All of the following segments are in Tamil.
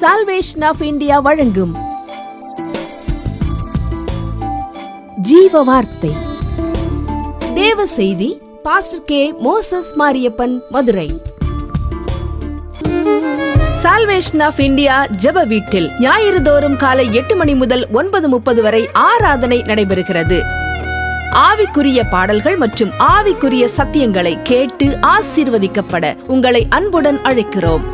சால்வேஷன் ஆஃப் இந்தியா வழங்கும் ஜீவ வார்த்தை தேவ செய்தி. Pastor K. Moses Mariyappan, Madurai. Salvation of India ஜெப வீட்டில் ஞாயிறு தோறும் காலை 8 மணி முதல் 9:30 வரை ஆராதனை நடைபெறுகிறது. ஆவிக்குரிய பாடல்கள் மற்றும் ஆவிக்குரிய சத்தியங்களை கேட்டு ஆசீர்வதிக்கப்பட உங்களை அன்புடன் அழைக்கிறோம்.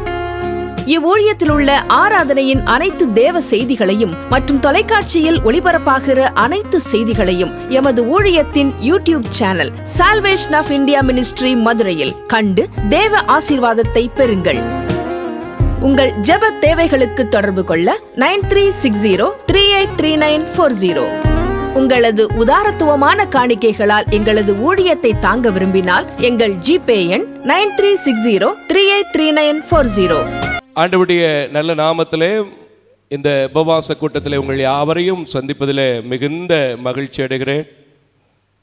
இவ்வூழியத்தில் உள்ள ஆராதனையின் அனைத்து தேவ செய்திகளையும் மற்றும் தொலைக்காட்சியில் ஒளிபரப்பாகிற அனைத்து செய்திகளையும் எமது ஊழியத்தின் YouTube channel salvation of India ministry மதுரையில் கண்டு தேவ ஆசீர்வாதத்தை பெறுங்கள். உங்கள் ஜெப தேவைகளுக்கு தொடர்பு கொள்ள 9360383940. உங்களது உதாரத்துவமான காணிக்கைகளால் எங்களது ஊழியத்தை தாங்க விரும்பினால் எங்கள் ஜிபே எண் 9360383940. ஆண்டவருடைய நல்ல நாமத்திலே இந்த உபவாச கூட்டத்திலே உங்கள் யாவரையும் சந்திப்பதிலே மிகுந்த மகிழ்ச்சி அடைகிறேன்.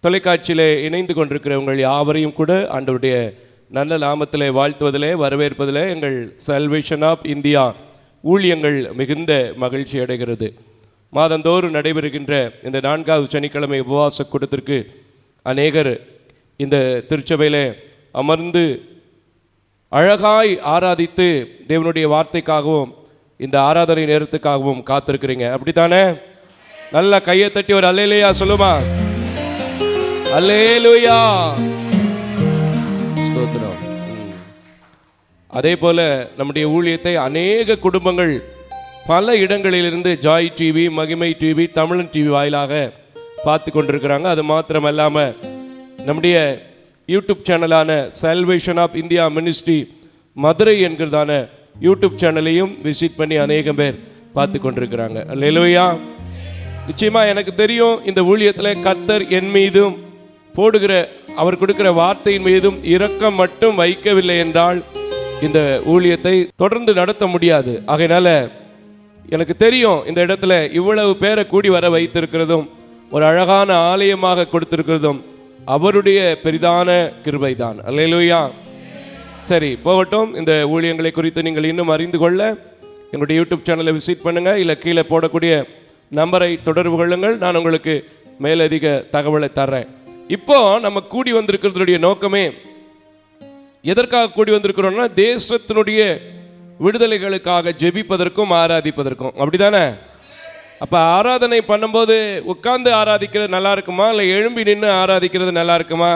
தொலைக்காட்சியிலே இணைந்து கொண்டிருக்கிற உங்கள் யாவரையும் கூட ஆண்டவருடைய நல்ல நாமத்திலே வாழ்த்துவதிலே வரவேற்பதிலே எங்கள் சால்வேஷன் ஆஃப் இந்தியா ஊழியங்கள் மிகுந்த மகிழ்ச்சி அடைகிறது. மாதந்தோறும் நடைபெறுகின்ற இந்த 4வது சனிக்கிழமை உபவாச கூட்டத்திற்கு அநேகர் இந்த திருச்சபையிலே அமர்ந்து அழகாய் ஆராதித்து தேவனுடைய வார்த்தைக்காகவும் இந்த ஆராதனை நேரத்துக்காகவும் காத்திருக்கிறீங்க. அப்படித்தானே? நல்ல கையை தட்டி ஒரு அல்லேலூயா சொல்லுமா. அல்லேலூயா, ஸ்தோத்திரம். அதே போல நம்முடைய ஊழியத்தை அநேக குடும்பங்கள் பல இடங்களிலிருந்து Joy TV, Magimai TV, Tamilan TV வாயிலாக பார்த்து கொண்டிருக்கிறாங்க. அது மாத்திரமல்லாமல் நம்முடைய யூடியூப் சேனலான salvation of India ministry Madurai என்கிறதான யூடியூப் சேனலையும் விசிட் பண்ணி அநேகம் பேர் பார்த்து கொண்டிருக்கிறாங்க. அல்லேலூயா. நிச்சயமாக எனக்கு தெரியும், இந்த ஊழியத்தில் கர்த்தர் என் மீதும் போடுகிற அவர் கொடுக்கிற வார்த்தையின் மீதும் இரக்கம் மட்டும் வைக்கவில்லை என்றால் இந்த ஊழியத்தை தொடர்ந்து நடத்த முடியாது. ஆகையினால எனக்கு தெரியும், இந்த இடத்துல இவ்வளவு பேரை கூடி வர வைத்திருக்கிறதும் ஒரு அழகான ஆலயமாக கொடுத்திருக்கிறதும் அவருடைய பெரிதான கிருபைதான். அல்லேலூயா. சரி, போகட்டும். இந்த ஊழியங்களை குறித்து நீங்கள் இன்னும் அறிந்து கொள்ள என்னுடைய யூடியூப் சேனலை விசிட் பண்ணுங்கள், இல்லை கீழே போடக்கூடிய நம்பரை தொடர்பு கொள்ளுங்கள். நான் உங்களுக்கு மேலதிக தகவலை தர்றேன். இப்போ நம்ம கூடி வந்திருக்கிறதுடைய நோக்கமே எதற்காக கூடி வந்திருக்கிறோம்னா, தேசத்தினுடைய விடுதலைகளுக்காக ஜெபிப்பதற்கும் ஆராதிப்பதற்கும். அப்படிதானே? அப்போ ஆராதனை பண்ணும்போது உட்கார்ந்து ஆராதிக்கிறது நல்லா இருக்குமா, இல்லை எழும்பி நின்று ஆராதிக்கிறது நல்லா இருக்குமா?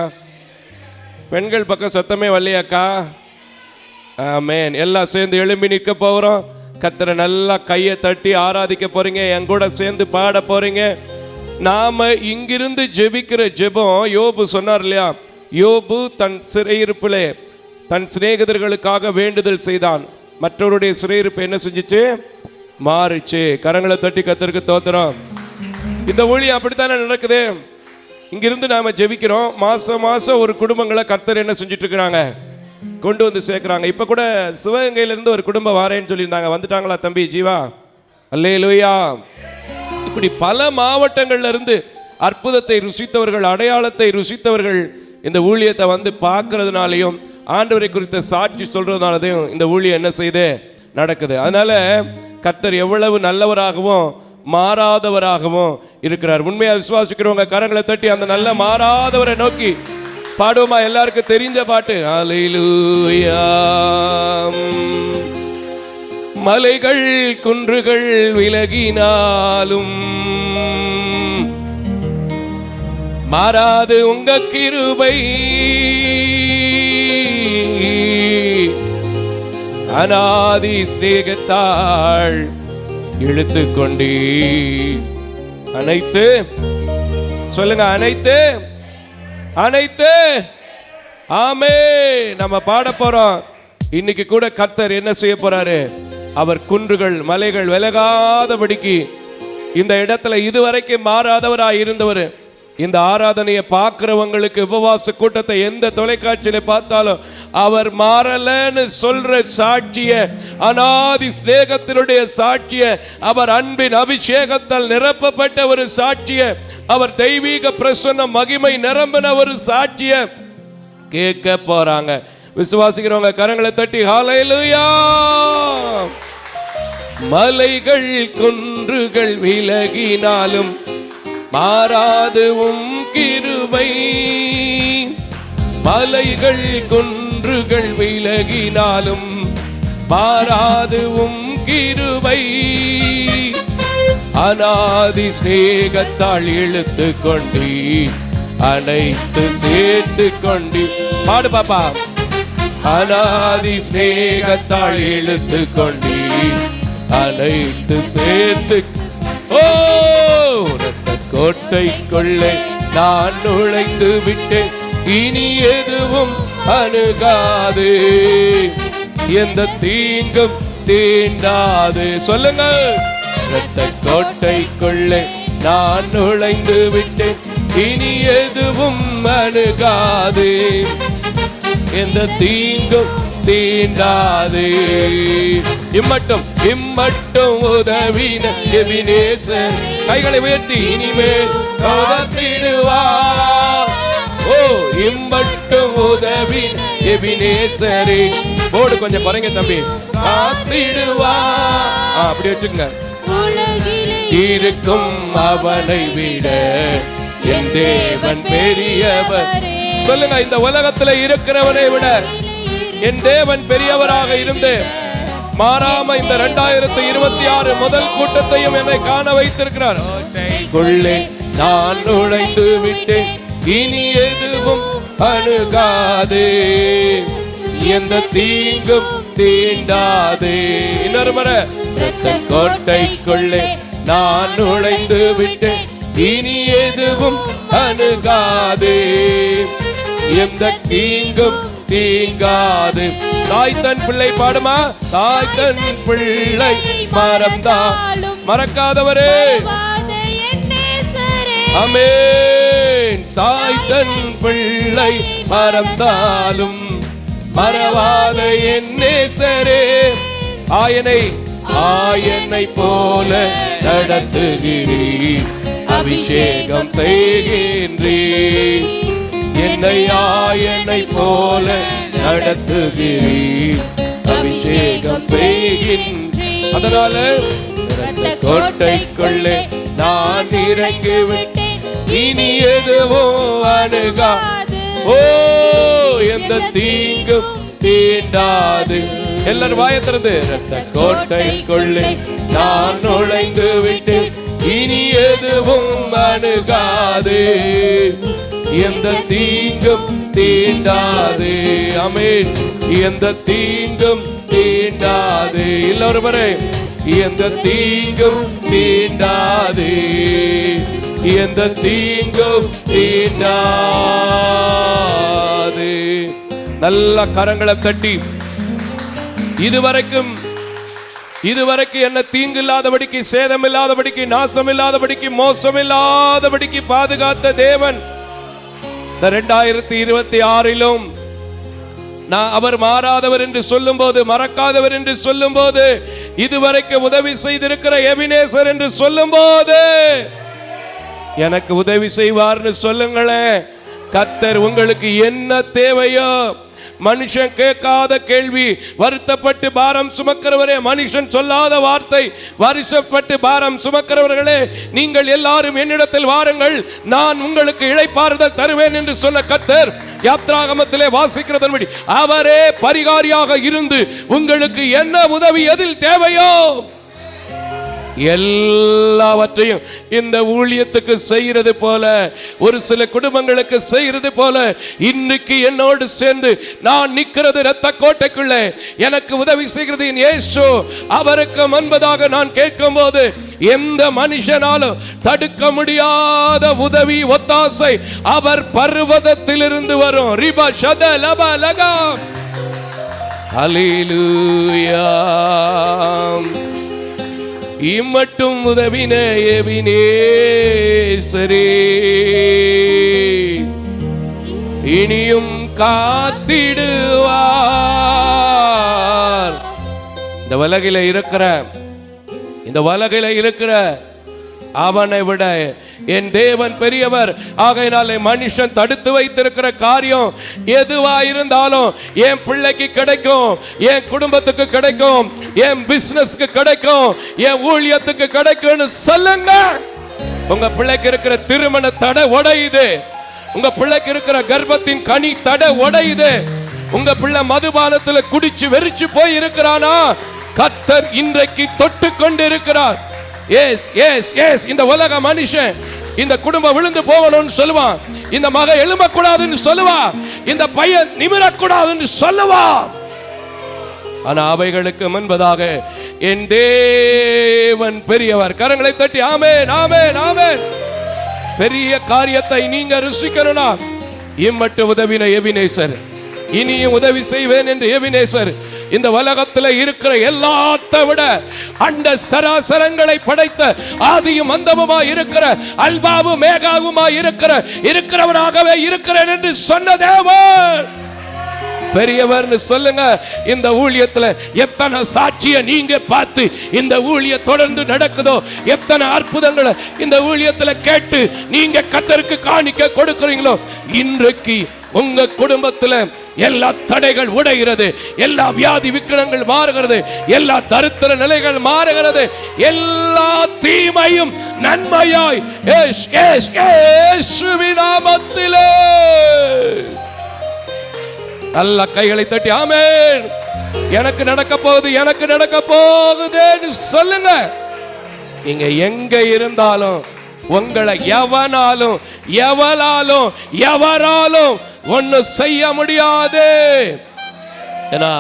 பெண்கள் பக்கம் சத்தமே வரலையாக்கா? ஆமென். எல்லாம் சேர்ந்து எழும்பி நிற்க போகிறோம். கர்த்தரை நல்லா கையை தட்டி ஆராதிக்க போறீங்க, என் கூட சேர்ந்து பாட போறீங்க. நாம இங்கிருந்து ஜெபிக்கிற ஜெபம் யோபு சொன்னார் இல்லையா? யோபு தன் சிறையிருப்பிலே தன் சிநேகிதர்களுக்காக வேண்டுதல் செய்தான். மற்றவருடைய சிறையிருப்பு என்ன செஞ்சிச்சு? மாறுச்சு. கரங்களை தட்டி கர்த்தருக்கு தோத்திரம். இந்த ஊழியம் அப்படித்தானே நடக்குது. இங்கிருந்து நாம ஜெபிக்கிறோம். மாசம் மாசம் ஒரு குடும்பங்களை கர்த்தர் என்ன செஞ்சுட்டு இருக்கிறாங்க? கொண்டு வந்து சேர்க்கிறாங்க. இப்ப கூட சிவகங்கையிலிருந்து ஒரு குடும்பம் வாரேன்னு சொல்லியிருந்தாங்க. வந்துட்டாங்களா தம்பி ஜீவா? அல்லேலூயா. இப்படி பல மாவட்டங்கள்ல இருந்து அற்புதத்தை ருசித்தவர்கள், அடையாளத்தை ருசித்தவர்கள் இந்த ஊழியத்தை வந்து பார்க்கறதுனாலையும் ஆண்டவரை குறித்த சாட்சி சொல்றதுனாலதையும் இந்த ஊழியம் என்ன செய்து நடக்குது. அதனால கர்த்தர் எவ்வளவு நல்லவராகவும் மாறாதவராகவும் இருக்கிறார். உண்மையா விசுவாசிக்கிறவங்க கரங்களை தட்டி அந்த நல்ல மாறாதவரை நோக்கி பாடுவோமா? எல்லாருக்கும் தெரிஞ்ச பாட்டு. அல்லேலூயா. மலைகள் குன்றுகள் விலகினாலும் மாறாது உங்க கிருபை, அநாதி ஸ்நேகத்தாள் இழுத்து கொண்டே அனைத்து சொல்லுங்க, அனைத்து அனைத்து. ஆமே. நம்ம பாட போறோம். இன்னைக்கு கூட கர்த்தர் என்ன செய்ய போறாரு? அவர் குன்றுகள் மலைகள் விலகாதபடிக்கு இந்த இடத்துல இதுவரைக்கும் மாறாதவராய் இருந்தவர் இந்த ஆராதனையை பார்க்கிறவங்களுக்கு, உபவாச கூட்டத்தை எந்த தொலைக்காட்சியில பார்த்தாலும் அவர் மாறலன்னு சொல்ற சாட்சிய, அநாதி ஸ்நேகத்தினுடைய சாட்சிய, அவர் அன்பின் அபிஷேகத்தால் நிரப்பப்பட்ட ஒரு சாட்சிய, அவர் தெய்வீக பிரசன்ன மகிமை நிரம்பின ஒரு சாட்சிய கேட்க போறாங்க. விசுவாசிக்கிறவங்க கரங்களை தட்டி ஹல்லேலூயா. மலைகள் குன்றுகள் விலகினாலும் மாறாது உம் கிருபை. மலைகள் குன்றுகள் விலகினாலும் மாறாது உம் கிருபை. அநாதி ஸ்நேகத்தால் இழுத்து கொண்டு அனைத்து சேர்த்து கொண்டு. பாடு பாப்பா. அநாதி ஸ்நேகத்தால் இழுத்து கொண்டு அனைத்து சேர்த்து. ஓ ரத்த கோட்டைக்குள்ளே நான் நுழைந்து விட்டேன், இனி எதுவும் அணுகாது, எந்த தீங்கும் தீண்டாது. சொல்லுங்க. ரத்த கோட்டைக்குள்ளே நான் நுழைந்து விட்டேன், இனி எதுவும் அணுகாது, எந்த தீங்கும் தீண்டாது. இம்மட்டும் இம்மட்டும் உதவின எபினேசர். கைகளை உயர்த்தி இனிமேல் காத்திடுவார். ஓ இம்மட்டும் உதவின எபினேசரே. போடு கொஞ்சம் குறைங்க தம்பி. காத்திடுவார். அப்படி வச்சுக்கங்க. இருக்கும் அவனை விட என் தேவன் பெரியவர். சொல்லுங்க. இந்த உலகத்துல இருக்கிறவனை விட என் தேவன் பெரியவராக இருந்து மாறாம இந்த 2026 முதல் கூட்டத்தையும் என்னை காண வைத்திருக்கிறார். உள்ளே நான் நுழைந்து விட்டேன், இனி எதுவும் அணுகாது, எந்த தீங்கும் தீண்டாது. இன்னொரு முறை. ரத்த கோட்டைக்குள்ளே நான் நுழைந்து விட்டேன், இனி எதுவும் அணுகாது, எந்த தீங்கும் தீங்காது. தாய் தன் பிள்ளை. பாடுமா. தாய் தன் பிள்ளை மறந்தால் மறக்காதவரே. ஆமென். தாய் தன் பிள்ளை மறந்தாலும் மறவாத என் நேசரே. ஆயனை போல நடத்துகிறீர், அபிஷேகம் செய்கின்றீர். என்னை ஆயனை போல நடத்துகிறீர், அபிஷேகம் செய்கின்றீர். அதனால கோட்டைக்குள்ளே நான் இறங்கி விட்டேன், இனி எதுவும் அணுகா. ஓ எந்த தீங்கும் தீண்டாது. எல்லாரும் வாயை திறந்து. ரத்த கோட்டைக்குள்ளே நான் நுழைந்து விட்டேன், இனி எதுவும் அணுகாது, எந்த தீங்கும் தீண்டாது. ஆமென். எந்த தீங்கும் தீண்டாது. எல்லாரும் வரை. எந்த தீங்கும் தீண்டாது, எந்த தீங்கும் தீண்டாது. நல்ல கரங்களை தட்டி இதுவரைக்கும் என்ன தீங்கு இல்லாதபடிக்கு, சேதம் இல்லாதபடிக்கு, நாசம் இல்லாதபடிக்கு, மோசம் இல்லாதபடிக்கு பாதுகாத்த தேவன் இந்த 2026 நான் அவர் மாறாதவர் என்று சொல்லும் போது, மறக்காதவர் என்று சொல்லும் போது, இதுவரைக்கும் உதவி செய்திருக்கிற எபினேசர் என்று சொல்லும் போது எனக்கு உதவி செய்வார்னு சொல்லுங்களேன். கர்த்தர் உங்களுக்கு என்ன தேவையோ, மனுஷன் கேட்காத கேள்வி, வருத்தப்பட்டு பாரம் சுமக்கிறவரே, மனுஷன் சொல்லாத வார்த்தை, வருஷப்பட்டு பாரம் சுமக்கிறவர்களே, நீங்கள் எல்லாரும் என்னிடத்தில் வாருங்கள், நான் உங்களுக்கு இளைப்பாறுதல் தருவேன் என்று சொன்ன கர்த்தர் யாத்ராகமத்திலே வாசிக்கிறதன்படி அவரே பரிகாரியாக இருந்து உங்களுக்கு என்ன உதவி எதில் தேவையோ எல்லாவற்றையும் இந்த ஊழியத்துக்கு செய்கிறது போல, ஒரு சில குடும்பங்களுக்கு செய்கிறது போல, இன்னைக்கு என்னோடு சேர்ந்து நான் நிற்கிறது இரத்த கோட்டைக்குள்ளே, எனக்கு உதவி செய்கிறது என் இயேசு. அவருக்கு முன்பதாக நான் கேட்கும் போது எந்த மனுஷனாலும் தடுக்க முடியாத உதவி, ஒத்தாசை அவர் பர்வதத்திலிருந்து வரும். ரிபா ஷத லபா லகா. ஹல்லேலூயா. இம்மட்டும் உதவின எபினேசரே, இனியும் காத்திடுவார். இந்த உலகில இருக்கிற அவனை விட என் தேவன் பெரியவர். ஆகையினாலே மனுஷன் தடுத்து வைத்திருக்கிற காரியம் எதுவா இருந்தாலும் என் பிள்ளைக்கு கிடைக்கும், என் குடும்பத்துக்கு கிடைக்கும், என் பிசினஸ்க்கு கிடைக்கும், என் ஊழியத்துக்கு கிடைக்கும்னு சொல்லுங்க. உங்க பிள்ளைக்கு இருக்கிற திருமண தடை உடையுது, உங்க பிள்ளைக்கு இருக்கிற கர்ப்பத்தின் கனி தடை உடையுது. உங்க பிள்ளை மதுபானத்துல குடிச்சு வெறிச்சு போய் இருக்கிறானா, கர்த்தர் இன்றைக்கு தொட்டு கொண்டு இருக்கிறார். எஸ் எஸ் எஸ் இந்த உலக மனுஷன் இந்த குடும்பம் விழுந்து போகணும்னு சொல்லுவான், இந்த மக எழும்பக்கூடாதுன்னு சொல்லுவான், இந்த பையன் நிமிரக்கூடாதுன்னு சொல்லுவான். ஆனா அவைகளுக்கு முன்பதாக என் தேவன் பெரியவர். கரங்களை தட்டி ஆமென் ஆமென் ஆமென். பெரிய காரியத்தை நீங்க ருசிக்கணும்னா இம்மட்டு உதவின எபினேசர், இனியும் உதவி செய்வேன் என்று எபினேசர் இந்த உலகத்தில் இருக்கிற எல்லாத்தை விட அண்ட சராசரங்களை படைத்த ஆதியும் அந்தமுமா இருக்கிற அல்பாவும் மேகாவுமா இருக்கிறவராகவே இருக்கிறேன் என்று சொன்ன தேவன் பெரியவர்னு சொல்லுங்க. இந்த ஊழியத்துல எத்தனை சாட்சியை நீங்க பார்த்து இந்த ஊழிய தொடர்ந்து நடக்குதோ, எத்தனை அற்புதங்களை இந்த ஊழியத்துல கேட்டு நீங்க கர்த்தருக்கு காணிக்க கொடுக்கிறீங்களோ, இன்றைக்கு உங்க குடும்பத்துல எல்லா தடைகள் உடைகிறது, எல்லா வியாதி விக்கிரங்கள் மாறுகிறது, எல்லா தரித்திர நிலைகள் மாறுகிறது, எல்லா தீமையும் நன்மையாய் இயேசுவின் நாமத்திலே. நல்ல கைகளை தட்டி ஆமென். எனக்கு நடக்க போகுது, எனக்கு நடக்க போகுதுன்னு சொல்லுங்க. நீங்க எங்க இருந்தாலும் உங்களை எவனாலும் எவளாலும் எவராலும் ஒண்ணு செய்ய முடியாது. ஏன்னா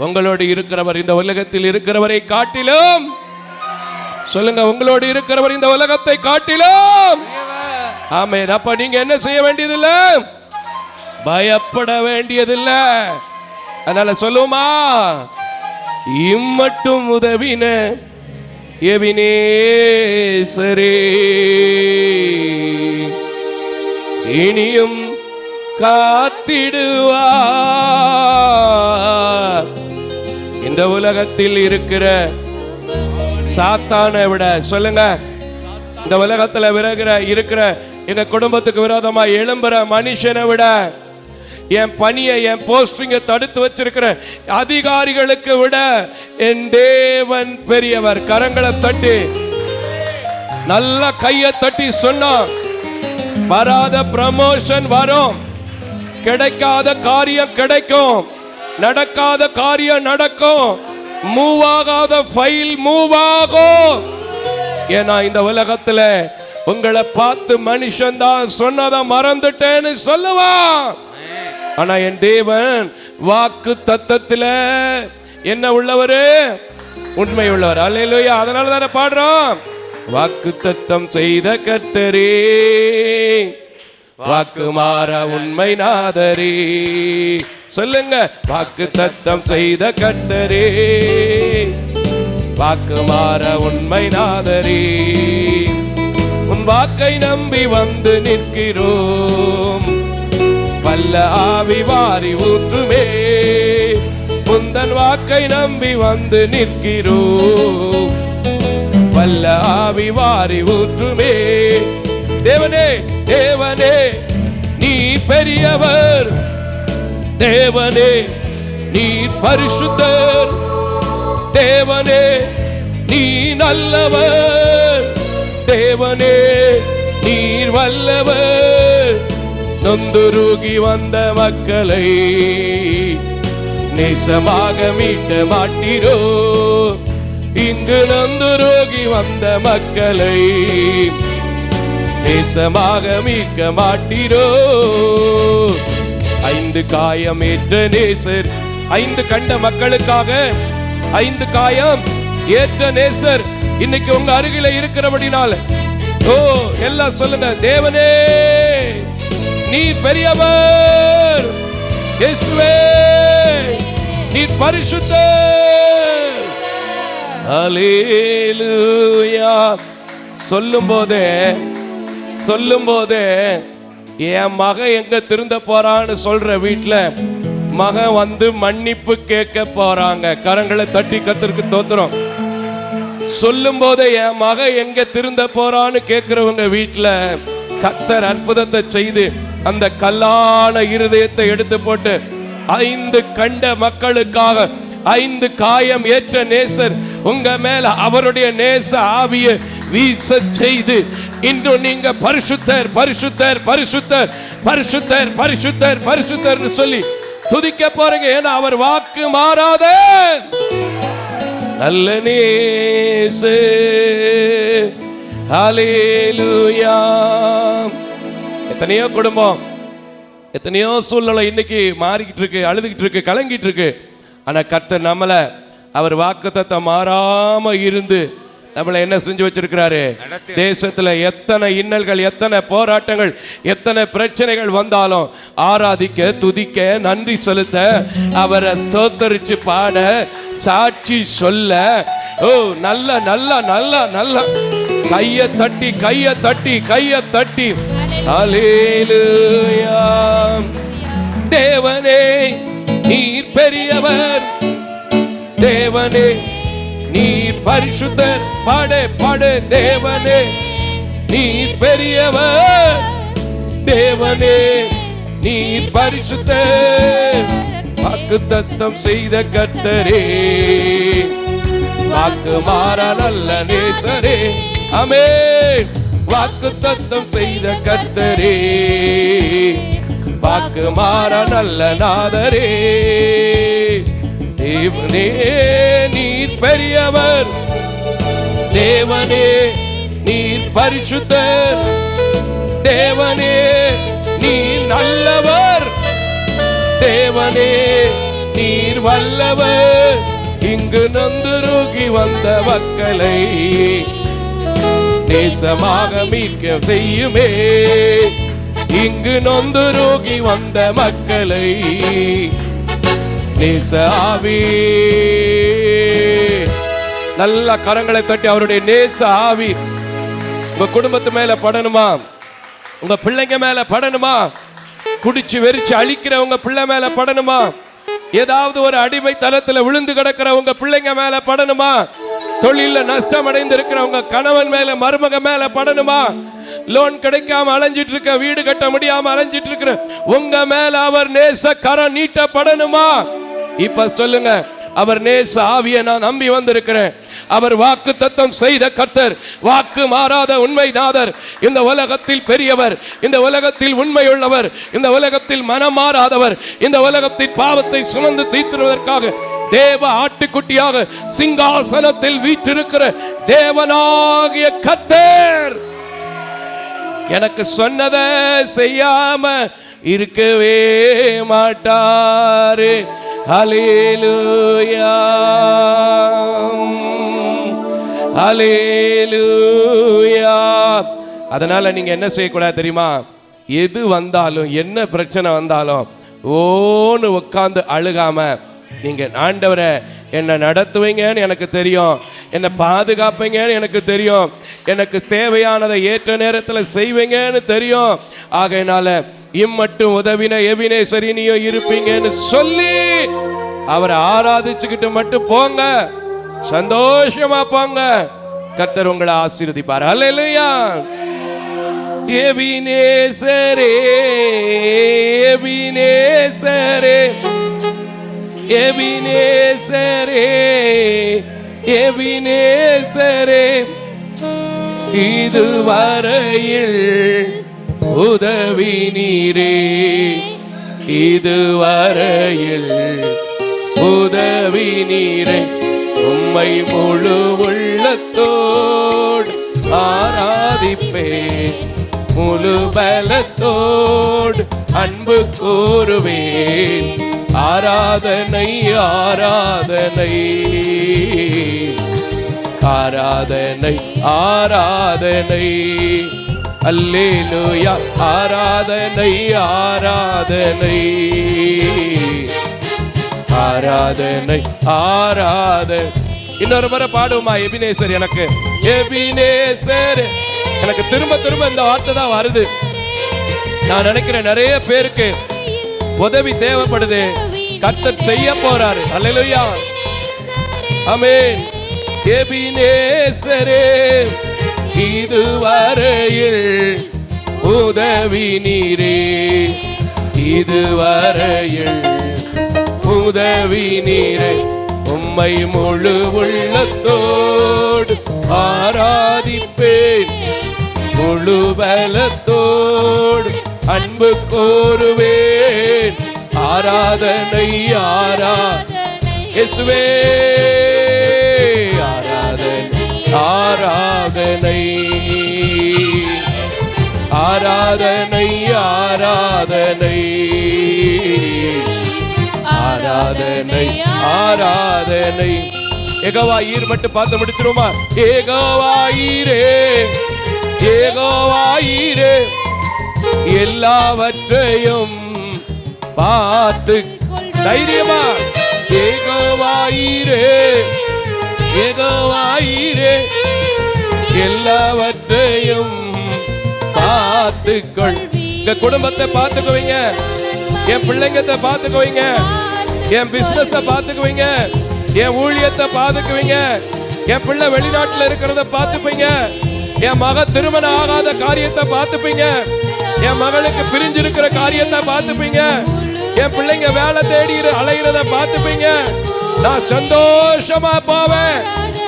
உங்களோடு இருக்கிறவர் இந்த உலகத்தில் இருக்கிறவரை காட்டிலும், சொல்லுங்க, உங்களோடு இருக்கிறவர் இந்த உலகத்தை காட்டிலும். ஆமென். அப்ப நீங்க என்ன செய்ய வேண்டியதில்லை, பயப்பட வேண்டியதில்லை. அதனால சொல்லுமா, இம்மட்டும் உதவின எபினேசரே, இனியும் காத்திடுவார். இந்த உலகத்தில் இருக்கிற சாத்தானை விட, சொல்லுங்க, இந்த உலகத்துல இருக்கிற எங்க குடும்பத்துக்கு விரோதமா எழும்புற மனுஷனை விட, என் பணியை என் போஸ்டிங்கை தடுத்து வச்சிருக்கிற அதிகாரிகளுக்கு விட என் தேவன் பெரியவர். கரங்களை தட்டி நல்ல கையை தட்டி சொன்னா, வராத ப்ரமோஷன் வரும், கிடைக்காத காரியம் கிடைக்கும், நடக்காத காரியம் நடக்கும், மூவ் ஆகாத ஃபைல் மூவ் ஆகும். ஏன்னா இந்த உலகத்துல உங்களை பார்த்து மனுஷன் தான் சொன்னதை மறந்துட்டேன்னு சொல்லுவான். ஆனா என் தேவன் வாக்கு தத்தத்துல என்ன உள்ளவரு, உண்மை உள்ளவர். அல்லேலூயா. அதனால தானே பாடுறோம், வாக்கு தத்தம் செய்த கர்த்தரே, வாக்கு மாற உண்மை நாதரே. சொல்லுங்க, வாக்கு தத்தம் செய்த கர்த்தரே, வாக்கு மாற உண்மை நாதரே. உன் வாக்கை நம்பி வந்து நிற்கிறோம், வல்ல ஆவி வாரி ஊற்றுமே. உந்தன் வாக்கை நம்பி வந்து நிற்கிறோம், வல்ல ஆவி வாரி ஊற்றுமே. தேவனே தேவனே நீ பெரியவர், தேவனே நீ பரிசுத்தர், தேவனே நீ நல்லவர், தேவனே நீர் வல்லவர். நொந்துருகி வந்த மக்களை நேசமாக மீட்ட மாட்டீரோ, இங்கு நொந்துருகி வந்த மக்களை நேசமாக மீட்க மாட்டீரோ. 5 காயம் ஏற்ற நேசர், 5 கண்ட மக்களுக்காக 5 காயம் ஏற்ற நேசர் இன்னைக்கு உங்க அருகில இருக்கிறபடினால, ஓ எல்லாம் சொல்லுங்க, தேவனே நீ பெரியவர், இயேசுவே நீ பரிசுத்தர். அல்லேலூயா. சொல்லும் போதே என் மகன் எங்க திருந்த போறான்னு சொல்ற வீட்டுல மகன் வந்து மன்னிப்பு கேட்க போறாங்க. கரங்களை தட்டி கர்த்தருக்கு தோத்திரம். சொல்லும் போதே என் மக எங்க திருந்த போறான்னு கேட்கிறவங்க வீட்டுல கர்த்தர் அற்புதத்தை செய்து அந்த கல்லான இருதயத்தை எடுத்து போட்டு 5 கண்ட மக்களுக்காக 5 காயம் ஏற்ற நேசர் உங்க மேல அவருடைய நேச ஆவியை வீச செய்து இன்னும் நீங்க பரிசுத்தர் பரிசுத்தர் பரிசுத்தர் பரிசுத்தர் பரிசுத்தர் பரிசுத்தர் சொல்லி துதிக்க போறீங்க. ஏன்னா அவர் வாக்கு மாறாத நல்ல நேசு. ஹல்லேலூயா. எத்தனையோ குடும்பம், எத்தனையோ சூழ்நிலை இன்னைக்கு மாறிக்கிட்டு இருக்கு, அழுதுகிட்டு இருக்கு, கலங்கிட்டு இருக்கு. ஆனா கர்த்தர் நம்மள அவர் வாக்குத்தத்தம் மாறாம இருந்து நம்மளை என்ன செஞ்சு வச்சிருக்கிறாரு? தேசத்துல எத்தனை இன்னல்கள், எத்தனை போராட்டங்கள், எத்தனை பிரச்சனைகள் வந்தாலும் ஆராதிக்க, துதிக்க, நன்றி செலுத்த, அவரை ஸ்தோத்தரிச்சு பாட, சாட்சி சொல்ல, ஓ நல்ல நல்ல நல்ல நல்ல கைய தட்டி கைய தட்டி கைய தட்டி ஹல்லேலூயா. தேவனே நீர் பெரியவர், தேவனே நீர் பரிசுத்தர். பாடு பாடு. தேவனே நீர் பெரியவர், தேவனே நீர் பரிசுத்தர். வாக்குத்தத்தம் செய்த கர்த்தரே, வாக்கு மாறா நல்ல நேசரே. ஆமென். வாக்குத்தத்தம் செய்த கர்த்தரே, வாக்கு மாறா நல்ல நாதரே. தேவனே நீர் பெரியவர், தேவனே நீர் பரிசுத்தர், தேவனே நீர் நல்லவர், தேவனே நீர் வல்லவர். இங்கு நொந்துருகி வந்த மக்களை நேசமாக மீட்க செய்யுமே. இங்கு நொந்துருகி வந்த மக்களை நேச ஆவி. நல்ல கரங்களை தட்டி அவருடைய நேச ஆவி உங்க குடும்பத்து மேல படணுமா? உங்க பிள்ளைங்க மேல படணுமா? குடிச்சு வெறிச்சு அழிக்கிற உங்க பிள்ளை மேல படணுமா? ஏதாவது ஒரு அடிமை தளத்துல விழுந்து கிடக்கிற உங்க பிள்ளைங்க மேல படணுமா? தொழில நஷ்டம் அடைந்திருக்கிற உங்க கணவன் மேல, மருமக மேல படணுமா? லோன் கிடைக்காம அலைஞ்சிட்டு இருக்க, வீடு கட்ட முடியாம அலைஞ்சிட்டு இருக்கிற உங்க மேல அவர் நேச கரம் நீட்டப்படணுமா? இப்ப சொல்லுங்க, அவர் நேச ஆவியை நான் நம்பி வந்திருக்கிறேன். அவர் வாக்கு தத்தம் செய்த கர்த்தர், வாக்கு மாறாத உண்மை நாதர், இந்த உலகத்தில் பெரியவர், இந்த உலகத்தில் உண்மையுள்ளவர், இந்த உலகத்தில் மனம் மாறாதவர், இந்த உலகத்தில் பாவத்தை சுமந்து தீர்த்துவதற்காக தேவ ஆட்டுக்குட்டியாக சிங்காசனத்தில் வீற்றிருக்கிற தேவனாகிய கர்த்தர் எனக்கு சொன்னதை செய்யாம இருக்கவே மாட்டாரு. ஹல்லேலூயா ஹல்லேலூயா. அதனால நீங்க என்ன செய்யக்கூடாது தெரியுமா? எது வந்தாலும், என்ன பிரச்சனை வந்தாலும் ஓன்னு உட்கார்ந்து அழுகாம, நீங்க ஆண்டவரை என்னை நடத்துவீங்கன்னு எனக்கு தெரியும், என்னை பாதுகாப்பீங்கன்னு எனக்கு தெரியும், எனக்கு தேவையானதை ஏற்ற நேரத்தில் செய்வீங்கன்னு தெரியும், ஆகையினால இம்மட்டும் உதவின எபினேசர் நீயும் இருப்பீங்கன்னு சொல்லி அவரை ஆராதிச்சுக்கிட்டு மட்டும் போங்க, சந்தோஷமா போங்க. கர்த்தர் உங்களை ஆசீர்வதிப்பார். அல்லேலூயா. எபினேசரே எபினேசரே எபினேசரே எபினேசரே, இதுவரையில் உதவி நீரே, இதுவரையில் உதவி நீரே. உம்மை முழு உள்ளத்தோடு ஆராதிப்பேன், முழு பலத்தோடு அன்பு கூறுவேன். ஆராதனை ஆராதனை ஆராதனை ஆராதனை. அல்லேலூயா. ஆராதனை ஆராதனை ஆராதனை ஆராதனை. இன்னொரு முறை பாடுவோமா? எபினேசர் எனக்கு, எபினேசர் எனக்கு. திரும்ப திரும்ப இந்த வார்த்தை தான் வருது. நான் நினைக்கிறேன் நிறைய பேருக்கு உதவி தேவைப்படுது, கர்த்தர் செய்ய போறாரு. அல்லேலூயா. ஆமென். எபினேசரே இதுவரையில் உதவி நீரே, இதுவரையில் உதவி நீரே. உம்மை முழு உள்ளத்தோடு ஆராதிப்பேன், முழு பலத்தோடு அன்பு கோருவேன். ஆராதனை ஆராதனை இயேசுவே, ஆராதனை ஆராதனை ஆராதனை ஆராதனை ஆராதனை ஆராதனை. யெகோவாயீர் மட்டும் பார்த்து முடிச்சிருமா? யெகோவாயீரே, யெகோவாயீரே எல்லாவற்றையும் பார்த்து தைரியமா. யெகோவாயீரே, யெகோவாயீரே எல்லாவற்றையும் பார்த்துக்கொள். எங்க குடும்பத்தை பார்த்துக்குவீங்க, என் பிள்ளைங்கத்தை பார்த்துக்குவீங்க, என் பிசினஸை பார்த்துக்குவீங்க, என் ஊழியத்தை பார்த்துக்குவீங்க, என் பிள்ளை வெளிநாட்டுல இருக்கிறத பார்த்துப்பீங்க, என் மக திருமணம் ஆகாத காரியத்தை பார்த்துப்பீங்க, என் மகளுக்கு பிரிஞ்சிருக்கிற காரியத்தை பார்த்துப்பீங்க, என் பிள்ளைங்க வேலை தேடி அலைகிறத பார்த்துப்பீங்க. நான் சந்தோஷமா போவேன்,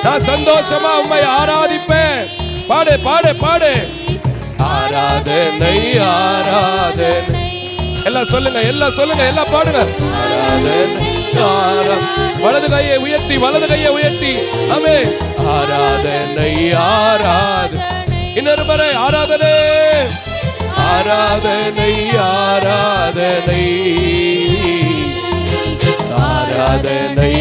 நான் சந்தோஷமா உம்மை ஆராதிப்பேன். பாடு பாடு பாடு. ஆராதனை ஆராதனை. எல்லாம் சொல்லுங்க, எல்லாம் சொல்லுங்க, எல்லாம் பாடுங்க. ஆராதனை வலது கையை உயர்த்தி, வலது கையை உயர்த்தி. ஆமே. ஆராதனை ஆராதனை. இன்னொரு முறை ஆராதனை ஆராதனை ஆராதனை ஆராதனை.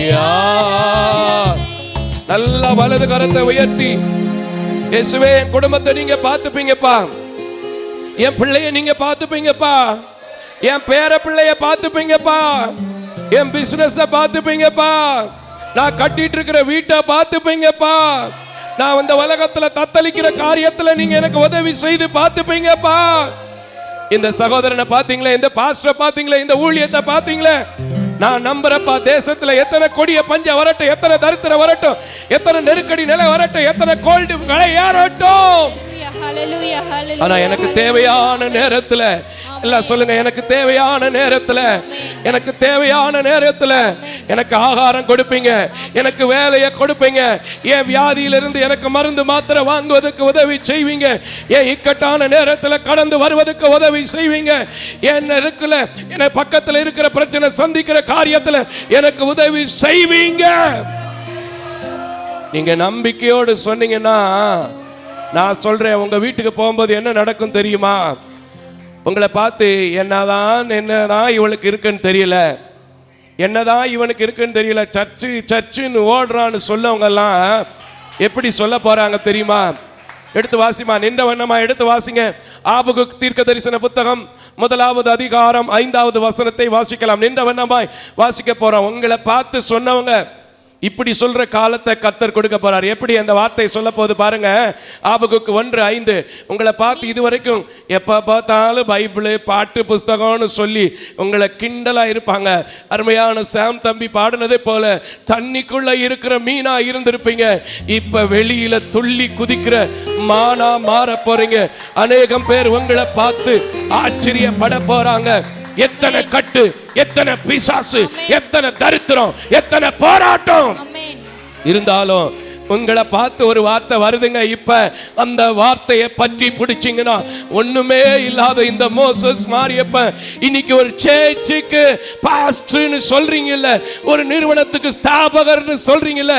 நல்ல வலது கரத்தை உயர்த்தி, இயேசுவே என் குடும்பத்தை நீங்க பார்த்துப்பீங்கப்பா, என் பிள்ளைய நீங்க பார்த்துப்பீங்கப்பா, என் பேர பிள்ளைய பார்த்துப்பீங்கப்பா, என் பிசினஸ் பார்த்துப்பீங்கப்பா, நான் கட்டிட்டு இருக்கிற வீட்டை பார்த்துப்பீங்கப்பா, நான் இந்த உலகத்துல தத்தளிக்கிற காரியத்துல நீங்க எனக்கு உதவி செய்து பார்த்துப்பீங்கப்பா. இந்த சகோதரனை பாத்தீங்களே, இந்த பாஸ்டரை பாத்தீங்களே, இந்த ஊழியத்தை பாத்தீங்களே, நான் நம்புறப்பா தேசத்துல எத்தனை கொடிய பஞ்சம் வரட்டும், எத்தனை தரித்திரம் வரட்டும், எத்தனை நெருக்கடி நிலை வரட்டும், எத்தனை கோல்டு விலை ஏறட்டும், ஆனா எனக்கு தேவையான நேரத்துல, எல்லாம் சொல்லுங்க, எனக்கு தேவையான நேரத்துல, எனக்கு தேவையான நேரத்துல எனக்கு ஆகாரம் கொடுப்பீங்க, எனக்கு வேலையை கொடுப்பீங்க, என் வியாதியிலிருந்து எனக்கு மருந்து மாத்திரை வாங்குவதற்கு உதவி செய்வீங்க, என் இக்கட்டான நேரத்துல கடந்து வருவதற்கு உதவி செய்வீங்க, என் இருக்குல என் பக்கத்துல இருக்கிற பிரச்சனை சந்திக்கிற காரியத்துல எனக்கு உதவி செய்வீங்க. நீங்க நம்பிக்கையோடு சொன்னீங்கன்னா, நான் சொல்றேன், உங்க வீட்டுக்கு போகும்போது என்ன நடக்கும் தெரியுமா? உங்களை பார்த்து என்னதான் இவளுக்கு இருக்குன்னு தெரியல, என்னதான் இவனுக்கு இருக்குன்னு தெரியல, சர்ச்சுன்னு ஓடுறான்னு சொல்லவங்க எல்லாம் எப்படி சொல்ல போறாங்க தெரியுமா? எடுத்து வாசிமா, நின்ற வண்ணமா எடுத்து வாசிங்க. ஆபகுக் தீர்க்க தரிசன புத்தகம் 1வது அதிகாரம் 5வது வசனத்தை வாசிக்கலாம். நின்ற வண்ணமாய் வாசிக்க போறோம். உங்களை பார்த்து சொன்னவங்க இப்படி சொல்ற காலத்தை கர்த்தர் கொடுக்க போறார். எப்படி அந்த வார்த்தை சொல்ல போது பாருங்க. ஆபகுக்கு 1:5. உங்களை பார்த்து இதுவரைக்கும் எப்ப பார்த்தாலும் பைபிள் பாட்டு புஸ்தகம்னு சொல்லி உங்களை கிண்டலா இருப்பாங்க. அருமையான சாம் தம்பி பாடினதே போல தண்ணிக்குள்ள இருக்கிற மீனா இருந்திருப்பீங்க, இப்ப வெளியில துள்ளி குதிக்கிற மானா மாற போறீங்க. அநேகம் பேர் உங்களை பார்த்து ஆச்சரியப்பட போறாங்க. எத்தனை கட்டு, எத்தனை பிசாசு, எத்தனை தரித்திரம், எத்தனை போராட்டம் இருந்தாலும் உங்களை பார்த்து ஒரு வார்த்தை வருதுங்க. இப்ப அந்த வார்த்தையை பற்றி பிடிச்சிங்கன்னா ஒண்ணுமே இல்லாத இந்த மோசஸ் மாரியப்ப இன்னைக்கு ஒரு சேர்ச்சுக்கு பாஸ்டர்னு சொல்றீங்கல்ல, ஒரு நிறுவனத்துக்கு ஸ்தாபகர்னு சொல்றீங்கல்ல,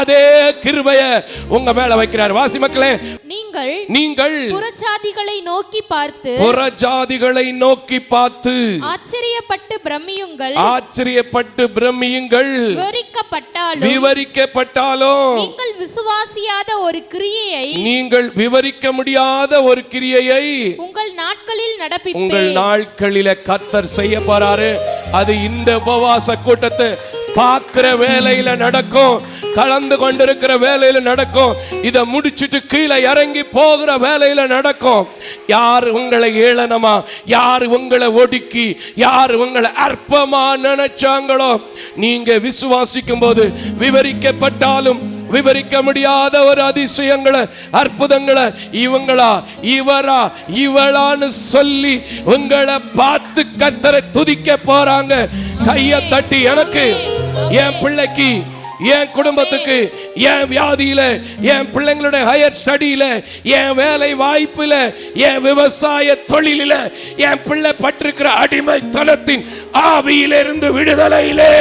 அதே கிருபைய உங்க மேல வைக்கிறார். வாசி மக்களே, நீங்கள் புறஜாதிகளை நோக்கி பார்த்து ஆச்சரியப்பட்டு பிரமியுங்கள், விவரிக்கப்பட்டாலும் நீங்கள் விசுவாசியாத ஒரு கிரியையை, நீங்கள் விவரிக்க முடியாத ஒரு கிரியையை உங்கள் நாட்களில் நடப்பிப்பேன். உங்கள் நாட்களில கர்த்தர் செய்ய போறாரு. அது இந்த உபவாச கூட்டத்தை பார்க்கிற வேளையில நடக்கும். கலந்து கொண்டிருக்கிற வேலையில நடக்கும். இதை முடிச்சிட்டு கீழே இறங்கி போகிற வேலையில நடக்கும். யார் உங்களை ஏளனமா, யார் உங்களை ஒடுக்கி, யார் உங்களை அற்பமா நினைச்சாங்களோ, நீங்க விசுவாசிக்கும் போது விவரிக்கப்பட்டாலும் விவரிக்க முடியாத ஒரு அதிசயங்களை, அற்புதங்களை இவங்களா இவரா இவளான்னு சொல்லி உங்களை பார்த்து கர்த்தரை துதிக்க போறாங்க. கையை தட்டி, எனக்கு, என் பிள்ளைக்கு, என் குடும்பத்துக்கு, என் வியாதியில, என் பிள்ளைங்களுடைய ஹையர் ஸ்டடியில, என் வேலை வாய்ப்புல, என் விவசாய தொழிலில, என் பிள்ளை பட்டிருக்கிற அடிமைத்தனத்தின் ஆவியிலிருந்து விடுதலையிலே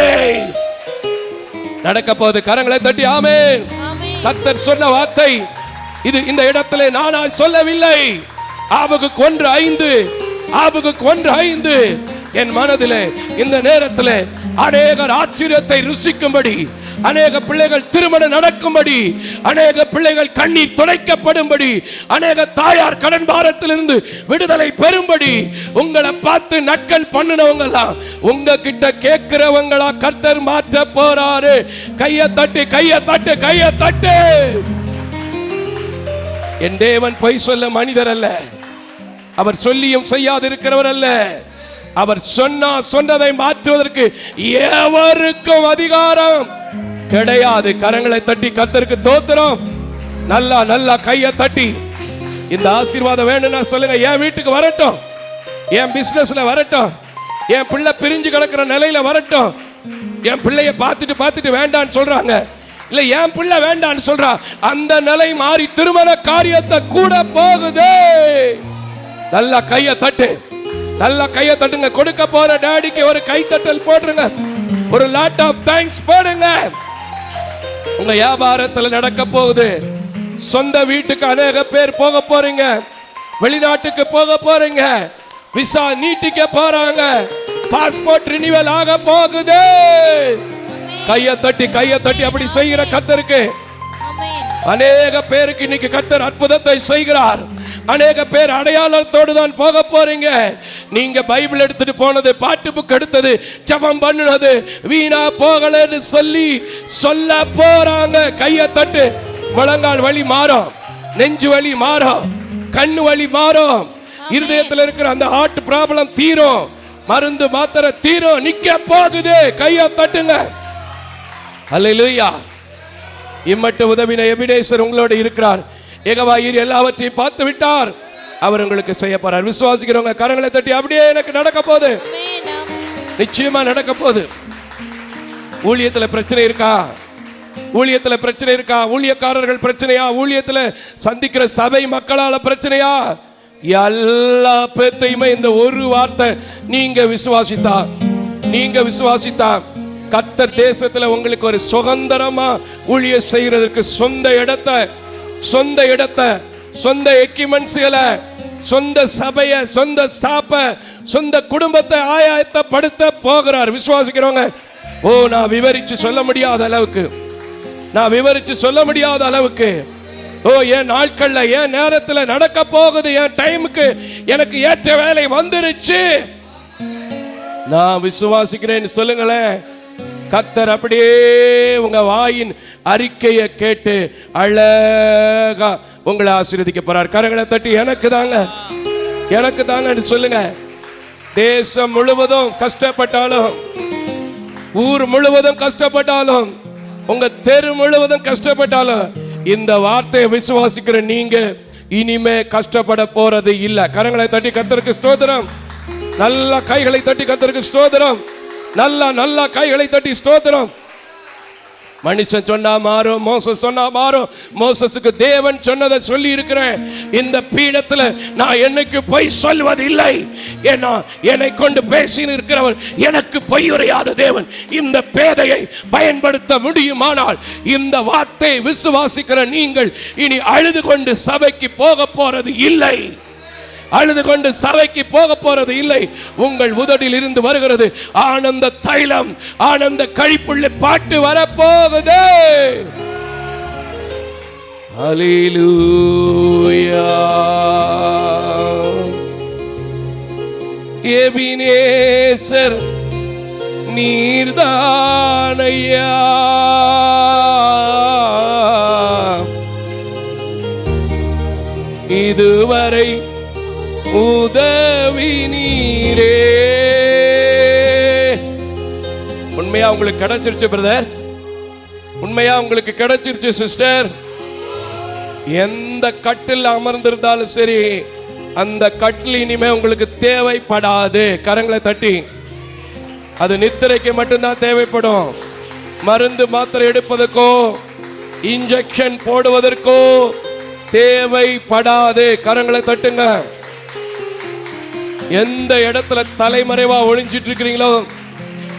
நடக்க போகுது. கரங்களை தட்டி ஆமென். கர்த்தர் சொன்ன வார்த்தை இது. இந்த இடத்திலே நானா சொல்லவில்லை. ஆபகுக்கு 1:5 என் மனதிலே இந்த நேரத்திலே அநேகர் ஆச்சரியத்தை ருசிக்கும்படி, அநேக பிள்ளைகள் திருமணம் நடக்கும்படி, அநேக பிள்ளைகள் கண்ணீர் துடைக்கப்படும்படி, அநேக தாயார் கடன் பாரத்திலிருந்து விடுதலை பெறும்படி, உங்களை பார்த்து நக்கல் பண்ணினவங்களா உங்க கிட்ட கேட்கிறவங்களா கர்த்தர் மாற்ற போறாரு. கையை தட்டு, கையை தட்டு, கையை தட்டு. என் தேவன் பொய் சொல்ல மனிதர் அல்ல. அவர் சொல்லியும் செய்யாதிருக்கிறவர் அல்ல. அவர் சொன்னதை மாற்றுவதற்கு எவருக்கும் அதிகாரம் கிடையாது. கரங்களை தட்டி கர்த்தருக்கு தோத்திரம். நல்லா கையை தட்டி இந்த ஆசீர்வாதம் வேணும்னா சொல்லுங்க. என் வீட்டுக்கு வரட்டும், என் பிசினஸ்ல வரட்டும், என் பிள்ளை பிரிஞ்சு கிடக்கிற நிலையில வரட்டும். என் பிள்ளைய பார்த்துட்டு வேண்டான்னு சொல்றாங்க, இல்ல என் பிள்ளை வேண்டான்னு சொல்றா, அந்த நிலை மாறி திருமண காரியத்தை கூட போகுது. நல்லா கையை தட்டு, நல்லா கையை தட்டுங்க. கொடுக்க போற டாடிக்கு ஒரு கைத்தட்டல் போடுங்க, ஒரு லாட் ஆஃப் தேங்க்ஸ் போடுங்க. உங்க வியாபாரத்துல நடக்க போகுது. சொந்த வீட்டுக்கு அநேக பேர் போக போறீங்க, வெளிநாட்டுக்கு போக போறீங்க, விசா நீட்டிக்க போறாங்க, பாஸ்போர்ட் ரினிவல் ஆக போகுது. கையை தட்டி அப்படி செய்கிற கர்த்தருக்கு அநேக பேருக்கு இன்னைக்கு கர்த்தர் அற்புதத்தை செய்கிறார். அநேக பேர் அடையாளத்தோடு தான் போக போறீங்க. நீங்க பைபிள் எடுத்துட்டு போனது, பாட்டு புக் எடுத்தது, ஜெபம் பண்ணுனது வீணா போகலன்னு சொல்ல போறாங்க. கையை தட்டு. முழங்கால் வலி மாறும், நெஞ்சு வலி மாறும், கண்ணு வலி மாறும், இருதயத்தில் இருக்கிற அந்த ஹார்ட் ப்ராப்ளம் தீரும், மருந்து மாத்திரை தீரும், நிக்க போகுது. கையை தட்டுங்க. அல்லேலூயா. இம்மட்டு உதவின எபினேசர் உங்களோடு இருக்கிறார். யெகோவா ஈர் எல்லாவற்றையும் பார்த்து விட்டார். அவர் உங்களுக்கு செய்ய போறார். விசுவாசிக்கிறவங்க கரங்களை தட்டி அப்படியே எனக்கு நடக்க போகுது, நிச்சயமா நடக்க போகுது. ஊழியத்துல பிரச்சனை இருக்கா? ஊழியத்துல பிரச்சனை இருக்கா? ஊழியக்காரர்கள் பிரச்சனையா? ஊழியத்துல சந்திக்கிற சபை மக்களால பிரச்சனையா? எல்லா பேத்தையுமே இந்த ஒரு வார்த்தை நீங்க விசுவாசித்தா கர்த்தர் தேசத்துல உங்களுக்கு ஒரு சுதந்திரமா ஊழிய செய்யறதுக்கு சொந்த இடத்தை சொந்த எக்யூப்மெண்ட்ஸ்களை, சொந்த சபையை, சொந்த ஸ்டாப்ப, சொந்த குடும்பத்தை ஆயத்தப்படுத்த போகிறார். விசுவாசிக்கிறவங்க நான் விவரிச்சு சொல்ல முடியாத அளவுக்கு என் நாட்கள்ல, என் நேரத்துல நடக்க போகுது. என் டைமுக்கு எனக்கு ஏற்ற வேலை வந்துருச்சு. நான் விசுவாசிக்கிறேன்னு சொல்லுங்களேன். கர்த்தர் அப்படியே உங்க வாயின் அறிக்கையை கேட்டு அழகா உங்களை ஆசீர்வதிக்க போறார். கரங்களை தட்டி எனக்கு தாங்க சொல்லுங்க. தேசம் முழுவதும் கஷ்டப்பட்டாலும், ஊர் முழுவதும் கஷ்டப்பட்டாலும், உங்க தெரு முழுவதும் கஷ்டப்பட்டாலும், இந்த வார்த்தையை விசுவாசிக்கிற நீங்க இனிமே கஷ்டப்பட போறது இல்ல. கரங்களை தட்டி கர்த்தருக்கு ஸ்தோத்திரம். நல்ல கைகளை தட்டி கர்த்தருக்கு ஸ்தோத்திரம். நல்லா கைகளை தட்டி ஸ்தோத்திரம். மனுஷன் சொன்னா மாறும், மோசஸ் சொன்னா மாறும். மோசஸுக்கு தேவன் சொன்னதை சொல்லி இருக்கிறேன். இந்த பீடத்துல நான் என்னைக்கு பொய் சொல்வது இல்லை. ஏன்னா என்னை கொண்டு பேசி இருக்கிறவர் எனக்கு பொய் உரையாத தேவன். இந்த பேதையை பயன்படுத்த முடியுமானால் இந்த வார்த்தை விசுவாசிக்கிற நீங்கள் இனி அழுது கொண்டு சபைக்கு போக போறது இல்லை. உங்கள் உதடில் இருந்து வருகிறது ஆனந்த தைலம், ஆனந்த கழிப்புள்ள பாட்டு வரப்போகுது. ஹல்லேலூயா. எபினேசர் நீர்தானையா, உங்களுக்கு கிடைச்சிருச்சு பிரதர், உண்மையா உங்களுக்கு கிடைச்சிருச்சு சிஸ்டர். எந்த கட்டில் அமர்ந்திருந்தாலும் சரி, அந்த கட்டில் இனிமே உங்களுக்கு தேவைப்படாது. கரங்களை தட்டி. அது நித்திரைக்கு மட்டும்தான் தேவைப்படும். மருந்து மாத்திரை எடுப்பதற்கோ இன்ஜெக்ஷன் போடுவதற்கோ தேவைப்படாது. கரங்களை தட்டுங்க. எந்த இடத்துல தலைமறைவா ஒளிஞ்சிட்டு இருக்கிறீங்களோ,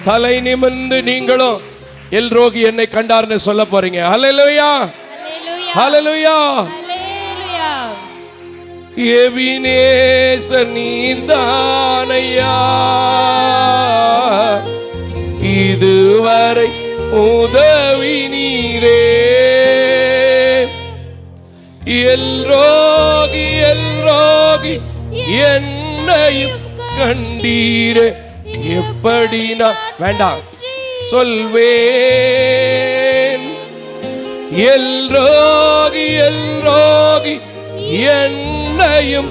தலை நிமிர்ந்து நீங்களும் எல்ரோகி என்னை கண்டார்னு சொல்ல போறீங்க. ஹல்லேலூயா, ஹல்லேலூயா. எபினேசர் நீர்தானையா, இதுவரை உதவி நீரே. எல்ரோகி எல்ரோகி என்னையும் கண்டீரே, எப்படி நான் வேண்டாம் சொல்வேன். எல்ரோகி எல்ரோகி என்னையும்,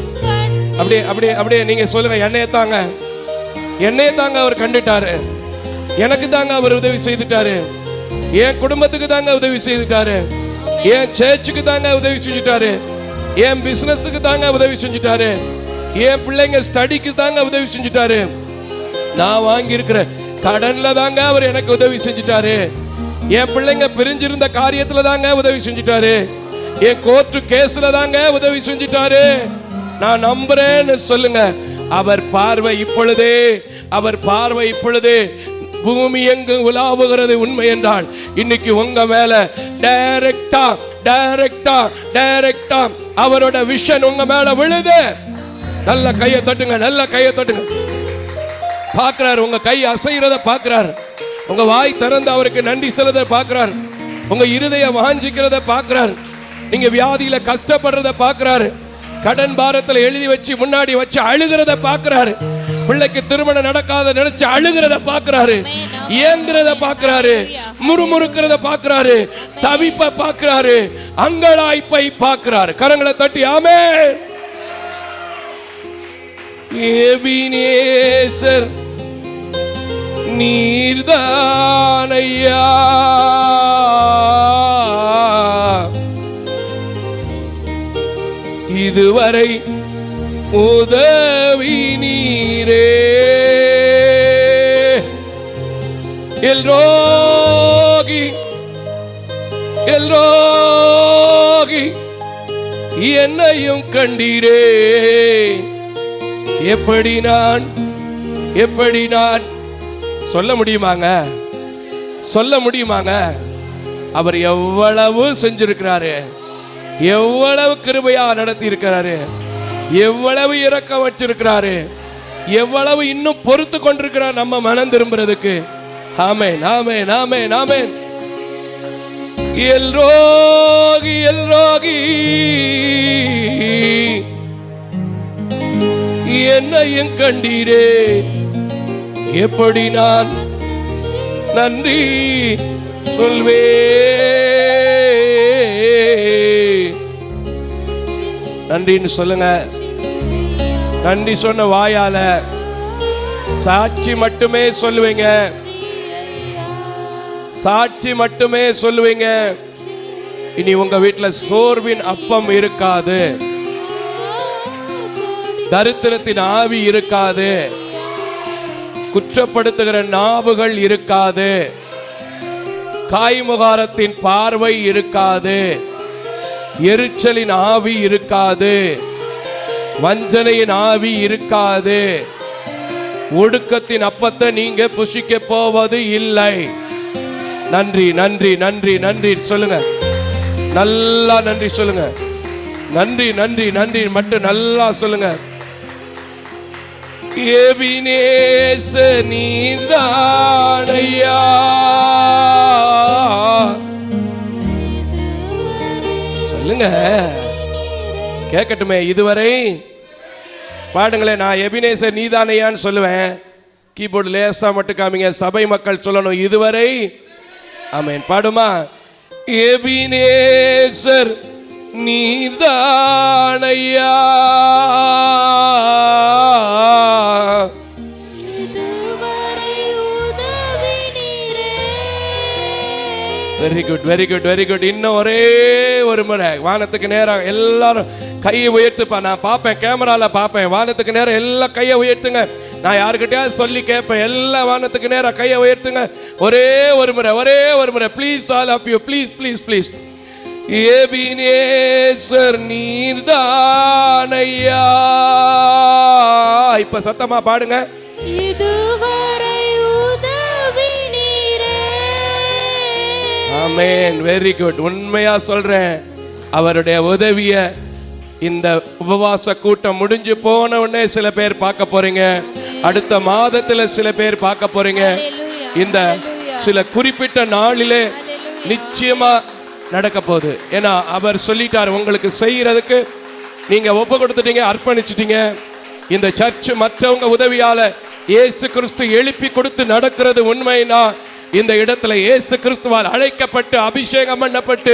அப்படியே அப்படியே அப்படியே நீங்க சொல்லுங்க. என்னைய தாங்க, என்னைய தாங்க அவர் கண்டுட்டாரு. எனக்கு தாங்க அவர் உதவி செய்துட்டாரு. என் குடும்பத்துக்கு தாங்க உதவி செய்துட்டாரு. என் சேர்ச்சுக்கு தாங்க உதவி செஞ்சுட்டாரு. என் பிசினஸுக்கு தாங்க உதவி செஞ்சுட்டாரு. என் பிள்ளைங்க ஸ்டடிக்கு தாங்க உதவி செஞ்சுட்டாரு. நான் வாங்கி இருக்கிற கடன்ல தாங்க அவர் எனக்கு உதவி செஞ்சுட்டாரு. என் பிள்ளைங்க பிரிஞ்சிருந்த காரியத்துல தாங்க உதவி செஞ்சுட்டாரு. என் கோர்ட்டு கேஸ்ல தாங்க உதவி செஞ்சுட்டாரு. நான் நம்புறேன்னு சொல்லுங்க. அவர் பார்வை இப்பொழுதே, அவர் பார்வை இப்பொழுதே பூமி எங்கு உலாவுகிறது உண்மை என்றால், இன்னைக்கு உங்க மேல டைரக்டா டைரக்டா டைரக்டா அவரோட விஷன் உங்க மேல விழுது. நல்ல கையை தட்டுங்க, நல்ல கையை தட்டுங்க. பார்க்கிறார், உங்க கை அசைறத பார்க்கிறார். உங்க வாய் திறந்து அவருக்கு நன்றி செலுத்த பார்க்கிறார். உங்க இருதயம் வாஞ்சிக்கிறத பார்க்கிறார். நீங்க வியாதியில கஷ்டப்படுறத பார்க்கிறாரு. கடன் பாரத்துல எழுதி வச்சு முன்னாடி வச்சு அழுகிறத பார்க்கிறாரு. பிள்ளைக்கு திருமணம் நடக்காத நினைச்சு அழுகிறத பார்க்கிறாரு. ஏங்குறத பார்க்கிறாரு. முறுமுறுக்கிறத பார்க்கிறாரு. தவிப்ப பார்க்கிறாரு. அங்கலாய்ப்பை பார்க்கிறாரு. கரங்களை தட்டி ஆமென். எபினேசர் நீர்தானையா, இதுவரை உதவி நீரே. எல்ரோகி எல்ரோகி என்னையும் கண்டீரே, எப்படி நான் சொல்ல முடியுமாங்க? சொல்ல முடியுமாங்க? அவர் எவ்வளவு செஞ்சிருக்கிறாரு, எவ்வளவு கிருபையா நடத்தி இருக்கிறாரு, எவ்வளவு இரக்கம் வச்சிருக்கிறாரு, எவ்வளவு இன்னும் பொறுத்து கொண்டிருக்கிறார் நம்ம மனம் திரும்புறதுக்கு. ஆமென், ஆமென், ஆமென், ஆமென். எல்ரோகி எல்ரோகி என்னையும் கண்டீரே, எப்படி நான் நன்றி சொல்வே. நன்றின்னு சொல்லுங்க. நன்றி சொன்ன வாயால சாட்சி மட்டுமே சொல்லுவீங்க, சாட்சி மட்டுமே சொல்லுவீங்க. இனி உங்க வீட்டுல சோர்வின் அப்பம் இருக்காது, தரித்திரத்தின் ஆவி இருக்காது, குற்றப்படுத்துகிற நாவுகள் இருக்காது, காய்முகாரத்தின் பார்வை இருக்காது, எரிச்சலின் ஆவி இருக்காது, வஞ்சனையின் ஆவி இருக்காது, ஒடுக்கத்தின் அப்பத்தை நீங்க புசிக்க போவது இல்லை. நன்றி, நன்றி, நன்றி, நன்றி சொல்லுங்க. நல்லா நன்றி சொல்லுங்க. நன்றி, நன்றி, நன்றி மட்டும் நல்லா சொல்லுங்க. எபினேசர் நீர்தானையா, சொல்லுங்க, கேட்கட்டுமே. இதுவரை பாடுங்களேன். நான் எபினேசர் நீதானையான்னு சொல்லுவேன். கீபோர்டு லேசா மட்டும் காமிங்க. சபை மக்கள் சொல்லணும் இதுவரை. ஆமென். பாடுமா? எபினேசர் நீர்தானையா, very good, very good, very good. இன்னும் ஒரே ஒரு முறை வானத்துக்கு நேரம் எல்லாரும் கையை உயர்த்துப்பா. நான் பார்ப்பேன், கேமரால பார்ப்பேன். வானத்துக்கு நேரம் எல்லாம் கையை உயர்த்துங்க. நான் யாருக்கிட்டையாவது சொல்லி கேட்பேன். எல்லாம் வானத்துக்கு நேரம் கையை உயர்த்துங்க. ஒரே ஒரு முறை, ஒரே ஒரு முறை. Please, all of you, please please please. Ebenezer நீர்தானையா. இப்ப சத்தமா பாடுங்க. இதுவரை உதவி நீரே. Amen, very good. உண்மையா சொல்றேன், அவருடைய உதவிய இந்த உபவாச கூட்டம் முடிஞ்சு போன உடனே சில பேர் பார்க்க போறீங்க. அடுத்த மாதத்துல சில பேர் பார்க்க போறீங்க. இந்த சில குறிப்பிட்ட நாளிலே நிச்சயமா நடக்க போகுது. ஏன்னா அவர் சொல்லிட்டார், உங்களுக்கு செய்யறதுக்கு நீங்க ஒப்பு கொடுத்துட்டீங்க, அர்ப்பணிச்சிட்டீங்க. இந்த சர்ச் மற்றவங்க உதவியால இயேசு கிறிஸ்து எழுப்பி கொடுத்து நடக்கிறது உண்மைனா, இந்த இடத்துல இயேசு கிறிஸ்துவால் அழைக்கப்பட்டு அபிஷேகம் பண்ணப்பட்டு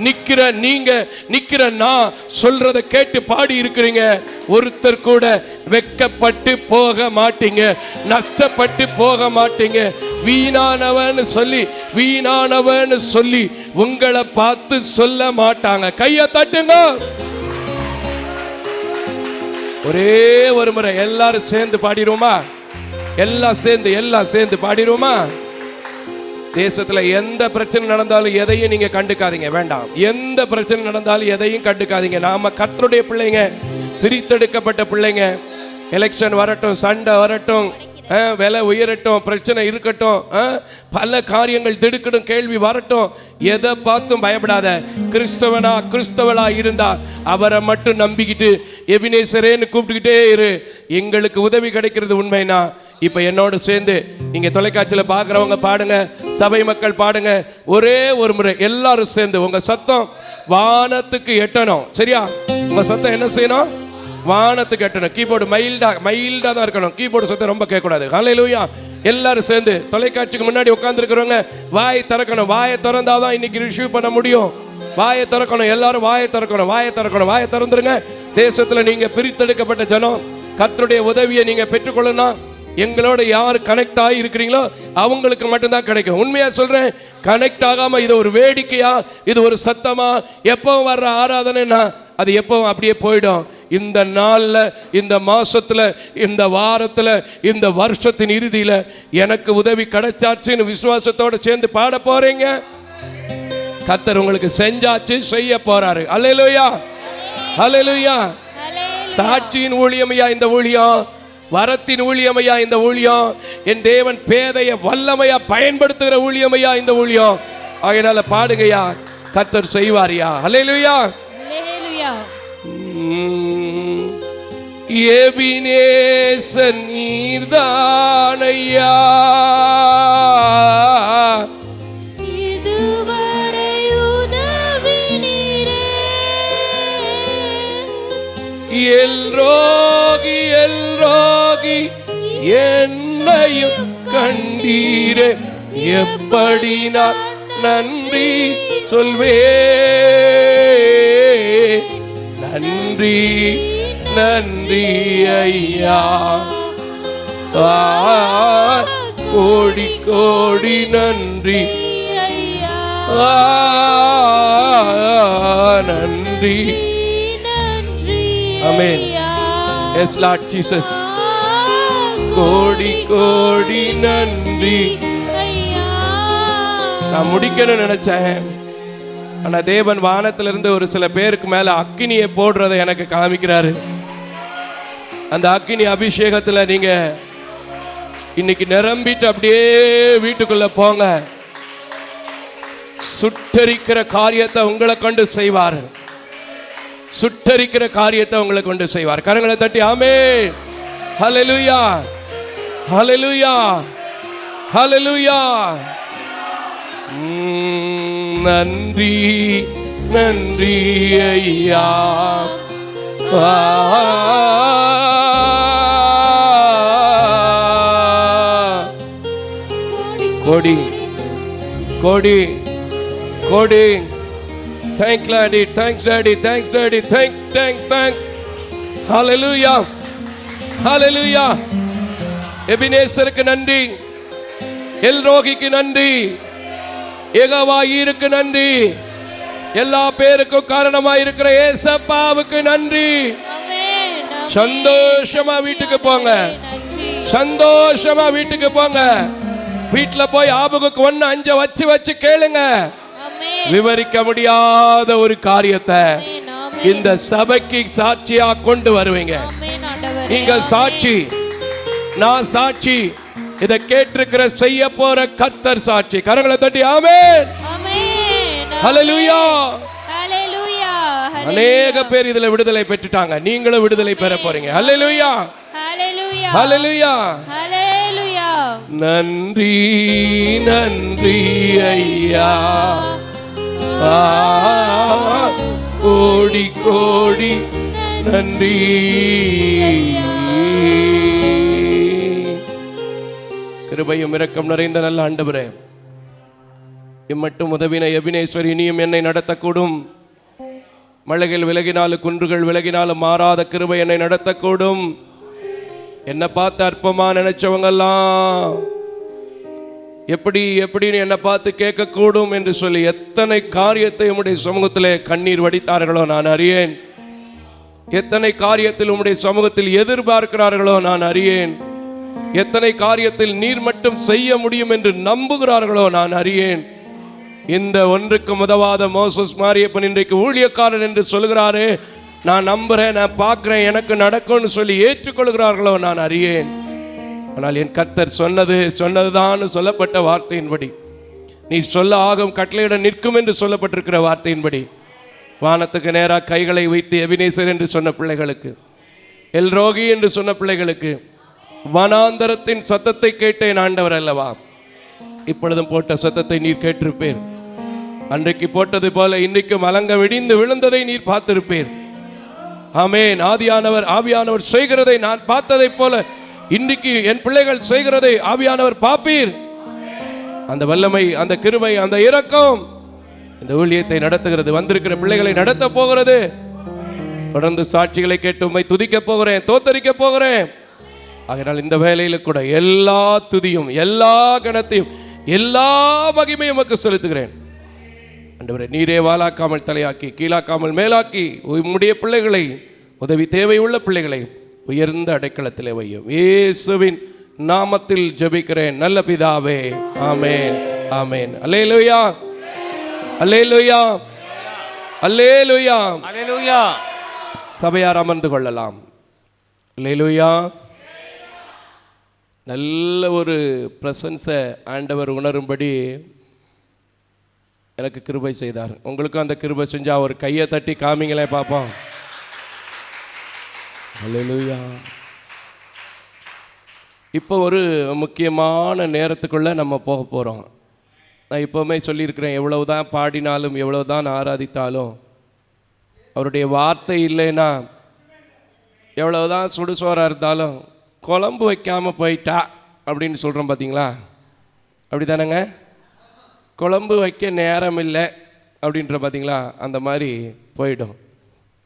நிக்கிற நீங்க, நிக்கிற நான் சொல்றதை கேட்டு பாடி இருக்கிறீங்க. ஒருத்தர் கூட வெக்கப்பட்டு போக மாட்டீங்க, நஷ்டப்பட்டு போக மாட்டீங்க. வீணானவன் சொல்லி உங்களை பார்த்து சொல்ல மாட்டாங்க. கையை தட்டுங்க. ஒரே ஒரு முறை எல்லாரும் சேர்ந்து பாடிடுவோமா? எல்லாம் சேர்ந்து பாடிடுவோமா? தேசத்துல எந்த பிரச்சனை நடந்தாலும் எதையும் நீங்க கண்டுக்காதீங்க, வேண்டாம். எந்த பிரச்சனை நடந்தாலும் எதையும் கண்டுக்காதீங்க. நாம கர்த்தருடைய பிள்ளைங்க, பிரித்தெடுக்கப்பட்ட பிள்ளைங்க. எலெக்ஷன் வரட்டும், சண்டை வரட்டும், விலை உயரட்டும், பிரச்சனை இருக்கட்டும், பல காரியங்கள் திடுக்கிடும், கேள்வி வரட்டும், எதை பார்த்தும் பயப்படாத. கிறிஸ்தவளா இருந்தா அவரை மட்டும் நம்பிக்கிட்டு எபினேசரேன்னு கூப்பிட்டுக்கிட்டே இரு. எங்களுக்கு உதவி கிடைக்கிறது உண்மைனா. இப்ப என்னோட சேர்ந்து நீங்க தொலைக்காட்சியில பாக்குறவங்க பாடுங்க, சபை மக்கள் பாடுங்க. ஒரே ஒரு முறை எல்லாரும் சேர்ந்து உங்க சத்தம் வானத்துக்கு எட்டணும். சரியா? உங்க சத்தம் என்ன செய்யணும்? வானத்துக்கு எட்டணும். கீபோர்டு மைல்டா தான் இருக்கணும். கீபோர்டு சத்தம் ரொம்ப கேட்கக்கூடாது. ஹல்லேலூயா. எல்லாரும் சேர்ந்து தொலைக்காட்சிக்கு முன்னாடி உட்கார்ந்து இருக்கிறவங்க வாயை திறக்கணும். வாயை திறந்தாதான் இன்னைக்கு ரிசீவ் பண்ண முடியும். வாயை திறக்கணும். எல்லாரும் வாயை திறக்கணும். வாயை திறந்துருங்க. தேசத்துல நீங்க பிரித்தெடுக்கப்பட்ட ஜனம், கர்த்தருடைய உதவியை நீங்க பெற்றுக்கொள்ளணும். எங்களோட யார் கனெக்ட் ஆகி இருக்கிறீங்களோ அவங்களுக்கு மட்டும்தான் கிடைக்கும். உண்மையா சொல்றேன், கனெக்ட் ஆகாம இது ஒரு வேடிக்கையா, இது ஒரு சத்தமா, எப்பவும் வர்ற ஆராதனைனா அது எப்பவும் அப்படியே போயிடும். இந்த நாள்ல, இந்த மாசத்துல, இந்த வாரத்துல, இந்த வருஷத்தின் இறுதியில எனக்கு உதவி கிடைச்சாச்சுன்னு விசுவாசத்தோட சேர்ந்து பாட போறீங்க. கர்த்தர் உங்களுக்கு செஞ்சாச்சு, செய்ய போறாரு. அல்லேலூயா, அல்லேலூயா. சாட்சியின் ஊழியமையா இந்த ஊழியம், வரத்தின் ஊழியமையா இந்த ஊழியம், என் தேவன் பேதைய வல்லமையா பயன்படுத்துகிற ஊழியமையா இந்த ஊழியம். அதனால பாடுங்கயா, கர்த்தர் செய்வாரியா. அல்லேலூயா, அல்லேலூயா. எபினேசர் நீர்தானையா. இதுவரை உதவி நீரே. எல்ரோகி என்னையும் கண்டீரே, எப்படி நான் நன்றி சொல்வே. நன்றி நன்றி ஐயா, கோடி கோடி நன்றி நன்றி. ஆமென். Yes Lord Jesus. கோடி கோடி நன்றி. நான் முடிக்கணும்னு நினைச்சேன், ஆனா தேவன் வானத்திலிருந்து ஒரு சில பேருக்கு மேல அக்கினியை போடுறதை எனக்கு காமிக்கிறாரு. அந்த அக்கினி அபிஷேகத்துல நீங்க இன்னைக்கு நிரம்பிட்டு அப்படியே வீட்டுக்குள்ள போங்க. சுட்டரிக்கிற காரியத்தை உங்களை கொண்டு செய்வார். சுட்டரிக்கிற காரியத்தை உங்களை கொண்டு செய்வார். கரங்களை தட்டி ஆமென். ஹல்லேலூயா, ஹல்லேலூயா, ஹல்லேலூயா. நன்றி நன்றி ஐயா. கோடி கோடி கோடி. Thanks Daddy, thanks Daddy, thanks Daddy, thanks. Hallelujah, hallelujah. எபினேசருக்கு நன்றி, எல்ரோகிக்கு நன்றி, யெகோவா ஈருக்கு நன்றி. எல்லா பேருக்கும் காரணமா இருக்கிற ஏசப்பாவுக்கு நன்றி. சந்தோஷமா வீட்டுக்கு போங்க, சந்தோஷமா வீட்டுக்கு போங்க. வீட்டுல போய் ஆபகுக்கு 1:5 வச்சு வச்சு கேளுங்க. விவரிக்க முடியாத ஒரு காரியத்தை இந்த சபைக்கு சாட்சியா கொண்டு வருவீங்க. நீங்கள் சாட்சி, நான் சாட்சி, இதை கேட்டிருக்கிற செய்ய போற கர்த்தர் சாட்சி. கரங்களை தட்டி ஆமென். ஹல்லேலூயா. அநேக பேர் இதுல விடுதலை பெற்றுட்டாங்க. நீங்களும் விடுதலை பெற போறீங்க. ஹல்லேலூயா, ஹல்லேலூயா, ஹல்லேலூயா. நன்றி நன்றி ஐயா, கோடி கோடி நன்றி. கிருபையும் இரக்கம் நிறைந்த நல்ல ஆண்டவரே, இம்மட்டும் உதவின எபினேஸ்வர் இனியும் என்னை நடத்தக்கூடும். மலைகள் விலகினாலும் குன்றுகள் விலகினாலும் மாறாத கிருபை என்னை நடத்தக்கூடும். என்னை பார்த்து அற்பமா நினைச்சவங்கெல்லாம் எப்படின்னு என்னை பார்த்து கேட்கக்கூடும் என்று சொல்லி எத்தனை காரியத்தை உம்முடைய சமூகத்திலே கண்ணீர் வடித்தார்களோ நான் அறியேன். எத்தனை காரியத்தில் உம்முடைய சமூகத்தில் எதிர்பார்க்கிறார்களோ நான் அறியேன். எத்தனை காரியத்தில் நீர் மட்டும் செய்ய முடியும் என்று நம்புகிறார்களோ நான் அறியேன். இந்த ஒன்றுக்கு உதவாத மோசஸ் மாரியப்பன் இன்றைக்கு ஊழியக்காரன் என்று சொல்கிறாரே, நான் நம்புறேன், நான் பார்க்கிறேன், எனக்கு நடக்கும்னு சொல்லி ஏற்றுக்கொள்கிறார்களோ நான் அறியேன். ஆனால் என் கர்த்தர் சொன்னதுதான் சொல்லப்பட்ட வார்த்தையின்படி, நீ சொல்ல ஆகும் கட்டளையிட நிற்கும் என்று சொல்லப்பட்டிருக்கிற வார்த்தையின்படி வானத்துக்கு நேராக கைகளை வைத்து எபினேசர் என்று சொன்ன பிள்ளைகளுக்கு, எல்ரோகி என்று சொன்ன பிள்ளைகளுக்கு வனாந்தரத்தின் சத்தத்தை கேட்டேன் ஆண்டவர் அல்லவா. இப்பொழுதும் போட்ட சத்தத்தை நீர் கேட்டிருப்பீர். அன்றைக்கு போட்டது போல இன்றைக்கும் அலங்கம் இடிந்து விழுந்ததை நீர் பார்த்திருப்பீர். ஆமென். ஆவியானவர் செய்கிறதை நான் பார்த்ததை போல இன்றைக்கு என் பிள்ளைகள் செய்கிறதை ஆவியானவர் பார்ப்பீர். அந்த வல்லமை, அந்த கிருபை, அந்த இரக்கம் இந்த ஊழியத்தை நடத்துகிறது. வந்திருக்கிற பிள்ளைகளை நடத்த போகிறது. தொடர்ந்து சாட்சிகளை கேட்டு உம்மை துதிக்க போகிறேன், தோத்தரிக்க போகிறேன். ஆகையால் இந்த வேலையில கூட எல்லா துதியும், எல்லா கணத்தையும், எல்லா மகிமையும் உமக்கு செலுத்துகிறேன். ஆண்டவரே, நீரே வாலாக்காமல் தலையாக்கி, கீழாக்காமல் மேலாக்கி உம்முடைய பிள்ளைகளை, உதவி தேவை உள்ள பிள்ளைகளை உயர்ந்த அடைக்கலத்திலே வையும். இயேசுவின் நாமத்தில் ஜெபிக்கிறேன் நல்ல பிதாவே. ஆமென், ஆமென். அல்லேலூயா, அல்லேலூயா, அல்லேலூயா, அல்லேலூயா. சபையார் அமர்ந்து கொள்ளலாம். அல்லேலூயா. நல்ல ஒரு பிரசன்ஸை ஆண்டவர் உணரும்படி எனக்கு கிருபை செய்தார். உங்களுக்கும் அந்த கிருபை செஞ்சா ஒரு கையை தட்டி காமிங்களே பார்ப்போம். அல்லேலூயா. இப்போ ஒரு முக்கியமான நேரத்துக்குள்ளே நம்ம போக போகிறோம். நான் இப்போவுமே சொல்லியிருக்கிறேன், எவ்வளவுதான் பாடினாலும் எவ்வளவுதான் ஆராதித்தாலும் அவருடைய வார்த்தை இல்லைன்னா, எவ்வளவுதான் சுடுசோறாக இருந்தாலும் குழம்பு வைக்காமல் போயிட்டா அப்படின்னு சொல்கிறோம் பார்த்தீங்களா? அப்படி தானேங்க? குழம்பு வைக்க நேரம் இல்லை அப்படின்ற பார்த்தீங்களா? அந்த மாதிரி போயிடும்.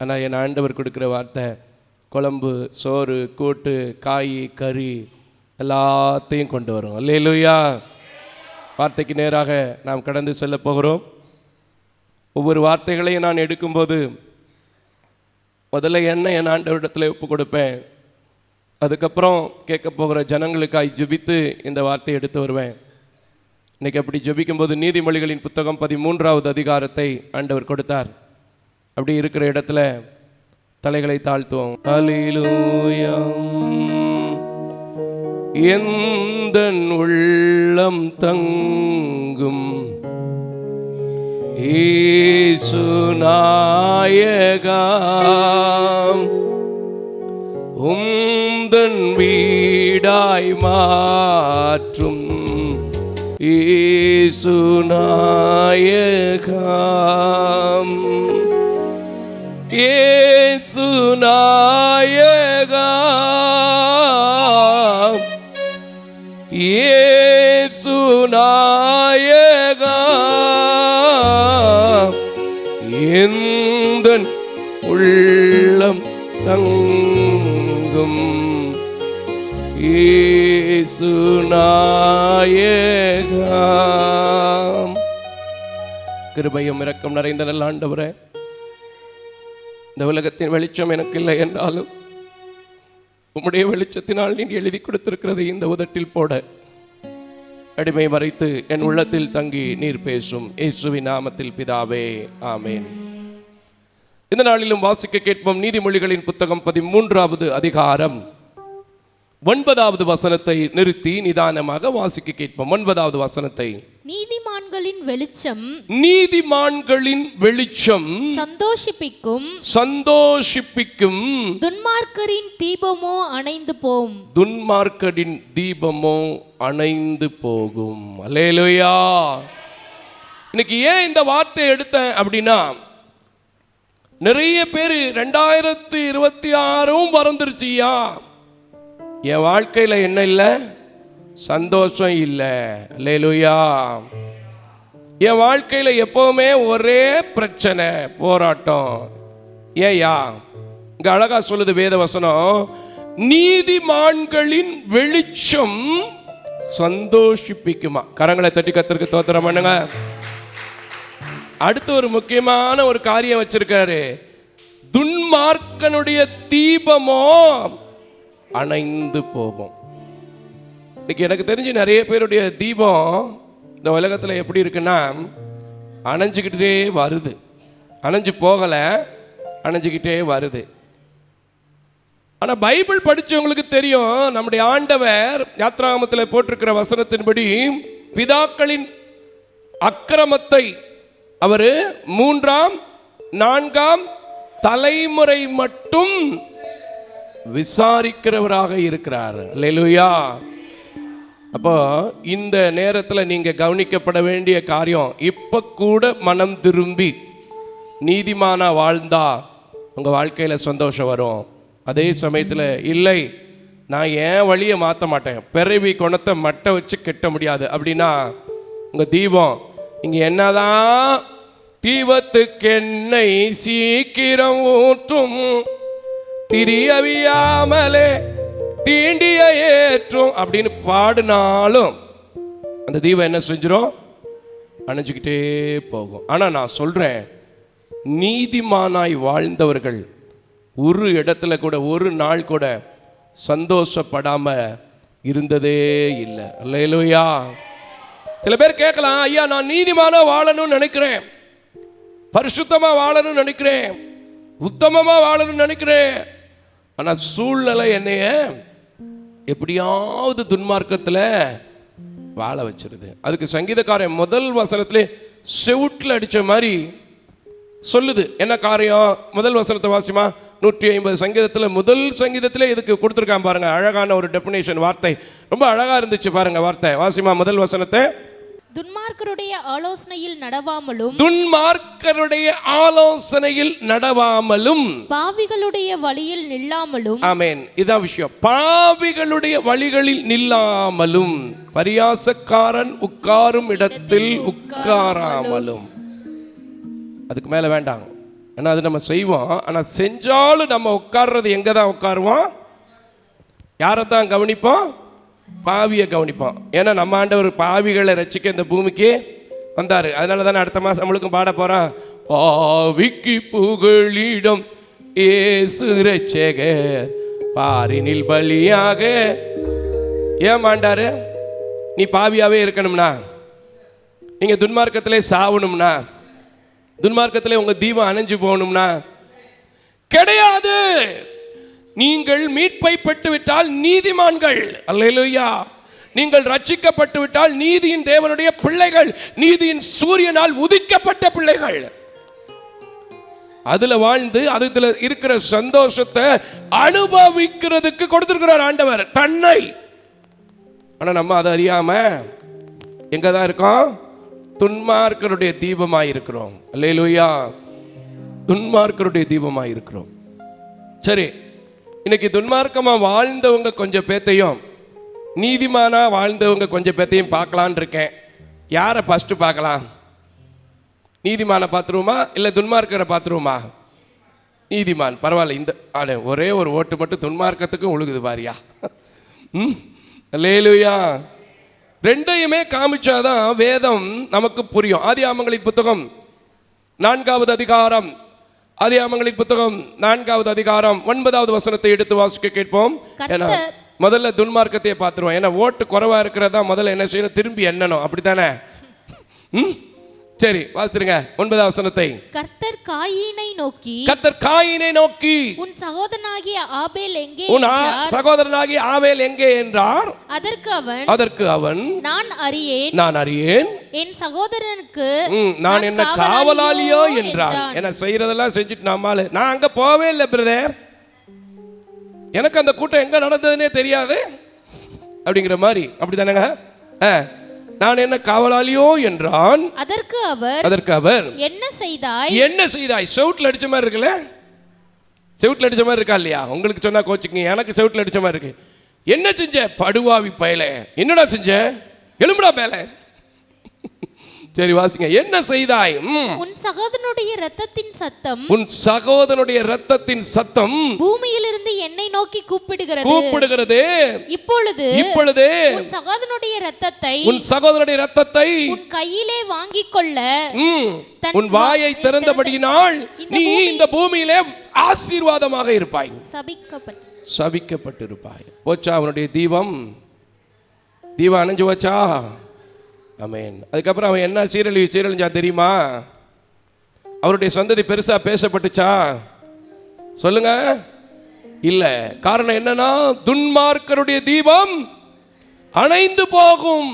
ஆனால் என் ஆண்டவர் கொடுக்குற வார்த்தை குழம்பு, சோறு, கூட்டு, காய், கறி எல்லாத்தையும் கொண்டு வரும். அல்லேலூயா. வார்த்தைக்கு நேராக நாம் கடந்து செல்ல போகிறோம். ஒவ்வொரு வார்த்தைகளையும் நான் எடுக்கும்போது முதல்ல என்ன என் ஆண்டவரிடத்தில் ஒப்பு கொடுப்பேன். அதுக்கப்புறம் கேட்க போகிற ஜனங்களுக்காய் ஜெபித்து இந்த வார்த்தையை எடுத்து வருவேன். இன்றைக்கி அப்படி ஜெபிக்கும்போது நீதிமொழிகளின் புத்தகம் 13வது அதிகாரத்தை ஆண்டவர் கொடுத்தார். அப்படி இருக்கிற இடத்துல தலைகளை தாழ்த்துவோம். அல்லேலூயா. எந்தன் உள்ளம் தங்கும் இயேசு நாயகா, உந்தன் வீடாய் மாற்றும் இயேசு நாயகா, இயேசு நாயகா, இயேசு நாயகா, எந்தன் உள்ளம் தங்கும் இயேசு நாயகா. கிருபையும் இரக்கம் நிறைந்த நல்ல ஆண்டவரே, இந்த உலகத்தின் வெளிச்சம் எனக்கு இல்லை என்றாலும் உம்முடைய வெளிச்சத்தினால் நீ எழுதி கொடுத்திருக்கிறது இந்த உதட்டில் போட அடிமை மறைத்து என் உள்ளத்தில் தங்கி நீர் பேசும் இயேசுவின் நாமத்தில் பிதாவே, ஆமேன். இந்த நாளிலும் வாசிக்க கேட்போம் நீதிமொழிகளின் புத்தகம் 13வது அதிகாரம் 9வது வசனத்தை நிறுத்தி நிதானமாக வாசிக்க கேட்போம். 9வது வசனத்தை. நீதிமான்களின் வெளிச்சம் சந்தோஷிப்பிக்கும் துன்மார்க்கரின் தீபமோ அணைந்து போகும். அல்லேலூயா. இன்னைக்கு ஏன் இந்த வார்த்தை எடுத்தேன் அப்படின்னா, நிறைய பேர் 2026 வந்துருச்சியா, என் வாழ்க்கையில என்ன இல்லை, சந்தோஷம் இல்லை. அல்லேலூயா. என் வாழ்க்கையில எப்பவுமே ஒரே பிரச்சனை, போராட்டம். ஏயா, இங்க அழகா சொல்லுது வேதவசனம், நீதிமான்களின் வெளிச்சம் சந்தோஷிப்பிக்குமா. கரங்களை தட்டி கர்த்தருக்கு ஸ்தோத்திரம் பண்ணுங்க. அடுத்து ஒரு முக்கியமான ஒரு காரியம் வச்சிருக்காரு. துன்மார்க்கனுடைய தீபமோ அணைந்து போகும். இன்னைக்கு எனக்கு தெரிஞ்சு நிறைய பேருடைய தீபம் இந்த உலகத்தில் எப்படி இருக்குன்னா, அணைஞ்சிக்கிட்டே வருது. அணைஞ்சு போகலை, அணைஞ்சிக்கிட்டே வருது. ஆனால் பைபிள் படித்தவங்களுக்கு தெரியும், நம்முடைய ஆண்டவர் யாத்ராகமத்தில் போட்டிருக்கிற வசனத்தின்படி பிதாக்களின் அக்கிரமத்தை அவர் 3ஆம் 4ஆம் தலைமுறை மட்டும் விசாரிக்கிறவராக இருக்கிறார். அல்லேலூயா. அப்போ இந்த நேரத்தில் நீங்க கவனிக்கப்பட வேண்டிய காரியம், இப்ப கூட மனம் திரும்பி நீதிமானா வாழ்ந்தா உங்க வாழ்க்கையில சந்தோஷம் வரும். அதே சமயத்தில் இல்லை, நான் ஏன் வழியை மாற்ற மாட்டேன், பிறவி குணத்தை மட்டை வச்சு கெட்ட முடியாது அப்படின்னா, உங்க தீபம் இங்க என்னதான் தீபத்துக்கு எண்ணெய் சீக்கிரம் ஊற்றும், திரியவியாமலே தீண்டிய ஏற்றும் அப்படின்னு பாடினாலும் அந்த தீபம் என்ன செஞ்சிடும், அணைஞ்சுக்கிட்டே போகும். ஆனா நான் சொல்றேன், நீதிமானாய் வாழ்ந்தவர்கள் ஒரு இடத்துல கூட ஒரு நாள் கூட சந்தோஷப்படாம இருந்ததே இல்லை. அல்லேலூயா. சில பேர் கேட்கலாம், ஐயா நான் நீதிமானா வாழணும்னு நினைக்கிறேன், பரிசுத்தமா வாழணும்னு நினைக்கிறேன், உத்தமமா வாழணும்னு நினைக்கிறேன், ஆனா சூழ்நிலை என்னைய எப்படியாவது துன்மார்க்கத்தில் வாழ வச்சிருது. அதுக்கு சங்கீதக்காரன் முதல் வசனத்திலே செவுட்டில் அடிச்ச மாதிரி சொல்லுது. என்ன காரியம்? முதல் வசனத்தை வாசிமா. 150 சங்கீதத்தில் முதல் சங்கீதத்தில் இதுக்கு கொடுத்துருக்கான் பாருங்க, அழகான ஒரு டெபினேஷன் வார்த்தை, ரொம்ப அழகா இருந்துச்சு பாருங்க வார்த்தை. வாசிமா முதல் வசனத்தை. துன்மார்க்கருடைய ஆலோசனையில் நடவாமலும், பாவிகளுடைய வழியில் நில்லாமலும். ஆமென். இதான் விஷயம். பாவிகளுடைய வழிகளில் நில்லாமலும், பரியாசக்காரன் உட்காரும் இடத்தில் உட்காராமலும். அதுக்கு மேல வேண்டாம், ஏன்னா அது நம்ம செய்வோம். ஆனா செஞ்சாலும் நம்ம உட்கார்றது எங்க தான் உட்காருவோம்? யாரை தான் கவனிப்போம்? பாவியை கவனிப்போம். ஏன்னா நம்ம ஆண்டவர் பாவிகளை ரட்சிக்க இந்த பூமிக்கு வந்தாரு. அதனால தானே அடுத்த மாதம் நம்மளுக்கும் பாட போறான், பாவிக்கு புகழிடம் இயேசு ரட்சகர் பாரினில் பலியாக. ஏன் மாண்டாரு? நீ பாவியாவே இருக்கணும்னா, நீங்க துன்மார்க்கத்திலே சாவணும்னா, துன்மார்க்கத்திலே உங்க தீபம் அணைஞ்சு போகணும்னா கிடையாது. நீங்கள் மீட்பை பெற்றுவிட்டால் நீதிமான்கள். அல்லேலூயா. நீங்கள் ரட்சிக்கப்பட்டு விட்டால் நீதியின் தேவனுடைய பிள்ளைகள், நீதியின் சூரியனால் உதிக்கப்பட்ட பிள்ளைகள். அதுல வாழ்ந்து அதுல இருக்கிற சந்தோஷத்தை அனுபவிக்கிறதுக்கு கொடுத்திருக்கிறார் ஆண்டவர் தன்னை. ஆனா நம்ம அதை அறியாம எங்கதான் இருக்கோம்? துன்மார்க்கருடைய தீபமாய் இருக்கிறோம். அல்லேலூயா. துன்மார்க்கருடைய தீபமாய் இருக்கிறோம். சரி, இன்னைக்கு துன்மார்க்கமா வாழ்ந்தவங்க கொஞ்சம் பேத்தையும் நீதிமானா வாழ்ந்தவங்க கொஞ்சம் பேத்தையும் பார்க்கலான்னு இருக்கேன். யாரை ஃபர்ஸ்ட் பார்க்கலாம்? நீதிமானை பார்த்துருவோமா இல்லை துன்மார்க்கரை பார்த்துருவோமா? நீதிமான் பரவாயில்ல. இந்த ஒரே ஒரு ஓட்டு மட்டும் துன்மார்க்கத்துக்கும் ஒழுகுது பாரியா. அல்லேலூயா. ரெண்டையுமே காமிச்சாதான் வேதம் நமக்கு புரியும். ஆதியாகமங்களின் புத்தகம் 4வது அதிகாரம், ஆதியாகமங்களின் புத்தகம் 4வது அதிகாரம் 9வது வசனத்தை எடுத்து வாசிக்க கேட்போம். ஏன்னா முதல்ல துன்மார்க்கத்தையே பார்த்துருவோம். ஏன்னா ஓட்டு குறைவா இருக்கிறதா முதல்ல என்ன செய்யணும், திரும்பி எண்ணணும். அப்படித்தானே? சரி, வாசிருங்க 9வது வசனத்தை. கர்த்தர் காயீனை நோக்கி உன் சகோதரனாகிய ஆபேல் எங்கே உன் சகோதரனாகிய ஆபேல் எங்கே என்றார். அதற்கு அவன் நான் அறியேன் என் சகோதரனுக்கு நான் என்ன காவலாளியோ என்றான். என்ன செய்யறதெல்லாம் செஞ்சுட்டு நம்மால நான் அங்க போவே இல்லை பிரதர், எனக்கு அந்த கூட்டம் எங்க நடந்ததுன்னே தெரியாது அப்படிங்கிற மாதிரி. அப்படித்தானங்க? நான் என்ன காவலாளியோ என்றான். அதற்கு அவர் என்ன செய்தாய் செவுட்ல அடிச்ச மாதிரி இருக்குல்ல, செவுட்ல அடிச்ச மாதிரி இருக்கா இல்லையா? உங்களுக்கு சொன்னா கோச்சுங்க, எனக்கு செவுட்ல அடிச்ச மாதிரி இருக்கு. என்ன செஞ்ச படுவாவி பயல, என்னடா செஞ்ச, எலும்புடா மேல. சரி வாசிங்க. என்ன செய்தாய்? உன் சகோதரனுடைய இரத்தத்தின் சத்தம் பூமியிலிருந்து என்னை நோக்கி கூப்பிடுகிறது. இப்பொழுது உன் சகோதரனுடைய இரத்தத்தை உன் கையிலே வாங்கிக் கொள்ள உன் வாயை திறந்தபடியினால் நீ இந்த பூமியிலே ஆசீர்வாதமாக இருப்பாய், சபிக்கப்பட்டிருப்பாய். போச்சா அவனுடைய தீபம் அணைஞ்சு வச்சா? ஆமென். அதுக்கப்புறம் அவன் என்ன சீரழிஞ்சா தெரியுமா? அவருடைய சந்ததி பெருசா பேசப்பட்டுச்சா? சொல்லுங்க. இல்ல. காரணம் என்னன்னா, துன்மார்க்கருடைய தீபம் அணைந்து போகும்.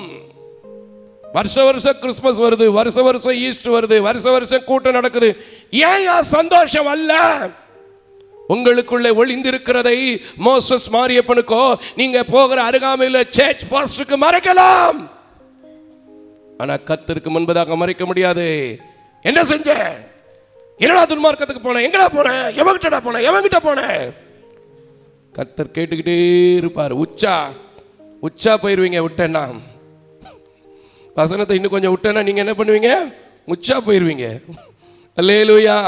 வருஷம் கிறிஸ்துமஸ் வருது, வருஷம் ஈஸ்டர் வருது, வருஷம் கூட்டம் நடக்குது. ஏன் சந்தோஷம் அல்ல? உங்களுக்குள்ளே ஒளிந்திருக்கிறதை மோசஸ் மாரியப்பனுக்கோ நீங்க போகிற அருகாமையில் சர்ச் பாஸ்டருக்கு மறைக்கலாம், ஆனா கர்த்தருக்கு முன்பதாக மறைக்க முடியாது. என்ன செஞ்ச? என்னடா துன்மார்க்கத்துக்கு போன, எங்கடா போன, எவங்கிட்ட போன? கர்த்தர் கேட்டுக்கிட்டே இருப்பார். உச்சா போயிருவீங்க. விட்டேன்னா வசனத்தை இன்னும் கொஞ்சம் விட்டேன்னா நீங்க என்ன பண்ணுவீங்க? உச்சா போயிருவீங்க. அல்லேலூயா,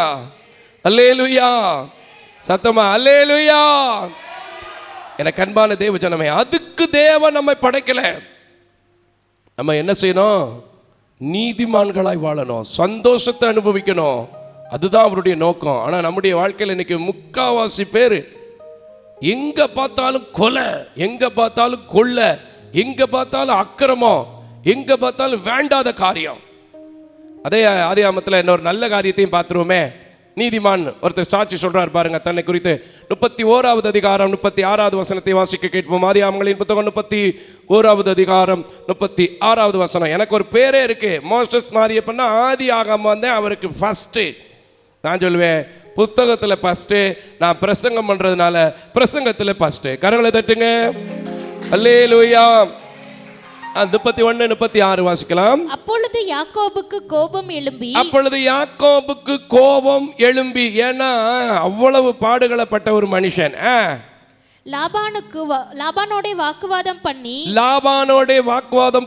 அல்லேலூயா, சத்தமா அல்லேலூயா. எனக்கு அன்பான தேவ ஜனமே, அதுக்கு தேவன் நம்மை படைக்கல. நம்ம என்ன செய்யணும்? நீதிமான்களாய் வாழணும், சந்தோஷத்தை அனுபவிக்கணும். அதுதான் அவருடைய நோக்கம். ஆனா நம்முடைய வாழ்க்கையில் இன்னைக்கு முக்காவாசி பேர் எங்க பார்த்தாலும் கொலை, எங்க பார்த்தாலும் கொள்ளை, எங்க பார்த்தாலும் அக்கிரமம், எங்க பார்த்தாலும் வேண்டாத காரியம். அதே ஆதியாகமத்தில் இன்னொரு நல்ல காரியத்தையும் பார்த்துருவோமே. நீதிமான் ஒருத்தர் சாட்சி சொல்றார் பாருங்க தன்னை குறித்து. 31வது அதிகாரம் 36வது வசனத்தை வாசிக்க கேட்போம். ஆதியாகமங்களின் புத்தகம் 31வது அதிகாரம் 36வது வசனம். எனக்கு ஒரு பேரே இருக்கு, மோசஸ் மாரியப்பன்னா. ஆதியாகமம் வந்து அவருக்கு ஃபர்ஸ்ட். நான் சொல்லுவேன் புத்தகத்தில் ஃபர்ஸ்ட், நான் பிரசங்கம் பண்றதுனால பிரசங்கத்தில் ஃபர்ஸ்ட். கரங்களை தட்டுங்க. அல்லேலூயா. 31 36 வாசிக்கலாம். அப்பொழுது யாக்கோபுக்கு கோபம் எழும்பி, ஏன்னா அவ்வளவு பாடுகளப்பட்ட ஒரு மனுஷன். லாபானோட வாக்குவாதம்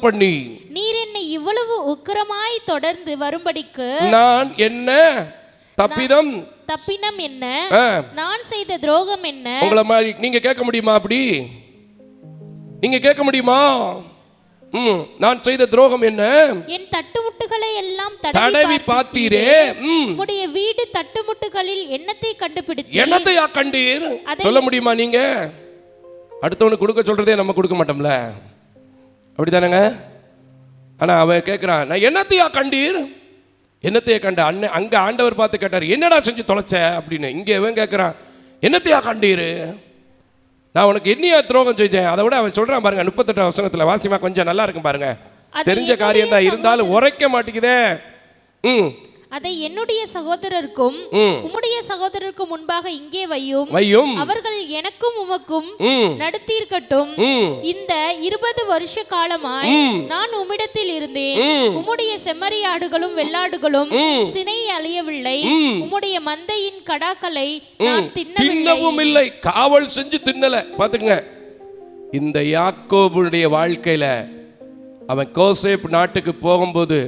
பண்ணி நீர் என்னை இவ்வளவு உக்கிரமாய் தொடர்ந்து வரும்படிக்கு நான் என்ன தப்பினம் என்ன, நான் செய்த துரோகம் என்ன? உங்களை மாதிரி நீங்க கேட்க முடியுமா? அப்படி நீங்க கேட்க முடியுமா? நான் செய்த துரோகம் என்ன? என் தட்டுமுட்டுகளை எல்லாம் தடவி பார்த்தீரே. உம்முடைய வீடு தட்டுமுட்டுகளில் என்னத்தை கண்டுபிடித்தீர்? என்னத்தையா கண்டீர்? சொல்ல முடியுமா? நீங்க அடுத்தவனுக்கு கொடுக்க சொல்றதே நம்ம கொடுக்க மாட்டோம்ல, அப்படிதானங்க? ஆனா அவன் கேட்கிறான், நான் என்னத்தையா கண்டீர்? என்னத்தையா கண்ட? அங்க ஆண்டவர் பார்த்து கேட்டார், என்னடா செஞ்சு தொலைச்ச அப்படின்னு. இங்க இவன் கேட்கிறான், என்னத்தையா கண்டீர்? நான் உனக்கு என்னையா துரோகம் செஞ்சேன்? அதை விட அவன் சொல்றான் பாருங்க 38 வசனத்துல. வாசிமா, கொஞ்சம் நல்லா இருக்கும் பாருங்க. தெரிஞ்ச காரியம் தான் இருந்தாலும் உரைக்க மாட்டேங்குதே. அதை என்னுடைய சகோதரருக்கும் உம்முடைய சகோதரருக்கும் முன்பாக இங்கே வையும், அவர்கள் எனக்கும் உமக்கும் நடுத்தீர்க்கட்டும். இந்த 20 வருஷ காலமாய் நான் உம்மிடத்தில் இருந்தேன். உம்முடைய செம்மறியாடுகளும் வெள்ளாடுகளும் சினை அழியவில்லை. உம்முடைய மந்தையின் கடாக்களை நான் தின்னவும் இல்லை. காவல் செஞ்சு தின்னல. பாத்துங்க, இந்த யாக்கோபுடைய வாழ்க்கையில அவன் கோசேப் நாட்டுக்கு போகும்போது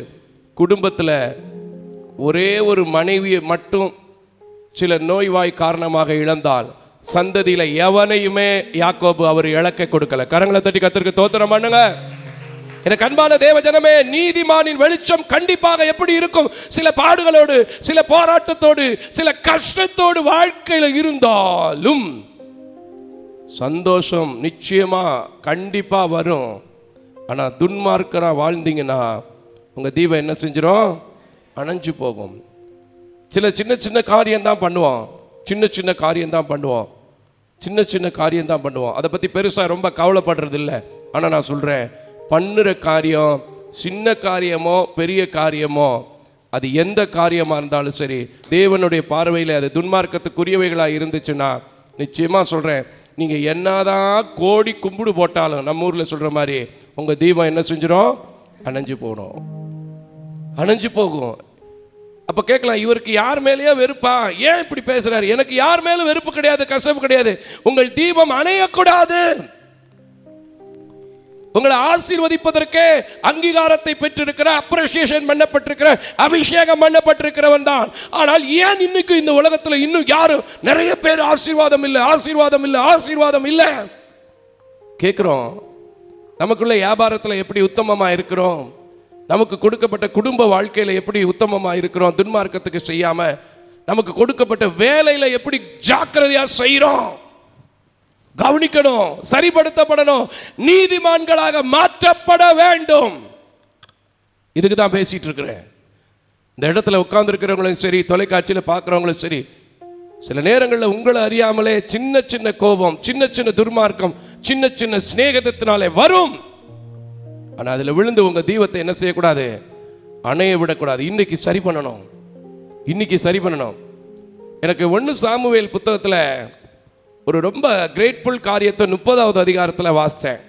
குடும்பத்துல ஒரே ஒரு மனைவியை மட்டும் சில நோய்வாய் காரணமாக இழந்தால், சந்ததியில எவனையுமே யாக்கோபு அவர் இழக்க கொடுக்கல. கரங்களை தட்டி கர்த்தருக்கு ஸ்தோத்திரம் பண்ணுங்க. எனக்கு அன்பான தேவ ஜனமே, நீதிமானின் வெளிச்சம் கண்டிப்பாக எப்படி இருக்கும்? சில பாடுகளோடு, சில போராட்டத்தோடு, சில கஷ்டத்தோடு வாழ்க்கையில இருந்தாலும் சந்தோஷம் நிச்சயமா கண்டிப்பா வரும். ஆனா துன்மார்க்கரா வாழ்ந்தீங்கன்னா உங்க தீபம் என்ன செஞ்சிடும்? அணைஞ்சு போகும். சில சின்ன சின்ன காரியம் தான் பண்ணுவோம், சின்ன சின்ன காரியம் தான் பண்ணுவோம், சின்ன சின்ன காரியம் தான் பண்ணுவோம். அதை பற்றி பெருசாக ரொம்ப கவலைப்படுறது இல்லை. ஆனால் நான் சொல்கிறேன், பண்ணுற காரியம் சின்ன காரியமோ பெரிய காரியமோ, அது எந்த காரியமாக இருந்தாலும் சரி, தேவனுடைய பார்வையில் அது துன்மார்க்கத்துக்குரியவைகளாக இருந்துச்சுன்னா நிச்சயமாக சொல்கிறேன், நீங்கள் என்னதான் கோடி கும்பிடு போட்டாலும், நம்ம ஊரில் சொல்கிற மாதிரி, உங்கள் தீபம் என்ன செஞ்சிடும்? அணைஞ்சு போகணும், அணைஞ்சு போகும். அப்போ கேட்கலாம், இவருக்கு யார் மேலேயோ வெறுப்பா, ஏன் இப்படி பேசுறாரு? எனக்கு யார் மேலும் வெறுப்பு கிடையாது, கசப்பு கிடையாது. உங்கள் தீபம் அணையக்கூடாது. உங்களை ஆசீர்வதிப்பதற்கே அங்கீகாரத்தை பெற்றிருக்கிற, அப்ரிசியேஷன் பண்ணப்பட்டிருக்கிற, அபிஷேகம் பண்ணப்பட்டிருக்கிறவன் தான். ஆனால் ஏன் இன்னைக்கு இந்த உலகத்தில் இன்னும் யாரும் நிறைய பேர் ஆசீர்வாதம் இல்லை, ஆசீர்வாதம் இல்லை, ஆசீர்வாதம் இல்லை கேட்கிறோம்? நமக்குள்ள வியாபாரத்தில் எப்படி உத்தமமா இருக்கிறோம்? நமக்கு கொடுக்கப்பட்ட குடும்ப வாழ்க்கையில எப்படி உத்தமமா இருக்கிறோம்? துன்மார்க்கத்துக்கு செய்யாம நமக்கு கொடுக்கப்பட்ட வேலையில எப்படி ஜாக்கிரதையா செய்யறோம்? கவனிக்கணும், சரிப்படுத்தப்படணும், நீதிமான்களாக மாற்றப்பட வேண்டும். இதுக்கு தான் பேசிட்டு இருக்கிறேன். இந்த இடத்துல உட்கார்ந்து இருக்கிறவங்களும் சரி, தொலைக்காட்சியில் பார்க்குறவங்களும் சரி, சில நேரங்களில் உங்களை அறியாமலே சின்ன சின்ன கோபம், சின்ன சின்ன துர்மார்க்கம், சின்ன சின்ன சிநேகத்தினாலே வரும். ஆனால் அதில் விழுந்து உங்கள் தீபத்தை என்ன செய்யக்கூடாது? அணைய விடக்கூடாது. இன்னைக்கு சரி பண்ணணும், இன்னைக்கு சரி பண்ணணும். எனக்கு 1 சாமுவேல் புத்தகத்தில் ஒரு ரொம்ப கிரேட்ஃபுல் காரியத்தை 30வது அதிகாரத்தில் வாசித்தேன்.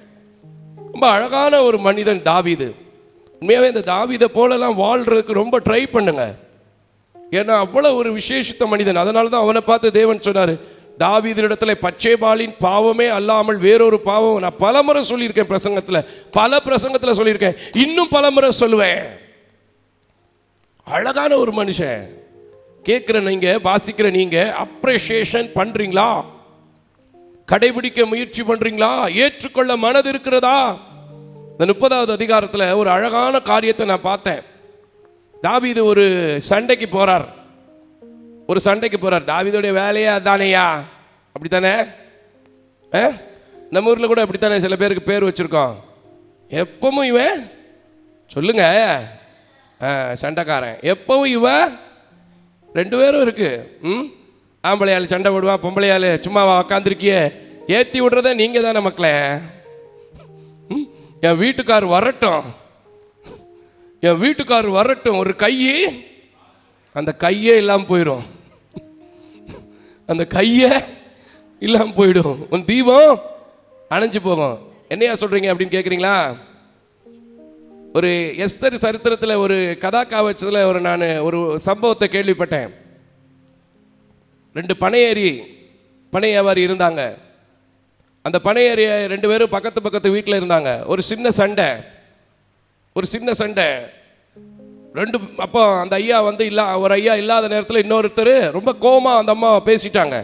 ரொம்ப அழகான ஒரு மனிதன் தாவீது. உண்மையாகவே இந்த தாவீதை போலலாம் வாழ்றதுக்கு ரொம்ப ட்ரை பண்ணுங்க. ஏன்னா அவ்வளோ ஒரு விசேஷித்த மனிதன். அதனால தான் அவனை பார்த்து தேவன் சொன்னார், தாவீதினிடத்தில் பச்சைபாலின் பாவமே அல்லாமல் வேறொரு பாவம். நான் பல முறை சொல்லியிருக்கேன் பிரசங்கத்தில், பல பிரசங்கத்தில் சொல்லியிருக்கேன், இன்னும் பல முறை சொல்லுவேன். அழகான ஒரு மனுஷன். கேட்குற நீங்க, வாசிக்கிற நீங்க அப்ரிசியேஷன் பண்றீங்களா? கடைபிடிக்க முயற்சி பண்றீங்களா? ஏற்றுக்கொள்ள மனது இருக்கிறதா? இந்த 30வது அதிகாரத்தில் ஒரு அழகான காரியத்தை நான் பார்த்தேன். தாவீது ஒரு சண்டைக்கு போறார், ஒரு சண்டைக்கு போறார். தாவீதுடைய வேலையே அதானையா? அப்படித்தானே? நம்ம ஊரில் கூட அப்படித்தானே சில பேருக்கு பேர் வச்சிருக்கோம். எப்பவும் இவன் சொல்லுங்க சண்டைக்காரன், எப்பவும் இவன். 2 பேரும் இருக்கு. ஆம்பளையாள் சண்டை போடுவான், பொம்பளையாள் சும்மா உக்காந்துருக்கிய ஏற்றி விடுறத நீங்க தானே மக்களே. என் வீட்டுக்கார் வரட்டும், என் வீட்டுக்கார் வரட்டும், ஒரு கையை, அந்த கையே இல்லாமல் போயிடும், அந்த கையை இல்லாமல் போயிடும், உன் தீபம் அணைஞ்சு போகும். என்னையா சொல்றீங்க அப்படின்னு கேட்குறீங்களா? ஒரு எஸ்தர் சரித்திரத்தில் ஒரு கதா காவச்சத்தில் நான் ஒரு சம்பவத்தை கேள்விப்பட்டேன். 2 பனை வியாபாரி இருந்தாங்க. அந்த பனையேறி 2 பேரும் பக்கத்து வீட்டில் இருந்தாங்க. ஒரு சின்ன சண்டை, ஒரு சின்ன சண்டை. அப்போ அந்த ஐயா வந்து ஒரு ஐயா இல்லாத நேரத்தில் இன்னொருத்தர் ரொம்ப கோமா அந்த அம்மா பேசிட்டாங்க.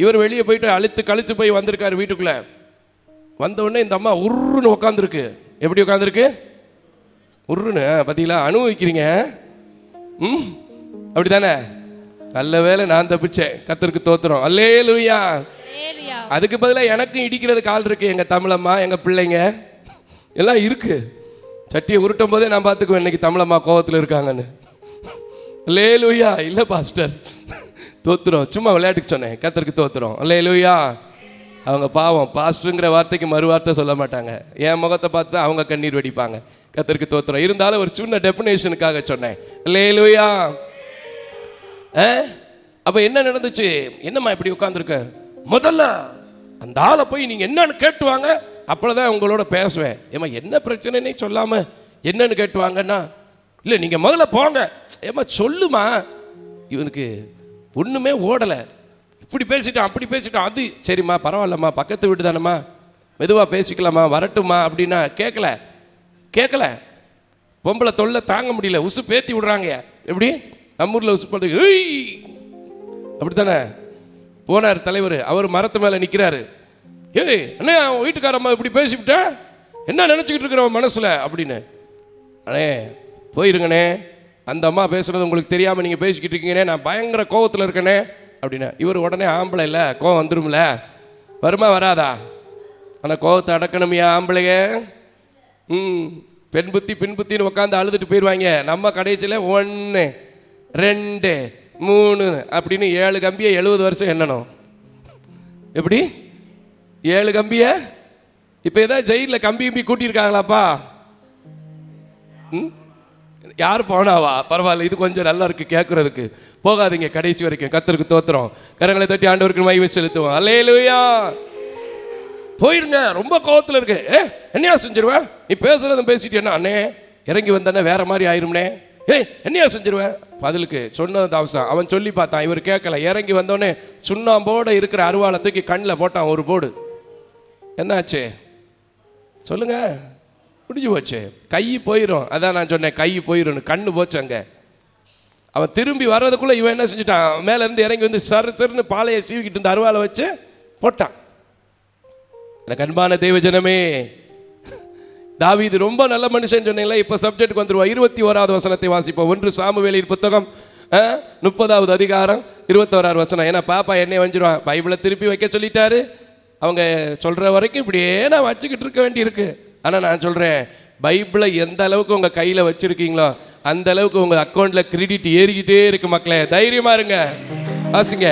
இவர் வெளியே போயிட்டு கழித்து போய் வந்திருக்காரு வீட்டுக்குள்ள. வந்த உடனே இந்த அம்மா உருன்னு உட்காந்துருக்கு. எப்படி உட்காந்துருக்கு? உருன்னு. பார்த்தீங்களா? அனுபவிக்கிறீங்க. அப்படித்தானே? நல்ல வேலை நான் தப்பிச்சேன், கர்த்தருக்கு தோத்துறோம். அல்லேலூயா. அதுக்கு பதிலாக எனக்கும் இடிக்கிறதுக்கு ஆள் இருக்கு. எங்க தமிழம்மா, எங்க பிள்ளைங்க எல்லாம் இருக்கு. சட்டியை உருட்டும் போதே நான் பார்த்துக்குவேன் இன்னைக்கு தமிழம்மா கோவத்தில் இருக்காங்கன்னு. அல்லேலூயா. இல்லை பாஸ்டர், தோத்துறோம், சும்மா விளையாட்டுக்கு சொன்னேன், கர்த்தருக்கு தோத்துறோம். அல்லேலூயா. அவங்க பாவம், பாஸ்டருங்கிற வார்த்தைக்கு மறுவார்த்தை சொல்ல மாட்டாங்க. என் முகத்தை பார்த்து அவங்க கண்ணீர் வெடிப்பாங்க. கர்த்தருக்கு தோத்துறோம். இருந்தாலும் ஒரு சின்ன டெபினேஷனுக்காக சொன்னேன். அல்லேலூயா. அப்ப என்ன நடந்துச்சு? என்னம்மா இப்படி உட்கார்ந்துருக்க? முதல்ல அந்த ஆளை போய் நீங்க என்னன்னு கேட்டுவாங்க, அப்பதான் உங்களோட பேசுவேன். ஏமா என்ன பிரச்சனைன்னு சொல்லாம என்னன்னு கேட்டுவாங்கன்னா, இல்லை நீங்க முதல்ல போங்க. ஏமா சொல்லுமா, இவனுக்கு ஒண்ணுமே ஓடலை, இப்படி பேசிட்டான் அப்படி பேசிட்டான். அது சரிம்மா பரவாயில்லம்மா, பக்கத்து வீடு தானம்மா, மெதுவா பேசிக்கலாமா, வரட்டுமா அப்படின்னா கேட்கல. பொம்பளை தொல்லை தாங்க முடியல, உசு பேத்தி விடுறாங்க. எப்படி நம்ம ஊர்ல உசு போட்டு அப்படித்தானே? போனார் தலைவர், அவர் மரத்து மேல நிக்கிறாரு. ஏய் அண்ணா, வீட்டுக்காரம்மா இப்படி பேசிவிட்ட, என்ன நினச்சிக்கிட்டு இருக்கிற மனசில் அப்படின்னு. அண்ணே போயிருங்கண்ணே, அந்த அம்மா பேசுகிறது உங்களுக்கு தெரியாமல் நீங்கள் பேசிக்கிட்டு இருக்கீங்கண்ணே, நான் பயங்கர கோவத்தில் இருக்கேனே அப்படின்னா. இவர் உடனே ஆம்பளை இல்லை, கோவம் வந்துடும்ல, வருமா வராதா? ஆனால் கோவத்தை அடக்கணுமையா ஆம்பளைங்க? பெண் புத்தி பின் புத்தின்னு உட்காந்து அழுதுட்டு போயிடுவாங்க. நம்ம கடைசியில் 1 2 3 அப்படின்னு 7 கம்பியை 70 வருஷம் எண்ணணும். எப்படி 7 கம்பியை? இப்போ ஏதாவது ஜெயிலில் கம்பி கூட்டியிருக்காங்களாப்பா? யார் போனாவா? பரவாயில்ல, இது கொஞ்சம் நல்லா இருக்கு கேட்கறதுக்கு. போகாதீங்க கடைசி வரைக்கும். கர்த்தருக்கு தோத்திரம். கரங்களை தட்டி ஆண்டவருக்கு மகிமை செலுத்துவோம். அல்லேலூயா. போயிருங்க, ரொம்ப கோவத்தில் இருக்கு. என்னையா செஞ்சிருவேன்? நீ பேசுறதும் பேசிட்டேன்னா அண்ணே இறங்கி வந்தானே வேற மாதிரி ஆயிரும்னே. என்னையா செஞ்சிருவேன்? பதிலுக்கு சொன்னது அவசரம். அவன் சொல்லி பார்த்தான், இவர் கேட்கல. இறங்கி வந்தோடனே சுண்ணாம்போட இருக்கிற அருவாளை தூக்கி கண்ணில் போட்டான் ஒரு போடு. என்னாச்சு சொல்லுங்க? முடிஞ்சு போச்சு. கை போயிடும். அதான் நான் சொன்னேன், கை போயிடும். கண்ணு போச்சு அங்கே. அவன் திரும்பி வர்றதுக்குள்ள இவன் என்ன செஞ்சுட்டான், மேலேருந்து இறங்கி வந்து சருன்னு பாலையை சீவிக்கிட்டு இருந்த அருவாளை வச்சு போட்டான். எனக்கு அன்பான தேவஜனமே, தாவீது ரொம்ப நல்ல மனுஷன் சொன்னீங்களா? இப்போ சப்ஜெக்டுக்கு வந்துருவா. 21வது வசனத்தை வாசிப்போம். 1 சாமுவேலின் புத்தகம் 30வது அதிகாரம் 21வது வசனம். ஏன்னா பாப்பா என்னை வஞ்சிருவான், பைபிளை திருப்பி வைக்க சொல்லிட்டாரு. அவங்க சொல்கிற வரைக்கும் இப்படியே நான் வச்சுக்கிட்டு இருக்க வேண்டியிருக்கு. ஆனால் நான் சொல்கிறேன், பைபிளை எந்த அளவுக்கு உங்கள் கையில் வச்சுருக்கீங்களோ அந்த அளவுக்கு உங்கள் அக்கௌண்ட்டில் கிரெடிட் ஏறிக்கிட்டே இருக்கு. மக்களே தைரியமாக இருங்க. வாசிங்க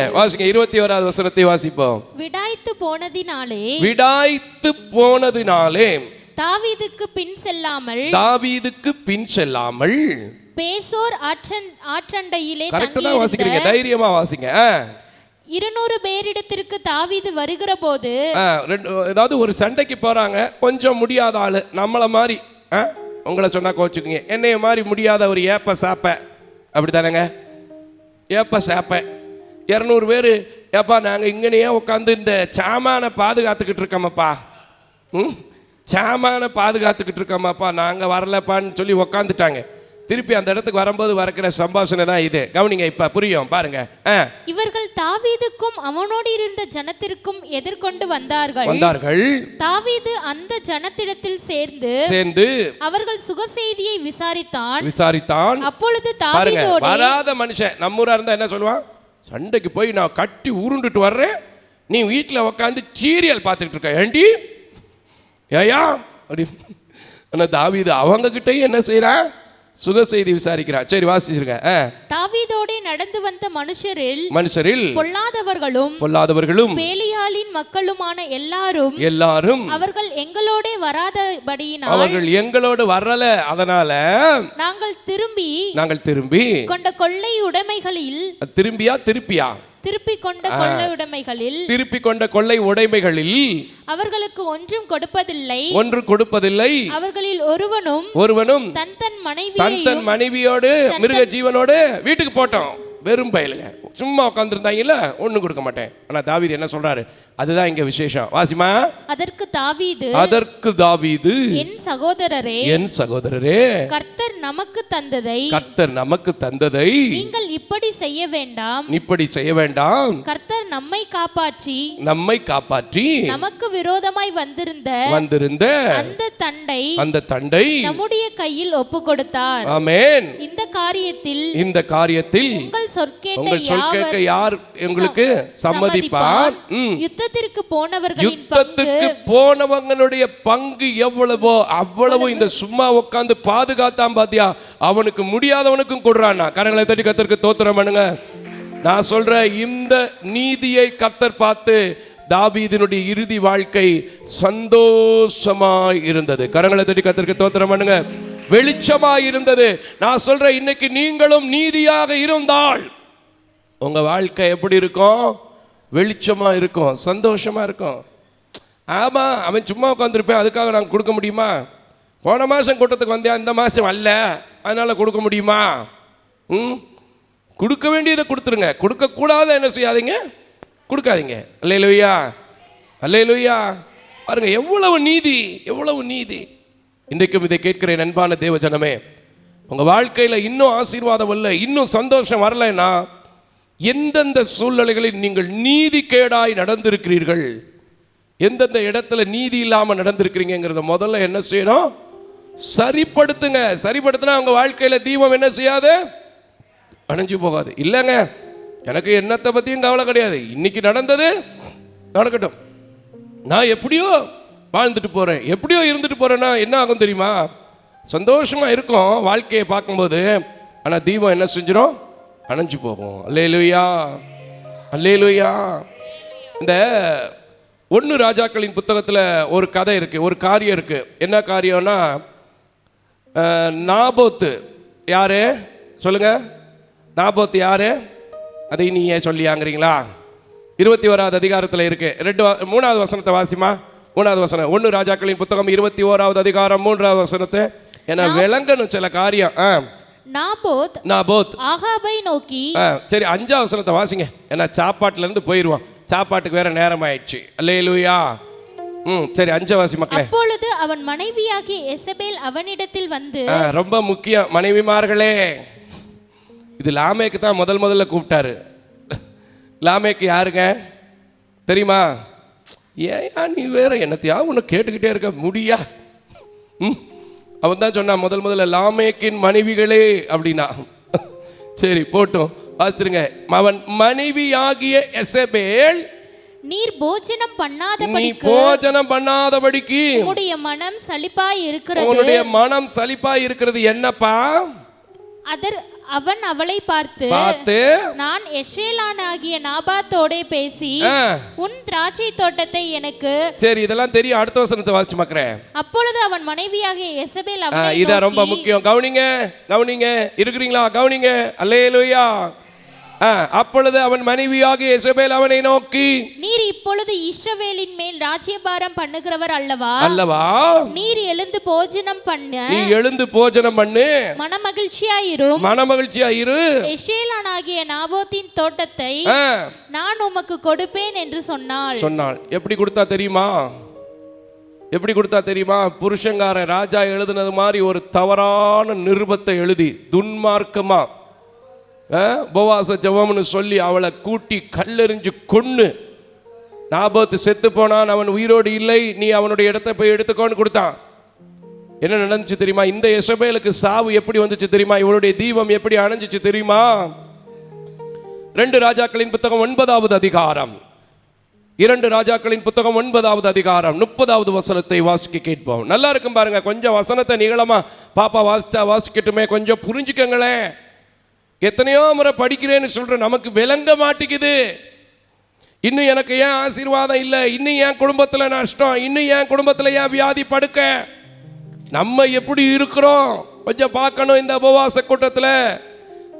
21வது வசனத்தை வாசிப்போம். விடாய்த்து போனதினாலே தாவீதுக்கு பின் செல்லாமல் பேசோர் ஆற்றண்டையிலே கரெக்ட்டா வாசிக்கிறீங்க, தைரியமா வாசிங்க. 200 பேரிடத்திற்கு தாவீது வருகிற போது, ஏதாவது ஒரு சண்டைக்கு போறாங்க, கொஞ்சம் முடியாத ஆளு, நம்மள மாதிரி, உங்களை சொன்னா கோச்சுக்குங்க, என்னைய மாதிரி முடியாத ஒரு ஏப்ப சாப்ப, அப்படித்தானங்க? ஏப்ப சாப்ப 200 பேர், ஏப்பா நாங்கள் இங்கனையே உட்காந்து இந்த சாமானை பாதுகாத்துக்கிட்டு இருக்கோமப்பா, சாமானை பாதுகாத்துக்கிட்டு இருக்கோமாப்பா, நாங்கள் வரலப்பான்னு சொல்லி உக்காந்துட்டாங்க. திருப்பி அந்த இடத்துக்கு வரும்போது வரக்கிற சம்பாஷணை தான் இது. கவனிங்க, இப்ப புரியும் பாருங்க. இவர்கள் தாவீதுக்கும் அவனோடு இருந்த ஜனத்திற்கும் எதிர்கொண்டு வந்தார்கள். தாவீது அந்த ஜனத்திடத்தில் சேர்ந்து அவர்கள் சுகசெய்தியை விசாரித்தான். அப்பொழுது தாவீதோடு வராத மனுஷன் நம்ம ஊரா இருந்தா என்ன சொல்லுவான்? சண்டைக்கு போய் நான் கட்டி உருண்டுட்டு வர்றேன், நீ வீட்டில் உட்காந்து சீரியல் பார்த்துக்கிட்டு இருக்க ஏண்டி ஏயா அப்படி. ஆனால் தாவீது அவங்க கிட்டயும் என்ன செய்யறான்? சுக செய்தி விசாரிக்கிறார். சரி வாசிச்சிருங்க. தாவீதோடே நடந்து வந்த மனுஷரில் பொல்லாதவர்களும் பேலியாளின் மக்களுமான எல்லாரும் அவர்கள் எங்களோடு வராதபடியினால், அவர்கள் எங்களோடு வரல, அதனால நாங்கள் திரும்பி கொண்ட கொள்ளை உடைமைகளில் திருப்பி கொண்ட கொள்ளை உடைமைகளில் அவர்களுக்கு ஒன்றும் கொடுப்பதில்லை. அவர்களில் ஒருவனும் தன் மனைவியோடு மிருக ஜீவனோடு வீட்டுக்கு போட்டோம். வெறும் பயலுங்க, சும்மா உட்கார்ந்துருந்தாங்கல்ல, ஒன்றும் கொடுக்க மாட்டேன். ஆனால் தாவீது என்ன சொல்றாரு? அதுதான் இங்க விசேஷம். வாசிமா. அதற்கு தாவீது என் சகோதரரே கர்த்தர் நமக்கு தந்ததை நீங்கள் இப்படி செய்ய வேண்டாம். கர்த்தர் நம்மை காப்பாற்றி நமக்கு விரோதமாய் வந்திருந்த அந்த தண்டை நம்முடைய கையில் ஒப்பு கொடுத்தார். ஆமென். இந்த காரியத்தில் உங்கள் சொற்கேட்க யார் உங்களுக்கு சம்மதிப்பார்? யுத்தத்திற்கு போனவங்களுடைய பங்கு எவ்வளவோ அவ்வளவு இந்த சும்மா உட்கார்ந்து பாதுகாத்தான் பாத்தியா, அவனுக்கு முடியாதவனுக்கும் கொடுறானா. கரங்களை தட்டி கர்த்தருக்கு ஸ்தோத்திரம் பண்ணுங்க. நான் சொல்ற இந்த நீதியை கர்த்தர் பார்த்து தாவீதினுடைய இறுதி வாழ்க்கை சந்தோஷமாய் இருந்தது. கரங்களை தட்டி கர்த்தருக்கு ஸ்தோத்திரம் பண்ணுங்க. வெளிச்சமாய் இருந்தது. நான் சொல்றேன், இன்னைக்கு நீங்களும் நீதியாக இருந்தால் உங்க வாழ்க்கை எப்படி இருக்கும்? வெளிச்சமா இருக்கும், சந்தோஷமா இருக்கும். ஆமா, அவன் சும்மா உட்காந்துருப்பேன், அதுக்காக நாங்கள் கொடுக்க முடியுமா? போன மாதம் கூட்டத்துக்கு வந்தேன், இந்த மாதம் அல்ல, அதனால கொடுக்க முடியுமா? கொடுக்க வேண்டியதை கொடுத்துருங்க. கொடுக்கக்கூடாத என்ன செய்யாதீங்க, கொடுக்காதீங்க. அல்லேலூயா, அல்லேலூயா. பாருங்க எவ்வளவு நீதி. இன்றைக்கும் இதை கேட்கிறேன் அன்பான தேவ ஜனமே. உங்க வாழ்க்கையில இன்னும் ஆசீர்வாதம் இல்லை, இன்னும் சந்தோஷம் வரலைன்னா எந்தெந்த சூழ்நிலைகளில் நீங்கள் நீதி கேடாய் நடந்திருக்கிறீர்கள், எந்தெந்த இடத்துல நீதி இல்லாமல் நடந்திருக்கிறீங்கிறத முதல்ல என்ன செய்யணும்? சரிப்படுத்துங்க. சரிப்படுத்தினா உங்க வாழ்க்கையில தீபம் என்ன செய்யாது? அணைஞ்சு போகாது. இல்லைங்க, எனக்கு என்னத்தை பற்றியும் கவலை கிடையாது, இன்னைக்கு நடந்தது நடக்கட்டும், நான் எப்படியோ வாழ்ந்துட்டு போகிறேன், எப்படியோ இருந்துட்டு போகிறேன்னா என்ன ஆகும் தெரியுமா? சந்தோஷமாக இருக்கும் வாழ்க்கையை பார்க்கும்போது. ஆனால் தீபம் என்ன செஞ்சிடும்? அணைஞ்சு போகும். அல்லேலூயா, அல்லேலூயா. இந்த 1 ராஜாக்களின் புத்தகத்தில் ஒரு கதை இருக்குது, ஒரு காரியம் இருக்குது. என்ன காரியம்னா, நாபோத்து யாரு சொல்லுங்க? நாபோத்து யாரு? அதை நீ ஏன் சொல்லியாங்கிறீங்களா? 21வது அதிகாரத்தில் இருக்கு. 3வது வசனத்தை வாசிமா. 3வது வசனம், 1 ராஜாக்களின் புத்தகம் 21வது அதிகாரம் 3வது வசனத்தை. ஏன்னா விளங்கணும் சில காரியம். நாபோத் ஆகாபை நோக்கி. சரி, 5வது வசனத்தை வாசிங்க. ஏன்னா சாப்பாட்டுல இருந்து போயிடுவோம், சாப்பாட்டுக்கு வேற நேரம் ஆயிடுச்சு. அல்லேலூயா. சரி, 5 வாசி மக்களே. அப்பொழுது அவன் மனைவியாகிய எசபேல் அவனிடத்தில் வந்து. ரொம்ப முக்கியம் மனைவிமார்களே. இது லாமேக்கு தான் முதல்ல கூப்பிட்டாரு. லாமேக்கு யாருங்க தெரியுமா? ஏன் நீ வேற என்னத்தையா உன்னை கேட்டுக்கிட்டே இருக்க முடியா? அவன் தான் சொன்னான் முதல்ல லாமேக்கின் மனைவிகளே அப்படின்னா. சரி போட்டும், வாசிருங்க. அவன் மனைவியாகிய எசபேல், நீர் போஜனம் பண்ணாதபடிக்கு உன்னுடைய மனம் சலிப்பாய் இருக்கிறது. உன்னுடைய மனம் சலிப்பாய் இருக்கிறது என்னப்பா? அவன் அவளை பார்த்து நான் எஸ்ரேலானாகிய நாபாத்தோடே பேசி உன் திராட்சை தோட்டத்தை எனக்கு. சரி, இதெல்லாம் தெரியும். அடுத்த வசனத்தை வாசிச்சு பார்க்கிறேன். அப்பொழுது அவன் மனைவியாகிய எசபேல் இத ரொம்ப முக்கியம், கவனிங்க கவனிங்க, இருக்கிறீங்களா? கவனிங்க. அல்லேலூயா. அப்பொழுது அவன் மனைவியாகிய எசபேல் அவனை நோக்கி, நீர் இப்பொழுது இஸ்ரவேலின் மேல் ராஜ்யபாரம் பண்ணுகிறவர் அல்லவா? நீர் எழுந்து போஜனம் பண்ணு. நீ எழுந்து போஜனம் பண்ணு, மனமகிழ்ச்சியாயிரு. எஸ்ரேலானாகிய நாபோத்தின் தோட்டத்தை நான் உமக்கு கொடுப்பேன் என்று சொன்னாள். எப்படி கொடுத்தா தெரியுமா? எப்படி கொடுத்தா தெரியுமா? புருஷங்காரன் ராஜா எழுதுனது மாதிரி ஒரு தவறான நிருபத்தை எழுதி துன்மார்க்கமா போவாச ஜெபம்னு சொல்லி அவளை கூட்டி கல்லெறிஞ்சு கொன்னு, நாபோத்து செத்து போனான், அவன் உயிரோடு இல்லை, நீ அவனுடைய இடத்தை போய் எடுத்துக்கோன்னு கொடுத்தான். என்ன நடந்துச்சு தெரியுமா? இந்த எசபேலுக்கு சாவு எப்படி வந்துச்சு தெரியுமா? இவளுடைய தீபம் எப்படி அணைஞ்சிச்சு தெரியுமா? 2 ராஜாக்களின் புத்தகம் 9வது அதிகாரம், 2 ராஜாக்களின் புத்தகம் 9வது அதிகாரம் 30வது வசனத்தை வாசிக்க கேட்போம். நல்லா இருக்கும் பாருங்க. கொஞ்சம் வசனத்தை நீளமா பாப்பா வாசிக்கட்டுமே, கொஞ்சம் புரிஞ்சுக்கங்களேன். எத்தனையோ முறை படிக்கிறேன்னு சொல்ற நமக்கு விளங்க மாட்டேங்குது. இன்னும் எனக்கு ஏன் ஆசீர்வாதம் இல்லை, இன்னும் ஏன் குடும்பத்தில் நஷ்டம், இன்னும் ஏன் குடும்பத்தில் ஏன் வியாதி படுக்க, நம்ம எப்படி இருக்கிறோம் கொஞ்சம் பார்க்கணும். இந்த உபவாச கூட்டத்தில்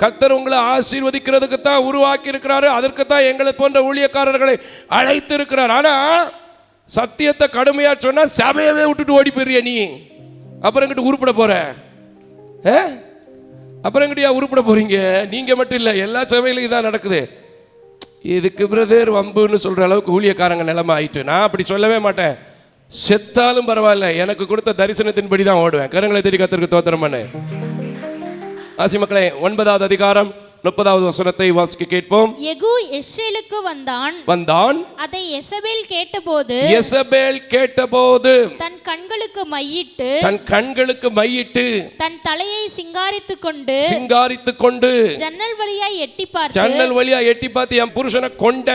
கர்த்தர் உங்களை ஆசீர்வதிக்கிறதுக்கு தான் உருவாக்கி இருக்கிறாரு, அதற்கு தான் எங்களை போன்ற ஊழியக்காரர்களை அழைத்து இருக்கிறார். ஆனா சத்தியத்தை கடுமையா சொன்னா சபையவே விட்டுட்டு ஓடி போயிறிய நீ, அப்புறம் எங்கிட்ட உருப்பட போற? அப்புறம் எங்கிட்டயா உருப்பட போறீங்க? நீங்க மட்டும் இல்லை, எல்லா சபையிலும் இதான் நடக்குது. இதுக்கு பிரதர் வம்புன்னு சொல்ற அளவுக்கு ஊழியக்காரங்க நிலைமை ஆயிட்டு. நான் அப்படி சொல்லவே மாட்டேன். செத்தாலும் பரவாயில்ல, எனக்கு கொடுத்த தரிசனத்தின்படி தான் ஓடுவேன். கரங்களை தேடி கர்த்தருக்கு ஸ்தோத்திரம் பண்ணு. ஆசி மக்களே, 9வது அதிகாரம் 30வது வசனத்தை வாசிக்க கேட்போம். யெகூ எஸ்ரேலுக்கு வந்தான். அதை எசபேல் கேட்டபோது தன் கண்களுக்கு மையிட்டு தன் தலையை சிங்காரித்துக் கொண்டு ஜன்னல் வழியாய் எட்டி பார்த்து என் புருஷனை கொண்ட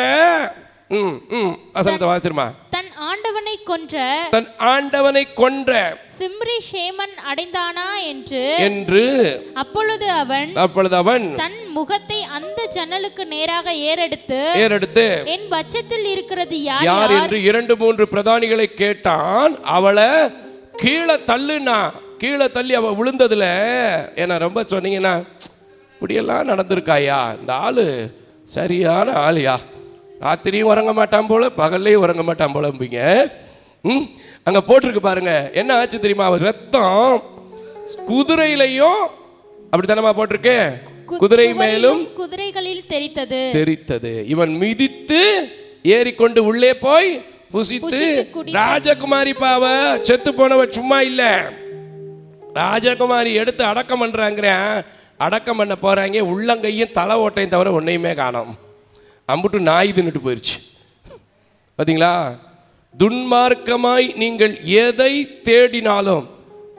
வசனத்தை வாசிருமா. தன் ஆண்டவனை கொன்ற சிம்ரி ஷேமன் அடைந்தானா என்று. அப்பொழுது அவன் தன் முகத்தை அந்த ஜன்னலுக்கு நேராக ஏறெடுத்து என் பட்சத்தில் இருக்கிறது யார் என்று 2-3 பிரதானிகளை கேட்டான். அவளை கீழே தள்ளி அவ விழுந்ததுல என்ன ரொம்ப சொன்னீங்கன்னா, இப்படியெல்லாம் நடந்திருக்காயா, இந்த ஆளு சரியான ஆளியா, ராத்திரியும் உறங்க மாட்டான் போல, பகல்லையும் உறங்க மாட்டான் போலம்பிங்க. அங்க போட்டிருக்கு பாருங்க, என்ன ஆச்சு தெரியுமா? அவர் ரத்தம் குதிரையிலையும் அப்படித்தானமா போட்டிருக்கு, குதிரை மேலும் குதிரைகளில் தெரித்தது. இவன் மிதித்து ஏறிக்கொண்டு உள்ளே போய் புசித்து, ராஜகுமாரி பாவ செத்து போனவ சும்மா இல்ல, ராஜகுமாரி எடுத்து அடக்கம் பண்றாங்க. அடக்கம் பண்ண போறாங்க, உள்ளங்கையும் தலை ஓட்டையும் தவிர ஒன்னையுமே காணோம். அம்புட்டு நாய் தின்னுட்டு போயிடுச்சு. பார்த்தீங்களா? துன்மார்க்கமாய் நீங்கள் எதை தேடினாலும்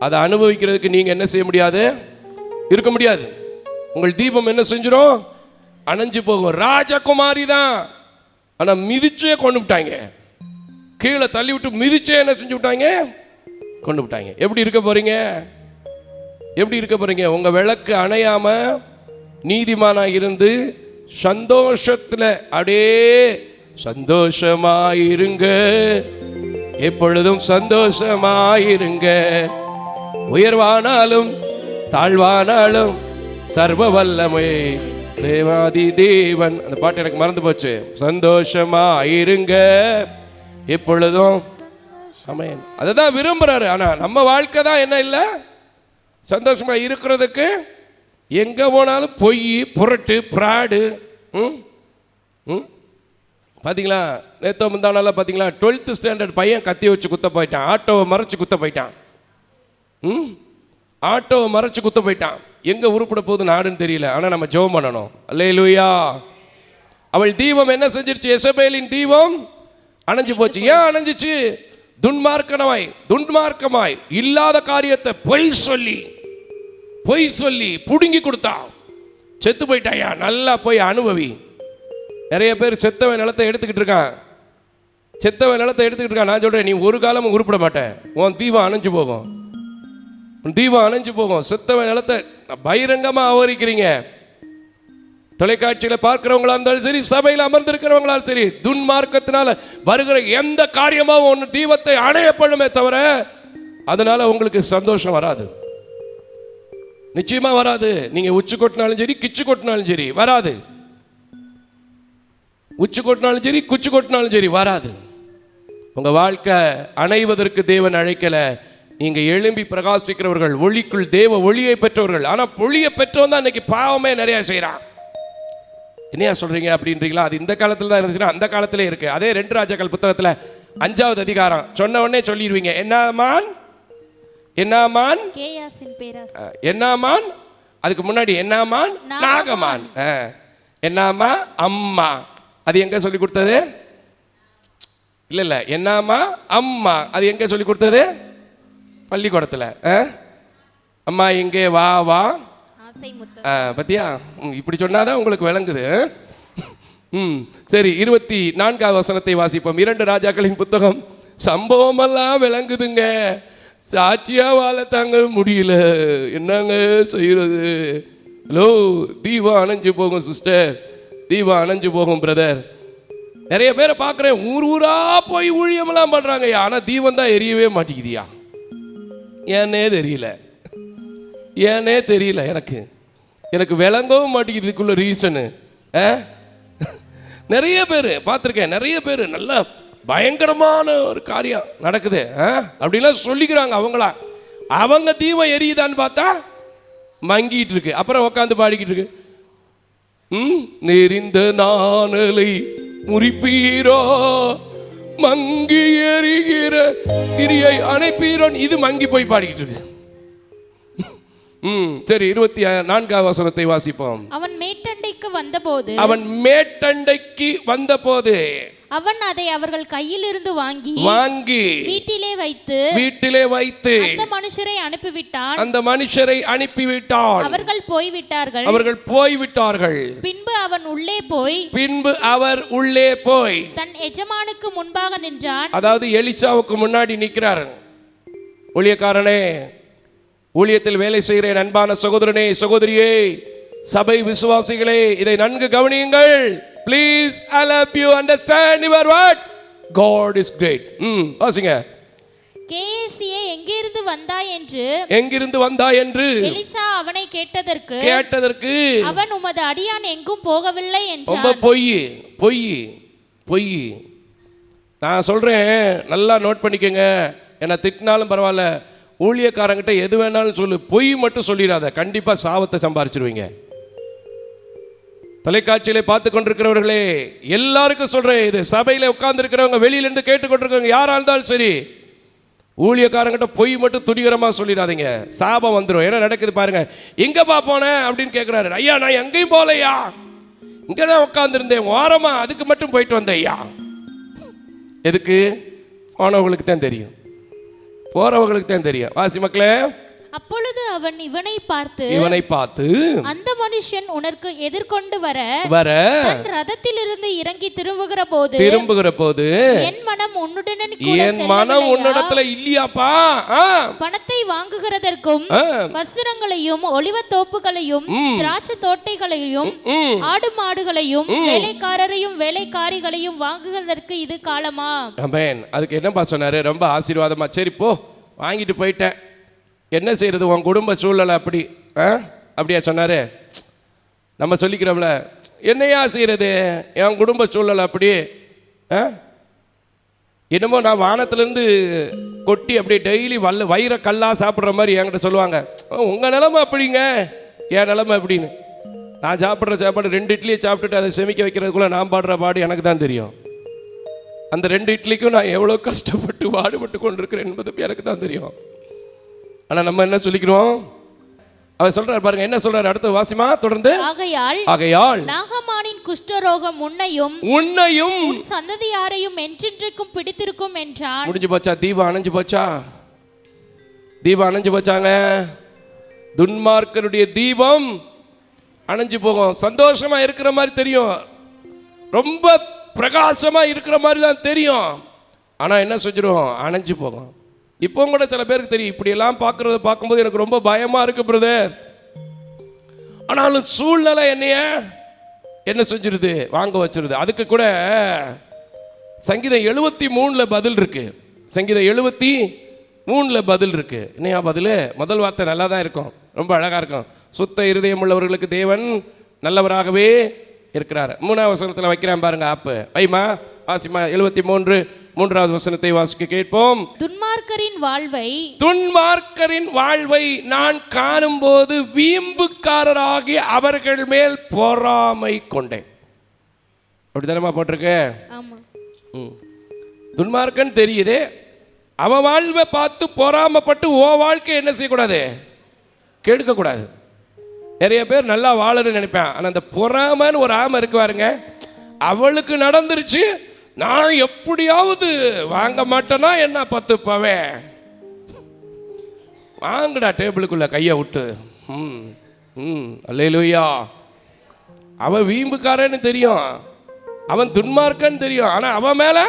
அதை அனுபவிக்கிறதுக்கு நீங்க என்ன செய்ய முடியாது, இருக்க முடியாது. உங்கள் தீபம் என்ன செஞ்சிடும், அணைஞ்சு போகும். ராஜகுமாரி தான், ஆனா மிதிச்சே கொண்டு விட்டாங்க, கீழே தள்ளி விட்டு மிதிச்சே என்ன செஞ்சு விட்டாங்க, கொண்டு விட்டாங்க. எப்படி இருக்க போறீங்க, எப்படி இருக்க போறீங்க? உங்க விளக்கு அணையாம நீதிமானாக இருந்து சந்தோஷத்துல அப்படியே சந்தோஷமாயிருங்க, எப்பொழுதும் சந்தோஷமாயிருங்க, உயர்வானாலும் தாழ்வானாலும் சர்வ வல்லமை தேவாதி தேவன். அந்த பாட்டு எனக்கு மறந்து போச்சு. சந்தோஷமாயிருங்க எப்பொழுதும். ஆமென். அதுதான் விரும்புறாரு. ஆனா நம்ம வாழ்க்கை தான் என்ன இல்லை, சந்தோஷமா இருக்கிறதுக்கு எங்க போனாலும் பொய், புரட்டு, பிராடு. பார்த்தீங்களா, நேற்று முந்தானால பார்த்தீங்களா, 12th ஸ்டாண்டர்ட் பையன் கத்தி வச்சு குத்த போயிட்டான், ஆட்டோவை மறைச்சு குத்த போயிட்டான். ஆட்டோவை மறைச்சு குத்த போயிட்டான். எங்க உருப்பட போகுது நாடுன்னு தெரியல. ஆனா நம்ம ஜெபம் பண்ணணும். அல்லேலூயா. அவள் தீபம் என்ன செஞ்சிருச்சு, எசபேலின் தீபம் அணைஞ்சு போச்சு. ஏன் அணைஞ்சிச்சு? துன்மார்க்கமாய் இல்லாத காரியத்தை பொய் சொல்லி புடுங்கி கொடுத்தான். செத்து போயிட்டாயா, நல்லா போய் அனுபவி. நிறைய பேர் செத்தவன் நிலத்தை எடுத்துக்கிட்டு இருக்கான், நான் சொல்றேன், நீ ஒரு காலமும் உருப்பட மாட்டேன். உன் தீபம் அணைஞ்சு போகும், செத்தவன் நிலத்தை பகிரங்கமா அவரிக்கிறீங்க. தொலைக்காட்சியில் பார்க்கிறவங்களா இருந்தாலும் சரி, சபையில் அமர்ந்திருக்கிறவங்களாலும் சரி, துன்மார்க்கத்தினால வருகிற எந்த காரியமும் ஒன்று தீபத்தை அணையப்படுமே தவிர அதனால உங்களுக்கு சந்தோஷம் வராது, நிச்சயமா வராது. நீங்க உச்சி கொட்டினாலும் சரி, கிச்சு கொட்டினாலும் சரி வராது. உச்சி கொட்டினாலும் சரி, குச்சி கொட்டினாலும் சரி வராது. உங்க வாழ்க்கை அணைவதற்கு தேவன் அழைக்கல. நீங்க எழும்பி பிரகாசிக்கிறவர்கள், ஒளிக்குள் தேவ ஒளியை பெற்றவர்கள். ஆனா ஒளியை பெற்றவன் தான் இன்னைக்கு பாவமே நிறைய செய்யறான். என்னையா சொல்றீங்க அப்படின்றீங்களா? அது இந்த காலத்துல தான் இருந்துச்சுன்னா அந்த காலத்திலே இருக்கு. அதே 2 ராஜாக்கள் புத்தகத்துல 5வது அதிகாரம் சொன்ன உடனே சொல்லிடுவீங்க. என்னாமான், அதுக்கு முன்னாடி என்னாமான், நாகமான். என்னாமா அம்மா, அது எங்க சொல்லி கொடுத்தது? இல்ல என்னாமா அம்மா, அது எங்க சொல்லி கொடுத்தது? பள்ளிக்கூடத்துல. அம்மா இங்கே வா வா, பத்தியா? இப்படி சொன்னாதான் உங்களுக்கு விளங்குது. சரி, 24வது வசனத்தை வாசிப்போம். 2 ராஜாக்களின் புத்தகம். சம்பவம் எல்லாம் விளங்குதுங்க, சாட்சியா வாழ தாங்க முடியல, என்னங்க செய்யறது? ஹலோ, தீபம் அணைஞ்சு போகும் சிஸ்டர், தீபம் அணைஞ்சு போகும் பிரதர். நிறைய பேரை பார்க்குறேன், ஊரா போய் ஊழியமெல்லாம் பண்றாங்க, ஆனா தீபம் தான் எரியவே மாட்டேங்குதியா. ஏன்னே தெரியல, எனக்கு விளங்கவும் மாட்டேங்குது இதுக்குள்ள ரீசனு. நிறைய பேர் பார்த்துருக்கேன், நிறைய பேர் நல்லா பயங்கரமான ஒரு காரியம் நடக்குது அப்படின்லாம் சொல்லிக்கிறாங்க. அவங்க தீபம் எரியுதான்னு பார்த்தா மங்கிட்டு இருக்கு. அப்புறம் உட்காந்து பாடிக்கிட்டு இருக்கு. நெறிந்த நாணலை முறிப்பீரோ, மங்கி எரிகிற திரியை அணைப்பீரோ, இது மங்கி போய் பாடிக்கிட்டு இருக்கு. சரி, 24வது வசனத்தை வாசிப்போம். அவன் மேட்டண்டைக்கு வந்தபோது அவன் அதை அவர்கள் கையிலிருந்து வாங்கி வீட்டிலே வைத்து அந்த மனுஷரை அனுப்பிவிட்டான். அவர்கள் போய்விட்டார்கள். பின்பு அவர் உள்ளே போய் தன் எஜமானுக்கு முன்பாக நின்றான். அதாவது எலிசாவுக்கு முன்னாடி நிற்கிறார். ஊழியக்காரனே, ஊழியத்தில் வேலை செய்கிறேன் அன்பான சகோதரனே, சகோதரியே, சபை விசுவாசிகளே, இதை நன்கு கவனியுங்கள். Please, all of you understand your word. God is great. வாசிங்க. கேசியே எங்கிருந்து வந்தாய் என்று எலிசா அவனை கேட்டதற்கு அவன் உமது அடியான் எங்கும் போகவில்லை என்றான். பொய். நான் சொல்றேன், நல்லா நோட் பண்ணிக்கங்க. என்ன திட்டினாலும் பரவாயில்ல, ஊழியக்காரங்கிட்ட எது வேணாலும் சொல்லு, பொய் மட்டும் சொல்லிடாத, கண்டிப்பா சாபத்தை சம்பாரிச்சிருவீங்க. தொலைக்காட்சியிலே பார்த்து கொண்டிருக்கிறவர்களே, எல்லாருக்கும் சொல்றேன், இது சபையில உட்கார்ந்து இருக்கிறவங்க, வெளியில இருந்து கேட்டுக்கொண்டிருக்கிறவங்க, யாரா இருந்தாலும் சரி, ஊழியக்காரங்கிட்ட பொய் மட்டும் துணிகரமா சொல்லிடாதீங்க, சாபம் வந்துடும். என்ன நடக்குது பாருங்க. எங்கப்பா போன அப்படின்னு கேட்கிறாரு. ஐயா, நான் எங்கேயும் போலையா, இங்கதான் உட்கார்ந்து இருந்தேன், வாரமா அதுக்கு மட்டும் போயிட்டு வந்தேன் ஐயா. எதுக்கு? போனவங்களுக்கு தான் தெரியும், போறவங்களுக்கு தான் தெரியும். வாசி மக்களே. அப்பொழுது அவன் இவனை பார்த்து அந்த மனுஷன் உனக்கு எதிர்கொண்டு வர தன் ரதத்திலிருந்து இறங்கி திரும்புகிற போது என் மனம் உன்னிடத்துல இல்லையாப்பா, பணத்தை வாங்குகிறதற்கும் வஸ்திரங்களையும் ஒலிவத் தோப்புகளையும் திராட்சை தோட்டைகளையும் ஆடு மாடுகளையும் வேலைக்காரரையும் வேலைக்காரிகளையும் வாங்குகிறதற்கு இது காலமா? ஆமென். அதுக்கு என்னப்பா சொன்னாரு? ரொம்ப ஆசீர்வாதமா. சரி போ, வாங்கிட்டு போயிட்டேன், என்ன செய்யறது, உன் குடும்ப சூழ்நிலை அப்படி அப்படியா சொன்னாரு? நம்ம சொல்லிக்கிறோம்ல, என்னையா செய்யறது, என் குடும்ப சூழ்நிலை அப்படி, என்னமோ நான் வானத்திலேருந்து கொட்டி அப்படி டெய்லி வயிற கல்லா சாப்பிட்ற மாதிரி என்கிட்ட சொல்லுவாங்க. உங்கள் நிலைமை அப்படிங்க, என் நிலைமை அப்படின்னு. நான் சாப்பிட்ற சாப்பாடு 2 இட்லியை சாப்பிட்டுட்டு அதை செமிக்க வைக்கிறதுக்குள்ளே நான் பாடுற பாடு எனக்கு தான் தெரியும். அந்த 2 இட்லிக்கும் நான் எவ்வளோ கஷ்டப்பட்டு பாடுபட்டு கொண்டிருக்கிறேன் என்பது எனக்கு தான் தெரியும். ஆனால் நம்ம என்ன சொல்லிக்கிறோம்? அவர் சொல்றாரு பாருங்க, என்ன சொல்றாரு அடுத்து வாசிமா தொடர்ந்து. ஆகையால் நாகமானின் குஷ்டரோகம் உன்னையும் சந்ததியாரையும் என்றென்றைக்கும் பிடித்திருக்கும் என்றான். முடிஞ்சு போச்சா? தீபம் அணைஞ்சு போச்சா? தீபம் அணைஞ்சு போச்சாங்க. துன்மார்க்கருடைய தீபம் அணைஞ்சு போகும். சந்தோஷமா இருக்கிற மாதிரி தெரியும், ரொம்ப பிரகாசமா இருக்கிற மாதிரி தான் தெரியும், ஆனா என்ன செஞ்சிடும்? அணைஞ்சு போகும். இப்போ கூட சில பேருக்கு தெரியும், இப்படியெல்லாம் பார்க்கும்போது எனக்கு ரொம்ப பயமா இருக்கு பிரதர், ஆனாலும் சூழ்நிலை என்ன செஞ்சிருது? வாங்க வச்சிருது. அதுக்கு கூட சங்கீதம் 73 பதில் இருக்கு. சங்கீதம் 73 பதில் இருக்கு. என்னையா பதில்? முதல் வார்த்தை நல்லா தான் இருக்கும், ரொம்ப அழகா இருக்கும். சுத்த இருதயம் உள்ளவர்களுக்கு தேவன் நல்லவராகவே இருக்கிறார். 3ஆவது வசனத்தில் வைக்கிறேன் பாருங்க. ஆப்பு வைமா வாசிமா. 73 3வது வசனத்தை வாசிக்க கேட்போம். துன்மார்க்கரின் வாழ்வை நான் காணும்போது வீம்புக்காரராகி அவர்கள் மேல் பொறாமை கொண்டேன். அப்படித்தானமா போட்டிருக்கு? துன்மார்க்கன் தெரியுது, அவன் வாழ்வை பார்த்து பொறாமப்பட்டு ஓ வாழ்க்கை என்ன செய்யக்கூடாது? கெடுக்க கூடாது. நிறைய பேர் நல்லா வாழணும்னு நினைப்பேன், ஆனால் அந்த பொறாமன்னு ஒரு ஆமை இருக்கு பாருங்க, அவளுக்கு நடந்துருச்சு, நான் எப்படியாவது வாங்க மாட்டேன்னா என்ன 10 பவே வாங்கடா டேபிளுக்குள்ள கையை விட்டு. அல்லேலூயா. அவன் வீம்புக்காரன்னு தெரியும், அவன் துன்மார்க்கன்னு தெரியும், ஆனால் அவன் மேலே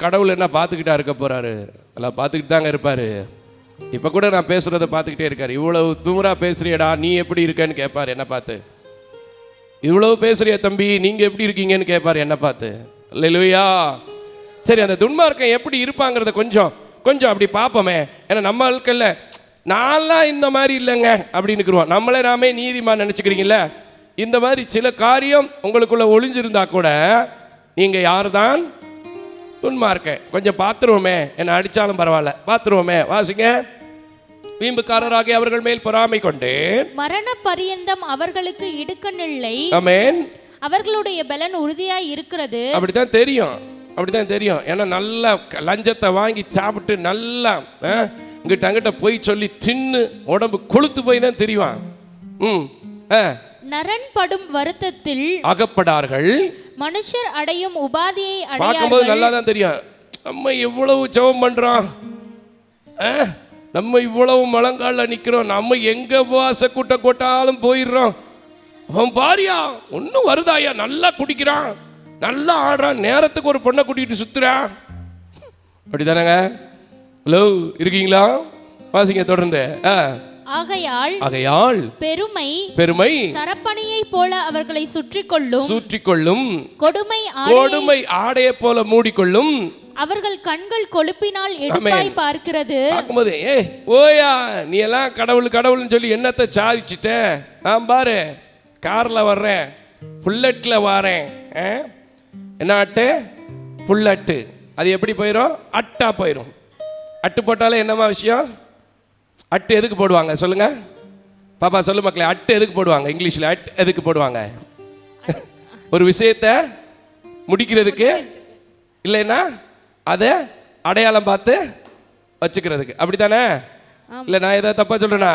கடவுள் என்ன பார்த்துக்கிட்டா இருக்க போறாரு? எல்லாம் பார்த்துக்கிட்டு தாங்க இருப்பாரு. இப்போ கூட நான் பேசுறத பார்த்துக்கிட்டே இருக்காரு. இவ்வளவு தூரா பேசுறியடா, நீ எப்படி இருக்கன்னு கேட்பாரு என்ன பார்த்து. இவ்வளவு பேசுறிய தம்பி, நீங்க எப்படி இருக்கீங்கன்னு கேட்பாரு என்ன பார்த்து. அல்லேலூயா. சரி, அந்த துன்மார்க்கன் எப்படி இருப்பாங்கிறத கொஞ்சம் அப்படி பார்ப்போமே. ஏன்னா நம்ம ஆட்கள்ல நான்லாம் இந்த மாதிரி இல்லைங்க அப்படின்னுக்குருவோம். நம்மளே நாமே நீதிமான் நினச்சிக்கிறீங்கள. இந்த மாதிரி சில காரியம் உங்களுக்குள்ள ஒளிஞ்சிருந்தா கூட நீங்க யார் தான்? துன்மார்க்கன். கொஞ்சம் பார்த்துருவோமே, என்ன அடிச்சாலும் பரவாயில்ல, பார்த்துருவோமே. வாசிங்க. வீம்புக்காரராகி அவர்கள் மேல் பொறாமை கொண்டேன், மரண பரியந்தம் அவர்களுக்கு இடுக்கணில்லை. ஆமென். அவர்களுடைய பலன் உறுதியாய் இருக்கிறது. அப்படித்தான் தெரியும். ஏன்னா நல்லா லஞ்சத்தை வாங்கி சாப்பிட்டு நல்லா இங்கிட்ட போய் சொல்லி தின்னு உடம்பு கொழுத்து போய் தான் தெரியும். நரன் படும் வருத்தத்தில் அகப்படார்கள், மனுஷர் அடையும் உபாதியை பார்க்கும்போது நல்லா தான் தெரியும். நம்ம எவ்வளவு ஜெபம் பண்றோம், நம்ம இவ்வளவு முழங்கால நிக்கிறோம், நம்ம எங்க வாச கூட்ட கொட்டாலும் போயிடுறோம். அவன் பாரியா ஒன்னும் வருதாயா, நல்லா குடிக்கிறான், நல்லா ஆடுறான், நேரத்துக்கு ஒரு பொண்ணை கூட்டிகிட்டு சுத்துறான். அப்படிதானங்க? ஹலோ, இருக்கீங்களா? வாசிங்க தொடர்ந்து. ஆகையால் பெருமை சரப்பணியை போல அவர்களை சுற்றிக்கொள்ளும், கொடுமை ஆடையை போல மூடிக்கொள்ளும். அவர்கள் கண்கள் கொழுப்பினால் எடுப்பாய் பார்க்கிறது. பார்க்கும்போது ஓயா நீ எல்லாம் கடவுள்னு சொல்லி என்னத்தை சாதிச்சுட்ட? நான் பாரு கார்ல வர்றேன், புல்லட்ல வரேன். என்ன அட்டு? புல்லட்டு. அது எப்படி போயிடும்? அட்டா போயிடும். அட்டு போட்டாலே என்னமா விஷயம்? அட்டு எதுக்கு போடுவாங்க சொல்லுங்க பாப்பா, சொல்லு மக்களே. அட்டு எதுக்கு போடுவாங்க இங்கிலீஷ்ல? அட் எதுக்கு போடுவாங்க? ஒரு விஷயத்தை முடிக்கிறதுக்கு, இல்லைன்னா அதை அடையாளம் பார்த்து வச்சுக்கிறதுக்கு. அப்படித்தானே? இல்லை நான் ஏதாவது தப்பா சொல்றேனா?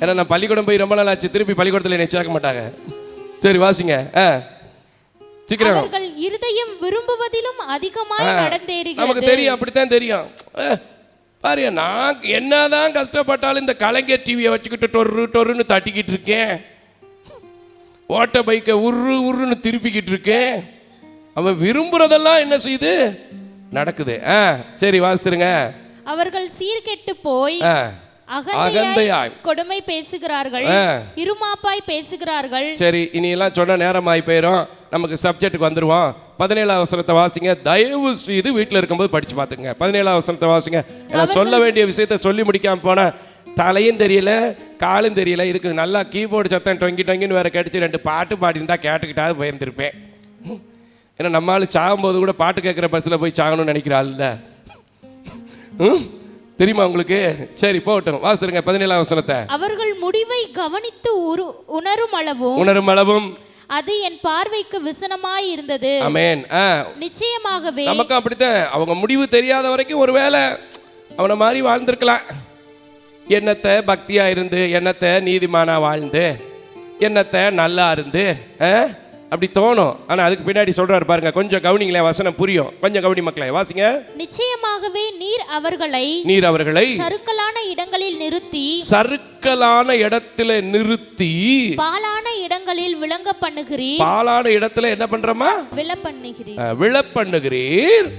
ஏன்னா நான் பள்ளிக்கூடம் போய் ரொம்ப நாள் ஆச்சு, திருப்பி பள்ளிக்கூடத்தில் என்னை சேர்க்க மாட்டாங்க. சரி வாசிங்க. சீக்கிரம். அவர்கள் இருதயம் விரும்புவதிலும் அதிகமாய் நடந்தேறுகிறது. நமக்கு தெரியும், அப்படித்தான் தெரியும். பாரு, நான் என்னதான் கஷ்டப்பட்டாலும் இந்த கலைஞர் டிவியை வச்சுக்கிட்டு டொரு டொருன்னு தட்டிக்கிட்டு இருக்கேன், ஓட்ட பைக்கை உரு உருன்னு திருப்பிக்கிட்டு இருக்கேன். அவன் விரும்புறதெல்லாம் என்ன செய்யுது, நடக்குது. சரி, வாசிருங்க. அவர்கள் சீர்கெட்டு போய் அகந்தையாய் கொடுமை பேசுகிறார்கள், இருமாப்பாய் பேசுகிறார்கள். சரி, இனி எல்லாம் சொன்ன நேரம் ஆகி போயிடும். நமக்கு சப்ஜெக்ட்டுக்கு வந்துருவோம். 17ஆம் வசனத்தை வாசிங்க. தயவு செய்து வீட்டில் இருக்கும்போது படிச்சு பார்த்துங்க. 17ஆம் வசனத்தை வாசிங்க. நான் சொல்ல வேண்டிய விஷயத்த சொல்லி முடிக்காம போன தலையும் தெரியல, காலும் தெரியல. இதுக்கு நல்லா கீபோர்டு சத்தம் டொங்கி டொங்கின்னு வேற கிடைச்சி 2 பாட்டு பாடிருந்தா கேட்டுக்கிட்டாவது பயந்துருப்பேன். ஏன்னா நம்மளால சாகும்போது கூட பாட்டு கேட்குற பஸ்ஸில் போய் சாகணும்னு நினைக்கிறாள்ல, தெரியுமா உங்களுக்கு? சரி, போகட்டும், வாசிருங்க 17ஆம் வசனத்தை. அவர்கள் முடிவை கவனித்து உணரும் அளவும் அது என் பார்வைக்கு விசனமாய் இருந்தது. ஆமென். நிச்சயமாகவே நமக்கு அப்படித்தான். அவங்க முடிவு தெரியாத வரைக்கும் ஒருவேளை அவனை மாதிரி வாழ்ந்திருக்கலாம். என்னத்தை பக்தியா இருந்து, என்னத்தை நீதிமானா வாழ்ந்து, என்னத்தை நல்லா இருந்து அப்படி தோணும். ஆனா அதுக்கு பின்னாடி சொல்றாரு பாருங்க, கொஞ்சம் கவனிங்களேன், வசனம் புரியும். கொஞ்சம் கவனி மக்களே, வாசிங்க. நிச்சயமாகவே நீர் அவர்களை சறுக்கலான இடங்களில் நிறுத்தி பாலான இடங்களில் விளங்க பண்ணுகிறீர். பாலான இடத்துல என்ன பண்றமா? விழ பண்ணுகிறீர்.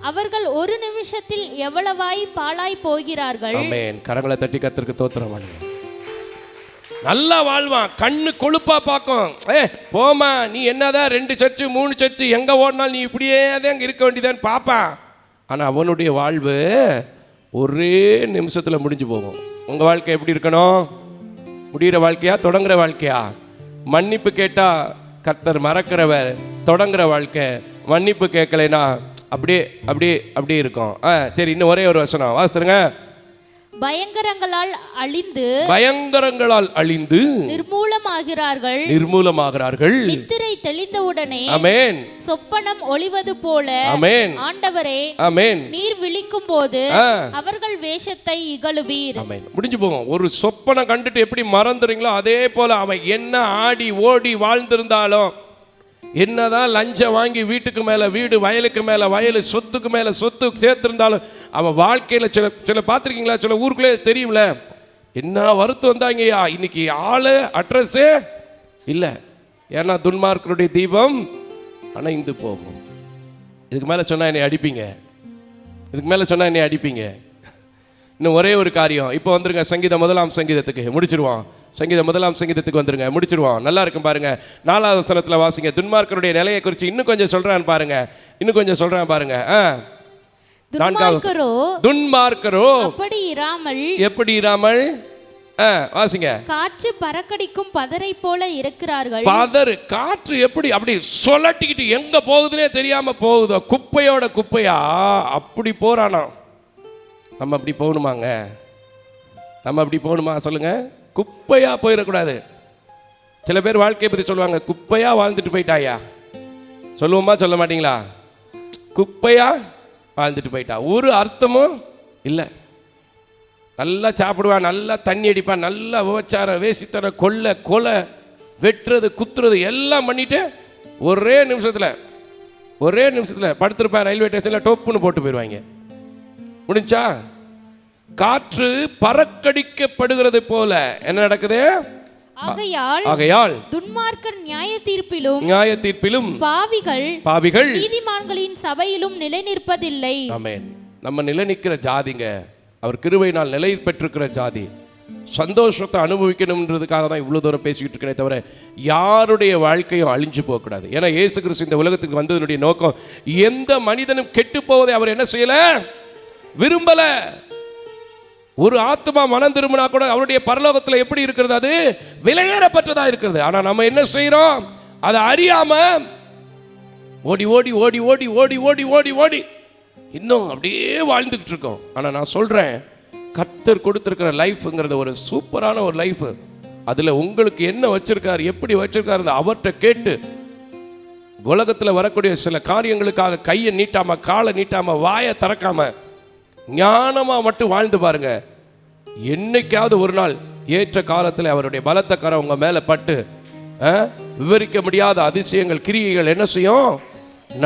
அவர்கள் ஒரு நிமிஷத்தில் எவ்வளவாய் பாலாய் போகிறார்கள். ஆமென். கரங்களை தட்டி கர்த்தருக்கு ஸ்தோத்திரம் பண்ணுங்க. நல்லா வாழ்வான், கண்ணு கொழுப்பா பார்க்கும். போமா, நீ என்னதான் 2 சர்ச்சு 3 சர்ச்சு எங்க ஓடினாலும் நீ இப்படியே தான் இருக்க வேண்டியதான்னு பாப்பான். ஆனா அவனுடைய வாழ்வு ஒரே நிமிஷத்துல முடிஞ்சு போகும். உங்க வாழ்க்கை எப்படி இருக்கணும்? முடிகிற வாழ்க்கையா, தொடங்குற வாழ்க்கையா? மன்னிப்பு கேட்டா கர்த்தர் மறக்கிறவர். தொடங்குற வாழ்க்கை மன்னிப்பு கேட்கலைனா அப்படியே அப்படியே அப்படியே இருக்கும். சரி, இன்னும் ஒரே ஒரு வசனம் வாசிருங்க. பயங்கரங்களால் அழிந்து நிர்மூலமாகிறார்கள். நித்திரை தெளிந்தவுடனே ஆமென், சொப்பனம் ஒளிவது போல ஆமென் ஆண்டவரே ஆமென் நீர் விழிக்கும் போது அவர்கள் வேஷத்தை இகழுவீர். ஆமென். முடிஞ்சு போகும். ஒரு சொப்பனம் கண்டுட்டு எப்படி மறந்துறீங்களோ அதே போல அவன் என்ன ஆடி ஓடி வாழ்ந்திருந்தாலும், என்னதான் லஞ்சம் வாங்கி வீட்டுக்கு மேல வீடு, வயலுக்கு மேல வயல், சொத்துக்கு மேல சொத்து சேர்த்திருந்தாலும் அவன் வாழ்க்கையில சில பார்த்துருக்கீங்களா, சில ஊருக்குள்ளே தெரியும்ல, என்ன வருத்தம் வந்தாங்கய்யா, இன்னைக்கு ஆளு அட்ரஸே இல்லை. ஏன்னா துன்மார்க்கருடைய தீபம் அணைந்து போகும். இதுக்கு மேல சொன்னா என்னை அடிப்பீங்க, இன்னும் ஒரே ஒரு காரியம். இப்போ வந்துருங்க சங்கீதம் 1ஆம் சங்கீதத்துக்கு முடிச்சிருவோம். சங்கீதம் 1ஆம் சங்கீதத்துக்கு வந்துருங்க, முடிச்சிருவோம். நல்லா இருக்கும் பாருங்க. 4வது வசனத்துல வாசிங்க. துன்மார்க்கருடைய நிலையை குறித்து இன்னும் கொஞ்சம் சொல்றான் பாருங்க, பாருங்க. துன்மார்க்கரோ எப்படி இராமல் வாசிங்க. காற்று பறக்கடிக்கும் பதரை போல இருக்கிறார்கள். காற்று எப்படி அப்படி சொல்லட்டிக்கிட்டு எங்க போகுதுன்னே தெரியாம போகுதோ, குப்பையோட குப்பையா அப்படி போறானா. நம்ம அப்படி போகணுமாங்க? சொல்லுங்க. குப்பையா போயிடக்கூடாது. சில பேர் வாழ்க்கையை பற்றி சொல்லுவாங்க, குப்பையா வாழ்ந்துட்டு போயிட்டாயா. சொல்லுவோமா, சொல்ல மாட்டீங்களா? குப்பையா வாழ்ந்துட்டு போயிட்டா ஒரு அர்த்தமும் இல்லை. நல்லா சாப்பிடுவான், நல்லா தண்ணி அடிப்பான், நல்லா விபச்சாரம், வேசித்தனம், கொலை, வெட்டுறது, குத்துறது எல்லாம் பண்ணிட்டு ஒரே நிமிஷத்தில் படுத்திருப்பான். ரயில்வே ஸ்டேஷனில் டோப்புன்னு போட்டு போயிடுவாங்க. முடிஞ்சா? காற்று பறக்கடிக்கப்படுகிறது போல என்ன நடக்குது? ஆகையால் துன்மார்க்கர் நியாய தீர்ப்பிலும் பாவிகள் நீதிமான்களின் சபையிலும் நிலை நிற்பதில்லை. ஆமென். நம்ம நிலை நிற்கிற ஜாதிங்க, அவர் கிருபையினால் நிலை பெற்றிருக்கிற ஜாதி. சந்தோஷத்தை அனுபவிக்கணும்ன்றதுக்காக தான் இவ்வளவு தூரம் பேசிக்கிட்டு இருக்கேனே தவிர யாருடைய வாழ்க்கையும் அழிஞ்சு போகக்கூடாது. ஏன்னா இயேசு கிறிஸ்து இந்த உலகத்துக்கு வந்ததனுடைய நோக்கம் எந்த மனிதனும் கெட்டு போவதை அவர் என்ன செய்யல, விரும்பல. ஒரு ஆத்மா மனம் திரும்பினா கூட அவருடைய பரலோகத்தில் எப்படி இருக்கிறது? அது விலையேறப்பட்டதா இருக்கிறது. ஆனா நம்ம என்ன செய்யறோம்? அதை அறியாம ஓடி ஓடி ஓடி ஓடி ஓடி ஓடி ஓடி ஓடி இன்னும் அப்படியே வாழ்ந்துகிட்டு இருக்கோம். ஆனா நான் சொல்றேன், கர்த்தர் கொடுத்திருக்கிற லைஃப்ங்கிறது ஒரு சூப்பரான ஒரு லைஃப். அதுல உங்களுக்கு என்ன வச்சிருக்காரு, எப்படி வச்சிருக்காரு அவர்கிட்ட கேட்டு உலகத்துல வரக்கூடிய சில காரியங்களுக்காக கையை நீட்டாம, காலை நீட்டாம, வாயை திறக்காம ஞானமா மட்டும் வாழ்ந்து பாருங்க. என்னைக்காவது ஒரு நாள் ஏற்ற காலத்தில் அவருடைய பலத்த கரம் உங்க மேல பட்டு விவரிக்க முடியாத அதிசயங்கள், கிரியைகள் என்ன செய்யும்?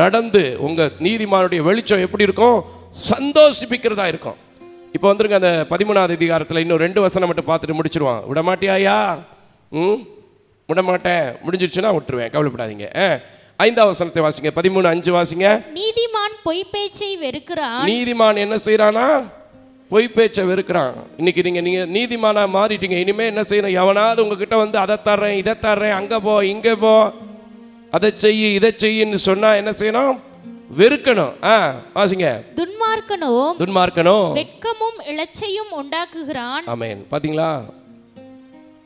நடந்து உங்க நீதிமானுடைய வெளிச்சம் எப்படி இருக்கும்? சந்தோஷிப்பிக்கிறதா இருக்கும். இப்போ வந்துருங்க அந்த 13வது அதிகாரத்தில் இன்னும் 2 வசனம் மட்டும் பார்த்துட்டு முடிச்சிருவான். விடமாட்டியாயா? விடமாட்டேன், முடிஞ்சிருச்சுன்னா விட்டுருவேன், கவலைப்படாதீங்க. 5வது வசனத்தை வாசிங்க. 13:5 வாசிங்க. நீதிமான் பொய் பேச்சை வெறுக்கிறான். நீதிமான் என்ன செய்யறானா? பொய் பேச்சை வெறுக்கிறான். இன்னைக்கு நீங்க நீதிமானா மாறிட்டீங்க. இனிமே என்ன செய்யணும்? எவனாவது உங்ககிட்ட வந்து அதை தர்றேன், இதை தர்றேன், அங்க போ, இங்க போ, அதை செய்யு, இதை செய்யுன்னு சொன்னா என்ன செய்யணும்? வெறுக்கணும். வாசிங்க. துன்மார்க்கனோ வெட்கமும் இலச்சையும் உண்டாக்குகிறான். ஆமென். பாத்தீங்களா?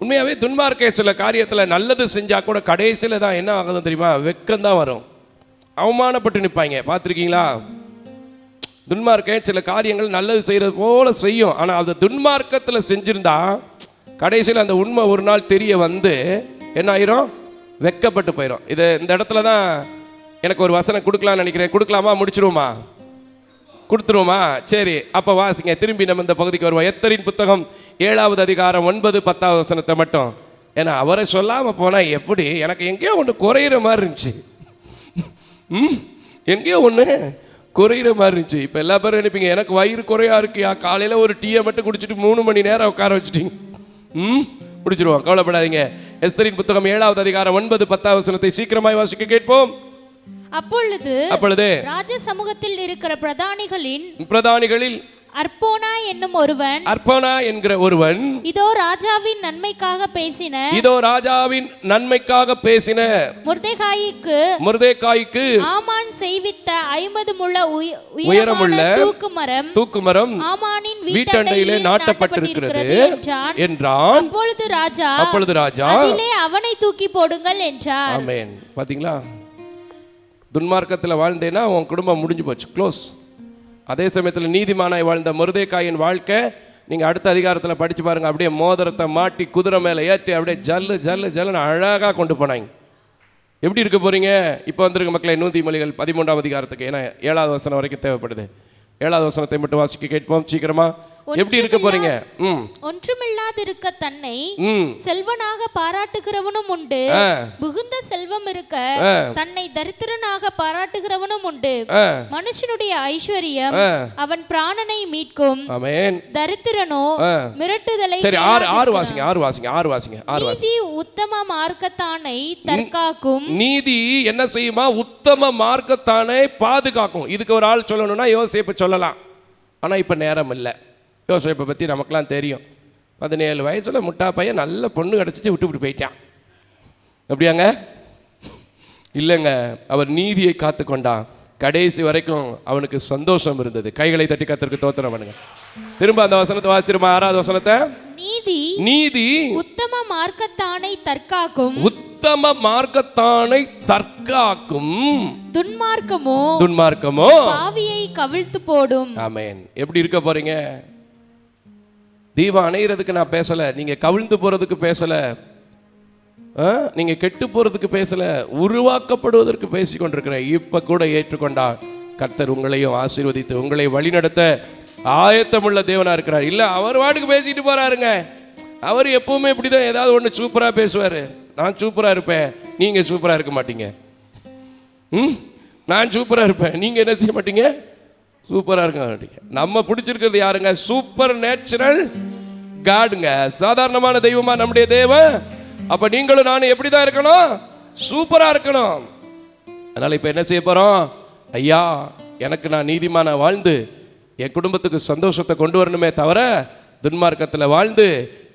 உண்மையாவே துன்மார்க்க சில காரியத்துல நல்லது செஞ்சா கூட கடைசியில தான் என்ன ஆகுது தெரியுமா? வெட்கம் தான் வரும். அவமானப்பட்டு நிற்பாங்க. பார்த்துருக்கீங்களா? துன்மார்க்க சில காரியங்கள் நல்லது செய்யறது போல செய்யும். ஆனா அது துன்மார்க்கத்தில் செஞ்சிருந்தா கடைசியில் அந்த உண்மை ஒரு நாள் தெரிய வந்து என்ன ஆயிரும்? வெட்கப்பட்டு போயிடும். இது இந்த இடத்துல தான் எனக்கு ஒரு வசனம் கொடுக்கலாம்னு நினைக்கிறேன். கொடுக்கலாமா? முடிச்சிருவோமா? கொடுத்துருவோமா? சரி, அப்போ வாசிங்க. திரும்பி நம்ம இந்த பகுதிக்கு வருவோம். எஸ்தரின் புத்தகம் 7வது அதிகாரம் 9, 10வது வசனத்தை மட்டும். ஏன்னா அவரை சொல்லாமல் போனால் எப்படி? எனக்கு எங்கேயோ ஒன்று குறையிற மாதிரி இருந்துச்சு. எங்கேயோ ஒன்று குறையிற மாதிரி இருந்துச்சு. இப்போ எல்லா பேரும் நினைப்பீங்க எனக்கு வயிறு குறையா இருக்கியா, காலையில் ஒரு டீயை மட்டும் குடிச்சிட்டு 3 மணி நேரம் உட்கார வச்சுட்டீங்க. முடிச்சிருவோம், கவலைப்படாதீங்க. எஸ்தரின் புத்தகம் 7வது அதிகாரம் 9, 10வது வசனத்தை சீக்கிரமாய் வாசிக்க கேட்போம். அப்பொழுது ராஜ சமூகத்தில் இருக்கிற பிரதானிகளில் அர்போனா என்கிற ஒருவன் இதோ ராஜாவின் நன்மைக்காக பேசின மொர்தெகாய்க்கு ஆமான் செய்வித்த 50 முழ உயரமுள்ள தூக்குமரம் ஆமானின் வீட்டண்டையிலே நாட்டப்பட்டிருக்கிறது என்றான். அப்பொழுது ராஜா அதிலே அவனை தூக்கி போடுங்கள் என்றார். ஆமென். பாத்தீங்களா? துன்மார்க்கத்தில் வாழ்ந்தேன்னா உன் குடும்பம் முடிஞ்சு போச்சு, க்ளோஸ். அதே சமயத்தில் நீதிமானாய் வாழ்ந்த மொர்தெகாயின் வாழ்க்கை நீங்கள் அடுத்த அதிகாரத்தில் படித்து பாருங்கள். அப்படியே மோதிரத்தை மாட்டி குதிரை மேலே ஏற்றி அப்படியே ஜல்லுன்னு அழகாக கொண்டு போனாங்க. எப்படி இருக்க போகிறீங்க? இப்போ வந்துருங்க மக்களே, நீதிமொழிகள் 13ஆம் அதிகாரத்துக்கு. ஏன்னா 7வது வசனம் வரைக்கும் தேவைப்படுது. 7வது வசனத்தை மட்டும் வாசிக்க கேட்போம் சீக்கிரமா. எப்படி இருக்க போறீங்க? ஒன்றுமில்லாதிருக்க தன்னை செல்வனாக பாராட்டுகிறவனும் உண்டு, மிகுந்த செல்வம் இருக்க தன்னை தரித்திரனாக பாராட்டுகிறவனும் உண்டு. மனுஷனுடைய ஐஸ்வர்யம் அவன் பிராணனை மீட்கும், தரித்திரனோ மிரட்டுதலை. சரி, 6 வாசிங்க. நீதி உத்தம மார்க்கத்தானை தற்காக்கும். நீதி என்ன செய்யுமா? உத்தம மார்க்கத்தானை பாதுகாக்கும். இதுக்கு ஒரு ஆள் சொல்லணும்னா யோசேப்பு சொல்லலாம். ஆனா இப்ப நேரம் இல்லை. யோசேப்பை பற்றி நமக்கெல்லாம் தெரியும். 17 வயசில் முட்டா பையன் நல்ல பொண்ணு கிடச்சிட்டு விட்டு போயிட்டான். அப்படியாங்க? இல்லைங்க, அவர் நீதியை காத்து கொண்டான். கடைசி வரைக்கும் அவனுக்கு சந்தோஷம் இருந்தது. கைகளை தட்டி கர்த்தருக்கு ஸ்தோத்திரம் பண்ணுங்க. திரும்ப அந்த வசனத்தை வாசிச்சிருமா? 6வது வசனத்தை. நீதி உத்தம மார்க்கத்தானை தற்காக்கும். துன்மார்க்கமோ பாவியை கவிழ்த்து போடும். ஆமென். எப்படி இருக்க போறீங்க? தீபம் அணைகிறதுக்கு நான் பேசல, நீங்க கவிழ்ந்து போறதுக்கு பேசல, நீங்க கெட்டு போறதுக்கு பேசல, உருவாக்கப்படுவதற்கு பேசிக் கொண்டிருக்கிறேன். இப்ப கூட ஏற்றுக்கொண்டால் கர்த்தர் உங்களையும் ஆசீர்வதித்து உங்களை வழிநடத்த ஆயத்தமுள்ள தேவனா இருக்கிறார். இல்ல அவர் வாட்டுக்கு பேசிட்டு போறாருங்க. அவர் எப்பவுமே இப்படிதான் ஏதாவது ஒன்று சூப்பரா பேசுவாரு. நான் சூப்பரா இருப்பேன், நீங்க சூப்பரா இருக்க மாட்டீங்க. நான் சூப்பரா இருப்பேன், நீங்க என்ன செய்ய மாட்டீங்க? சூப்பரா இருக்க மாட்டீங்க. நம்ம பிடிச்சிருக்கிறது யாருங்க? சூப்பர் நேச்சுரல் காடுங்க, சாதாரணமான தெய்வமா நம்முடைய தேவன். அப்ப நீங்களும் நானும் எப்படிதான் இருக்கணும்? சூப்பரா இருக்கணும். அதனால இப்ப என்ன செய்ய போறோம்? ஐயா, எனக்கு நான் நீதிமான வாழ்ந்து என் குடும்பத்துக்கு சந்தோஷத்தை கொண்டு வரணுமே தவிர துன்மார்க்கத்தில் வாழ்ந்து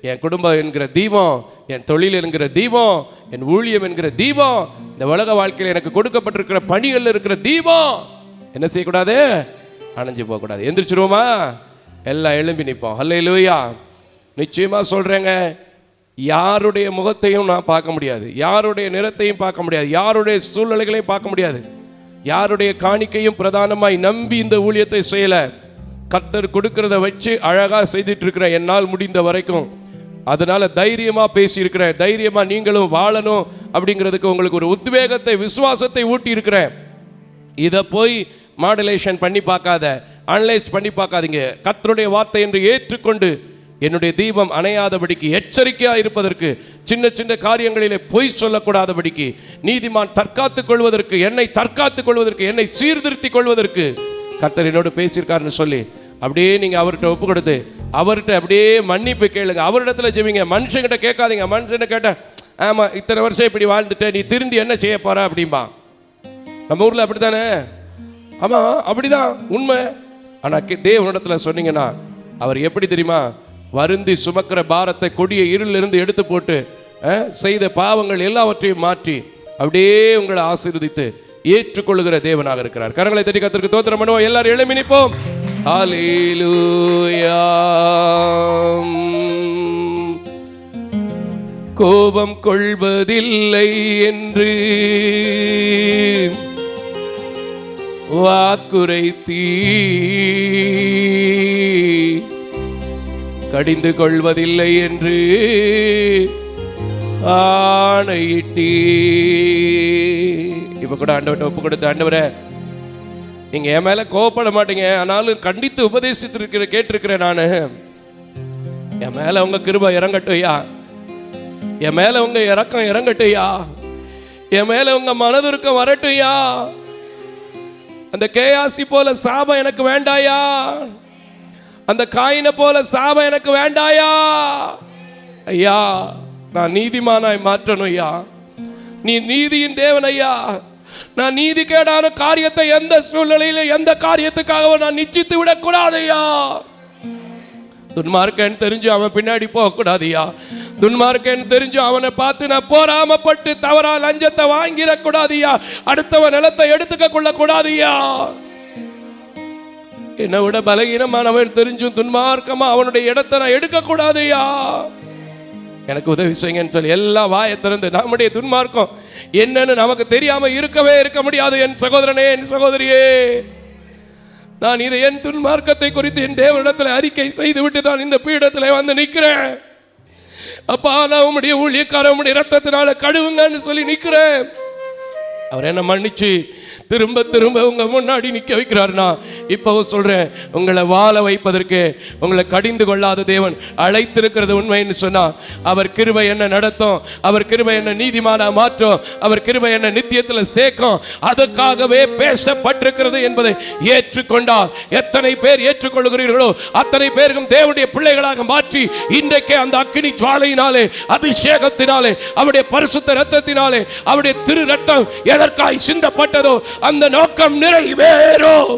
என் குடும்பம் என்கிற தீபம், என் தொழில் என்கிற தீபம், என் ஊழியம் என்கிற தீபம், இந்த உலக வாழ்க்கையில் எனக்கு கொடுக்கப்பட்டிருக்கிற பணிகள் இருக்கிற தீபம் என்ன செய்யக்கூடாது? அணைஞ்சு போகக்கூடாது. எந்திரிச்சிருவோமா? எல்லாம் எழும்பி நிற்போம். ஹல்லேலூயா. நிச்சயமா சொல்றேங்க, யாருடைய முகத்தையும் நான் பார்க்க முடியாது, யாருடைய நிறத்தையும் பார்க்க முடியாது, யாருடைய சூழ்நிலைகளையும் பார்க்க முடியாது, யாருடைய காணிக்கையும் பிரதானமாய் நம்பி இந்த ஊழியத்தை செய்யல. கர்த்தர் கொடுக்கிறத வச்சு அழகா செய்துட்டு இருக்கிற என்னால் முடிந்த வரைக்கும். அதனால தைரியமா பேசி இருக்கிறேன். தைரியமா நீங்களும் வாழணும் அப்படிங்கிறதுக்கு உங்களுக்கு ஒரு உத்வேகத்தை, விசுவாசத்தை ஊட்டி இருக்கிறேன். இதை போய் மாடுலேஷன் பண்ணி பார்க்காத, அனலைஸ் பண்ணி பார்க்காதீங்க. கர்த்தருடைய வார்த்தை என்று ஏற்றுக்கொண்டு என்னுடைய தீபம் அணையாதபடிக்கு, எச்சரிக்கையா இருப்பதற்கு, சின்ன சின்ன காரியங்களிலே பொய் சொல்லக்கூடாதபடிக்கு, நீதிமான் தற்காத்துக் கொள்வதற்கு, என்னை தற்காத்துக் கொள்வதற்கு, என்னை சீர்திருத்திக் கொள்வதற்கு கர்த்தர் என்னோடு பேசியிருக்காருன்னு சொல்லி அப்படியே நீங்க அவர்கிட்ட ஒப்பு கொடுத்து அவர்கிட்ட அப்படியே மன்னிப்பு கேளுங்க. அவரிடத்துல ஜெபிங்க. மனுஷங்கிட்ட கேட்காதீங்க. மனுஷனை கேட்ட ஆமா இத்தனை வருஷம் இப்படி வாழ்ந்துட்ட, நீ திருந்தி என்ன செய்ய போற அப்படிம்பா. நம்ம ஊர்ல அப்படித்தானே? ஆமா அப்படிதான் உண்மை. ஆனா தேவனிடத்துல சொன்னீங்கன்னா அவர் எப்படி தெரியுமா? வருந்தி சுமக்கிற பாரத்தை கொடிய இருளிலிருந்து எடுத்து போட்டு செய்த பாவங்கள் எல்லாவற்றையும் மாற்றி அப்படியே உங்களை ஆசீர்வதித்து ஏற்றுக்கொள்ளுகிற தேவனாக இருக்கிறார். கரங்களை தட்டி கர்த்தருக்கு ஸ்தோத்திரம் பண்ணுவோம். எல்லாரும் எழும்பி நிற்போம். ஹல்லேலூயா. கோபம் கொள்வதில்லை என்று வாக்குரைத்தீ, கடிந்து கொள்வதில்லை என்று ஆணையிட்டீ. இப்ப கூட ஆண்டவர்கிட்ட ஒப்பு கொடுத்து, ஆண்டவரே நீங்க என் மேல கோபப்பட மாட்டீங்க, ஆனாலும் கண்டித்து உபதேசித்திருக்கிற கேட்டிருக்கிறேன் நானு. என் மேல உங்க கிருபை இறங்கட்டையா, என் மேல உங்க இரக்கம் இறங்கட்டையா, என் மேல உங்க மனதுருக்கம் வரட்டையா. அந்த கேயாசி போல சாபம் எனக்கு வேண்டாயா, அந்த காயினை போல சாபம் எனக்கு வேண்டாயா. ஐயா நான் நீதிமானாய் மாற்றணும் ஐயா, நீ நீதியின் தேவன் ஐயா. நான் நீதி கேடான காரியத்தை எந்த சூழ்நிலையில எந்த காரியத்துக்காக நான் நிச்சயித்து விடக்கூடாது ஐயா. துன்மார்க்கன்னு தெரிஞ்சு அவன் பின்னாடி போக கூடாதுயா. துன்மார்க்கன்னு தெரிஞ்சு அவனை பார்த்து நான் போராமப்பட்டு தவறா லஞ்சத்தை வாங்கிடக்கூடாதுயா. அடுத்தவன் நிலத்தை எடுத்துக்க கொள்ள கூடாதுயா. என்னை விட பலகீனமானவன் தெரிஞ்சும் துன்மார்க்கமா அவனுடைய இடத்தை நான் எடுக்க கூடாதுயா. எனக்கு உதவி செய்யுங்கன்னு சொல்லி எல்லா வாயை திறந்து நம்முடைய துன்மார்க்கம் என்னன்னு நமக்கு தெரியாம இருக்க முடியாது. என் சகோதரனே, என் சகோதரியே, நான் இதை என் துன்மார்க்கத்தை குறித்து என் தேவனிடத்தில் அறிக்கை செய்து விட்டு தான் இந்த பீடத்தில் வந்து நிற்கிறேன். அப்பா நான் உம்முடைய ஊழியக்காரன் உம்முடைய ரத்தத்தினால கழுவுங்கன்னு சொல்லி நிற்கிறேன். அவர் என்ன மன்னிச்சு திரும்ப திரும்ப உங்க முன்னாடி நிற்க வைக்கிறார்னா, இப்பவும் சொல்றேன், உங்களை வாழ வைப்பதற்கு உங்களை கடிந்து கொள்ளாத தேவன் அழைத்திருக்கிறது உண்மைன்னு சொன்னா, அவர் கிருபை என்ன நடத்தும், அவர் கிருபை என்ன நீதிமானா மாற்றும், அவர் கிருபை என்ன நித்தியத்தில் சேர்க்கும். அதுக்காகவே பேசப்பட்டிருக்கிறது என்பதை ஏற்றுக்கொண்டால் எத்தனை பேர் ஏற்றுக்கொள்கிறீர்களோ அத்தனை பேருக்கும் தேவனுடைய பிள்ளைகளாக மாற்றி இன்றைக்கே அந்த அக்கினி ஜுவாலையினாலே, அபிஷேகத்தினாலே, அவருடைய பரிசுத்த ரத்தத்தினாலே, அவருடைய திரு ரத்தம் எதற்காய் சிந்தப்பட்டதோ அந்த நோக்கம் நிறைவேறும்.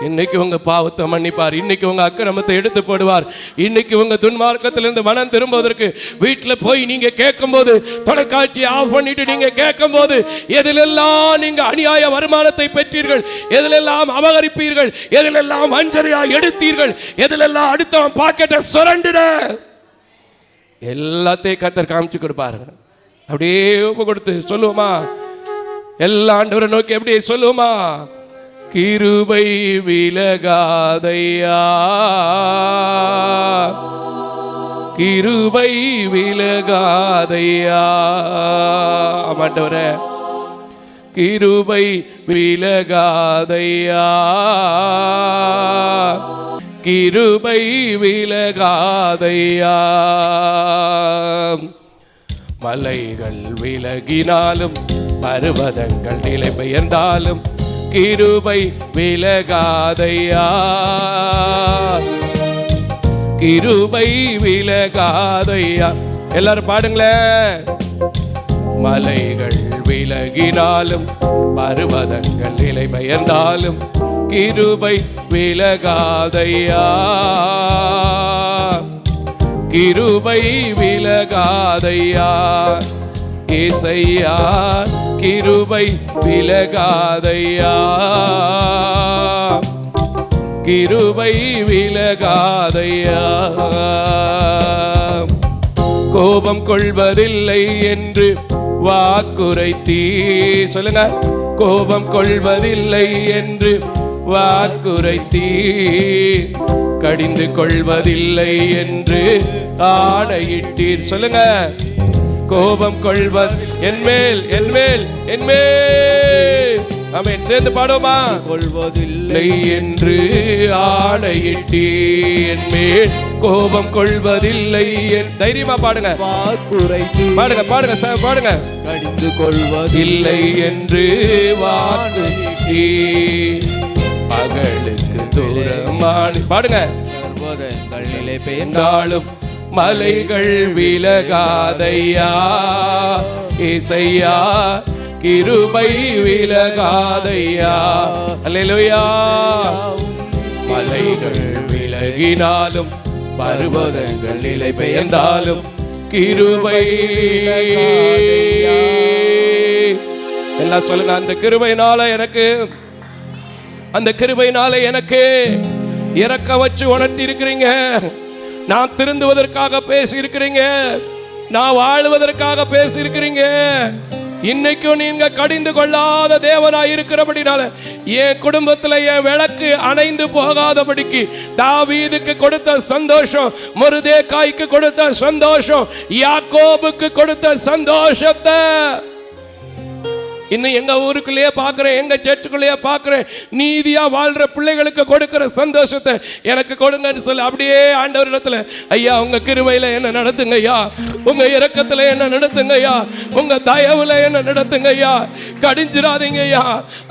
இன்னைக்கு உங்க பாவத்தை மன்னிப்பார், இன்னைக்கு உங்க அக்கிரமத்தை எடுத்து போடுவார், இன்னைக்கு உங்க துன்மார்க்கத்திலிருந்து மனம் திரும்புவதற்கு வீட்டில் போய் நீங்க கேட்கும் போது, தொலைக்காட்சியை ஆஃப் பண்ணிட்டு நீங்க கேட்கும் போது, எதிலெல்லாம் நீங்க அநியாய வருமானத்தை பெற்றீர்கள், எதிலெல்லாம் அபகரிப்பீர்கள், எதிலெல்லாம் வஞ்சனையா எடுத்தீர்கள், எதிலெல்லாம் அடுத்தவன் பாக்கெட்டை சுரண்டிட, எல்லாத்தையும் கர்த்தர் காமிச்சு கொடுப்பாருங்க. அப்படியே ஒப்பு கொடுத்து சொல்லுவோமா? எல்லா ஆண்டவரை நோக்கி அப்படியே சொல்லுவோமா? கிருபை விலகாதையா, கிருபை விலகாதையா. ஆமாண்டவரே, கிருபை விலகாதையா, கிருபை விலகாதையா. மலைகள் விலகினாலும் பர்வதங்கள் நிலை பெயர்ந்தாலும் கிருபை விலகாதையா, கிருபை விலகாதையா. எல்லாரும் பாடுங்களேன். மலைகள் விலகினாலும் பர்வதங்கள் நிலை பெயர்ந்தாலும் கிருபை விலகாதையா, கிருபை விலகாதையா. ஏசையா கிருபை விலகாதையா, கிருபை விலகாதையா. கோபம் கொள்வதில்லை என்று வாக்குரைத்தீ. சொல்லுங்க. கோபம் கொள்வதில்லை என்று வாக்குரைத்தீ, கடிந்து கொள்வதில்லை என்று ஆணையிட்டீர். சொல்லுங்க. கோபம் கொள்வது என்மேல் என்மேல் என்மேல் ஆமென். சேர்ந்து பாடுமா? கொள்வதில்லை என்று ஆணையிட்டே என் மேல் கோபம் கொள்வதில்லை. தைரியமா பாடுங்க, வாக்குரைத்து பாடுங்க, பாடுங்க சார், பாடுங்க. கடிந்து கொள்வதில்லை என்று வாக்குரைத்தே பகலுக்கு தூரமானி. பாடுங்க. பர்வதங்கள் நிலை பெய்ந்தாலும் மலைகள் விலகாதையா இசையா, கிருபை விலகாதையா. அல்லேலூயா. மலைகள் விலகினாலும் பர்வதங்கள் நிலை பெயர்ந்தாலும் கிருபை. எல்லாம் சொல்லுங்க, அந்த கிருபையினால எனக்கு, அந்த கிருபையினால எனக்கு இறக்க வச்சு உணர்த்தி இருக்கிறீங்க. நான் திருந்துவதற்காக பேசி இருக்கிறீங்க, நான் வாழ்வதற்காக பேசி இருக்கிறீங்க. இன்னைக்கும் நீங்க கடிந்து கொள்ளாத தேவனாய் இருக்கிறபடினால என் குடும்பத்துல என் விளக்கு அணைந்து போகாதபடிக்கு தாவீதுக்கு கொடுத்த சந்தோஷம், மொர்தெகாய்க்கு கொடுத்த சந்தோஷம், யாக்கோபுக்கு கொடுத்த சந்தோஷத்தை இன்னும் எங்க ஊருக்குள்ளேயே பார்க்கிறேன், எங்க சர்ச்சுக்குள்ளேயே பார்க்கிறேன். நீதியா வாழ்ற பிள்ளைகளுக்கு கொடுக்கிற சந்தோஷத்தை எனக்கு கொடுங்கன்னு சொல்லி அப்படியே ஆண்டவரிடத்துல, ஐயா உங்க கிருபையில என்ன நடத்துங்க ஐயா, உங்க இரக்கத்துல என்ன நடத்துங்க ஐயா, உங்க தயவுல என்ன நடத்துங்க ஐயா, கடிஞ்சிராதீங்க ஐயா.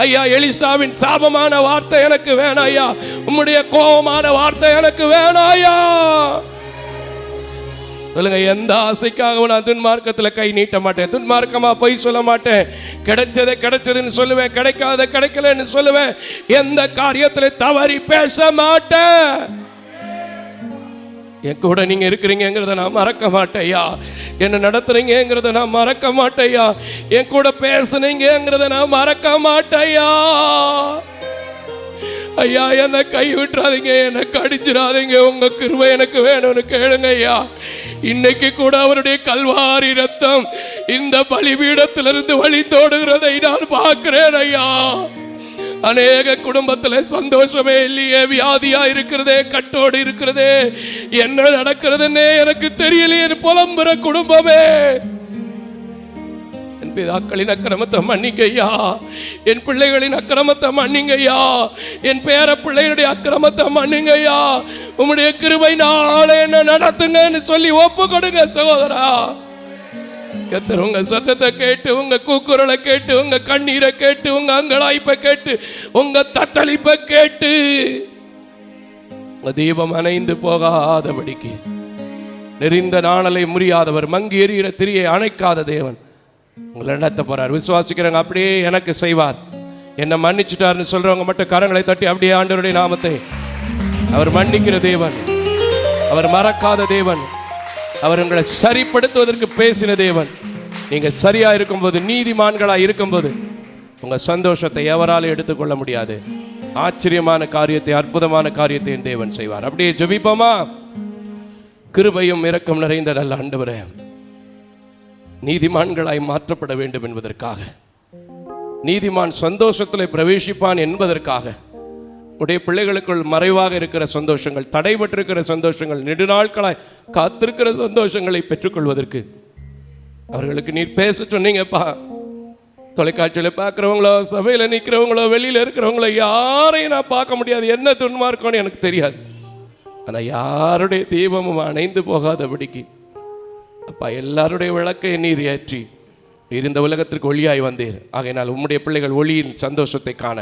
ஐயா எலிசாவின் சாபமான வார்த்தை எனக்கு வேணாம் ஐயா, உம்முடைய கோபமான வார்த்தை எனக்கு வேணாம் ஐயா. சொல்லுங்க, எந்த ஆசைக்காக நான் துன்மார்க்கத்தில் கை நீட்ட மாட்டேன், துன்மார்க்கமா போய் சொல்ல மாட்டேன். கிடைச்சதை கிடைச்சதுன்னு சொல்லுவேன், கிடைக்காத கிடைக்கலன்னு சொல்லுவேன். எந்த காரியத்தில் தவறி பேச மாட்டேன். என் கூட நீங்க இருக்கிறீங்கிறத நான் மறக்க மாட்டேயா, என்ன நடத்துறீங்கிறத நான் மறக்க மாட்டேயா, என் கூட பேசுனீங்கிறத நான் மறக்க மாட்டேயா. ஐயா என்னை கை விட்டுறாதீங்க, என்னை கடிச்சிடாதீங்க, உங்க கிருபை எனக்கு வேணும்னு கேளுங்க ஐயா. இன்னைக்கு கூட அவருடைய கல்வாரி ரத்தம் இந்த பலிபீடத்திலிருந்து வழிந்தோடுகிறதை நான் பார்க்கிறேன் ஐயா. அநேக குடும்பத்துல சந்தோஷமே இல்லையே, வியாதியா இருக்கிறதே, கட்டோடு இருக்கிறதே, என்ன நடக்கிறதுன்னே எனக்கு தெரியலையே புலம்புற குடும்பமே. என் பிதாக்களின் அக்கிரமத்தை மன்னிங்கய்யா, என் பிள்ளைகளின் அக்கிரமத்தை மன்னிங்கய்யா, என் பேர பிள்ளைகளுடைய அக்கிரமத்தை மன்னிங்கய்யா, உம்முடைய கிருபையினால என்ன நடத்துங்கன்னு சொல்லி ஒப்பு கொடுங்க சகோதரா. கர்த்தர் உங்க சத்தத்தை கேட்டு, உங்க கூக்குரலை கேட்டு, உங்க கண்ணீரை கேட்டு, உங்க அங்கலாய்ப்பை கேட்டு, உங்க தத்தளிப்பை கேட்டு உங்க தீபம் அணைந்து போகாதபடிக்கு, நெறிந்த நாணலை முறியாதவர், மங்கி எறிகிற திரியை அணைக்காத தேவன் உங்களை நடத்த போறார். விசுவாசிக்கிறவங்க அப்படியே எனக்கு செய்வார். என்ன மன்னிச்சுட்டாருன்னு சொல்றவங்க மட்டும் கரங்களை தட்டி அப்படியே ஆண்டவருடைய நாமத்தை, அவர் மன்னிக்கிற தேவன், அவர் மறக்காத தேவன், அவர் உங்களை சரிப்படுத்துவதற்கு பேசின தேவன். நீங்க சரியா இருக்கும்போது, நீதிமான்களா இருக்கும்போது உங்க சந்தோஷத்தை எவராலும் எடுத்துக்கொள்ள முடியாது. ஆச்சரியமான காரியத்தை, அற்புதமான காரியத்தை என் தேவன் செய்வார். அப்படியே ஜெபிப்போமா? கிருபையும் இரக்கம் நிறைந்த நல்ல ஆண்டவரே, நீதிமான்களாய் மாற்றப்பட வேண்டும் என்பதற்காக, நீதிமான் சந்தோஷத்தில் பிரவேசிப்பான் என்பதற்காக, உடைய பிள்ளைகளுக்குள் மறைவாக இருக்கிற சந்தோஷங்கள், தடைபட்டிருக்கிற சந்தோஷங்கள், நெடுநாட்களாய் காத்திருக்கிற சந்தோஷங்களை பெற்றுக்கொள்வதற்கு அவர்களுக்கு நீர் பேச சொன்னீங்கப்பா. தொலைக்காட்சியில் பார்க்குறவங்களோ, சபையில் நிற்கிறவங்களோ, வெளியில் இருக்கிறவங்களோ யாரையும் நான் பார்க்க முடியாது, என்ன துன்மார்க்கம்னு எனக்கு தெரியாது. ஆனால் யாருடைய தீபமும் அணைந்து போகாதபடிக்கு அப்பா எல்லாருடைய விளக்கை நீர் ஏற்றி நீர் இந்த உலகத்திற்கு ஒளியாய் வந்தீர். ஆகையினால் உம்முடைய பிள்ளைகள் ஒளியின் சந்தோஷத்தை காண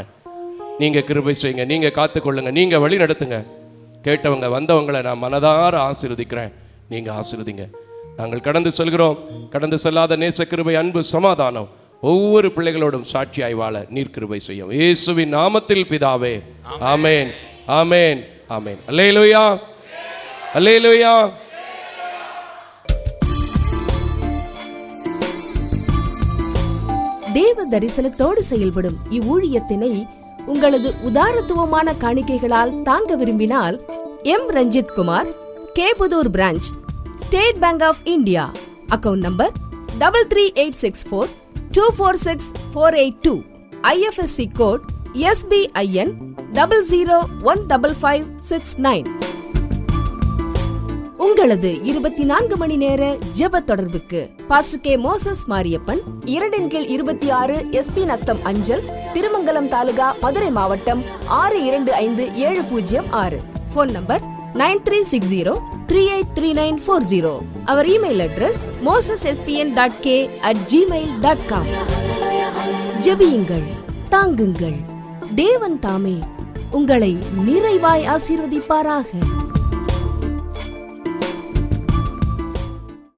நீங்கள் கிருபை செய்யுங்க, நீங்கள் காத்துக்கொள்ளுங்க, நீங்கள் வழி நடத்துங்க. கேட்டவங்க வந்தவங்களை நான் மனதார ஆசீர்வதிக்கிறேன், நீங்கள் ஆசீர்வதிங்க. நாங்கள் கடந்து செல்கிறோம். கடந்து செல்லாத நேச கிருபை, அன்பு, சமாதானம் ஒவ்வொரு பிள்ளைகளோடும் சாட்சியாய் வாழ நீர் கிருபை செய்யும். இயேசுவின் நாமத்தில் பிதாவே, ஆமேன், ஆமேன், ஆமேன். அல்லேலூயா, அல்லேலூயா. தேவ தரிசனத்தோடு செயல்படும் இவ்வூழியத்தினை உங்களது உதாரத்துவமான காணிக்கைகளால் தாங்க விரும்பினால் M Ranjith Kumar, K Pudur branch, State Bank of India, account number 3386424648, IFSC code SBIN 0015569. உங்கள் உங்களது 24 மணி நேர ஜெப தொடர்புக்கு pastor K Moses Mariyappan, 2/26 SP Natham அஞ்சல், திருமங்கலம் தாலுகா, மதுரை மாவட்டம் 625706. Phone number 9360383940. அவர் இமெயில் அட்ரஸ் mosespn.k@gmail.com. ஜெபியுங்கள், தாங்குங்கள். தேவன் தாமே உங்களை நிறைவாய் ஆசீர்வதிப்பாராக.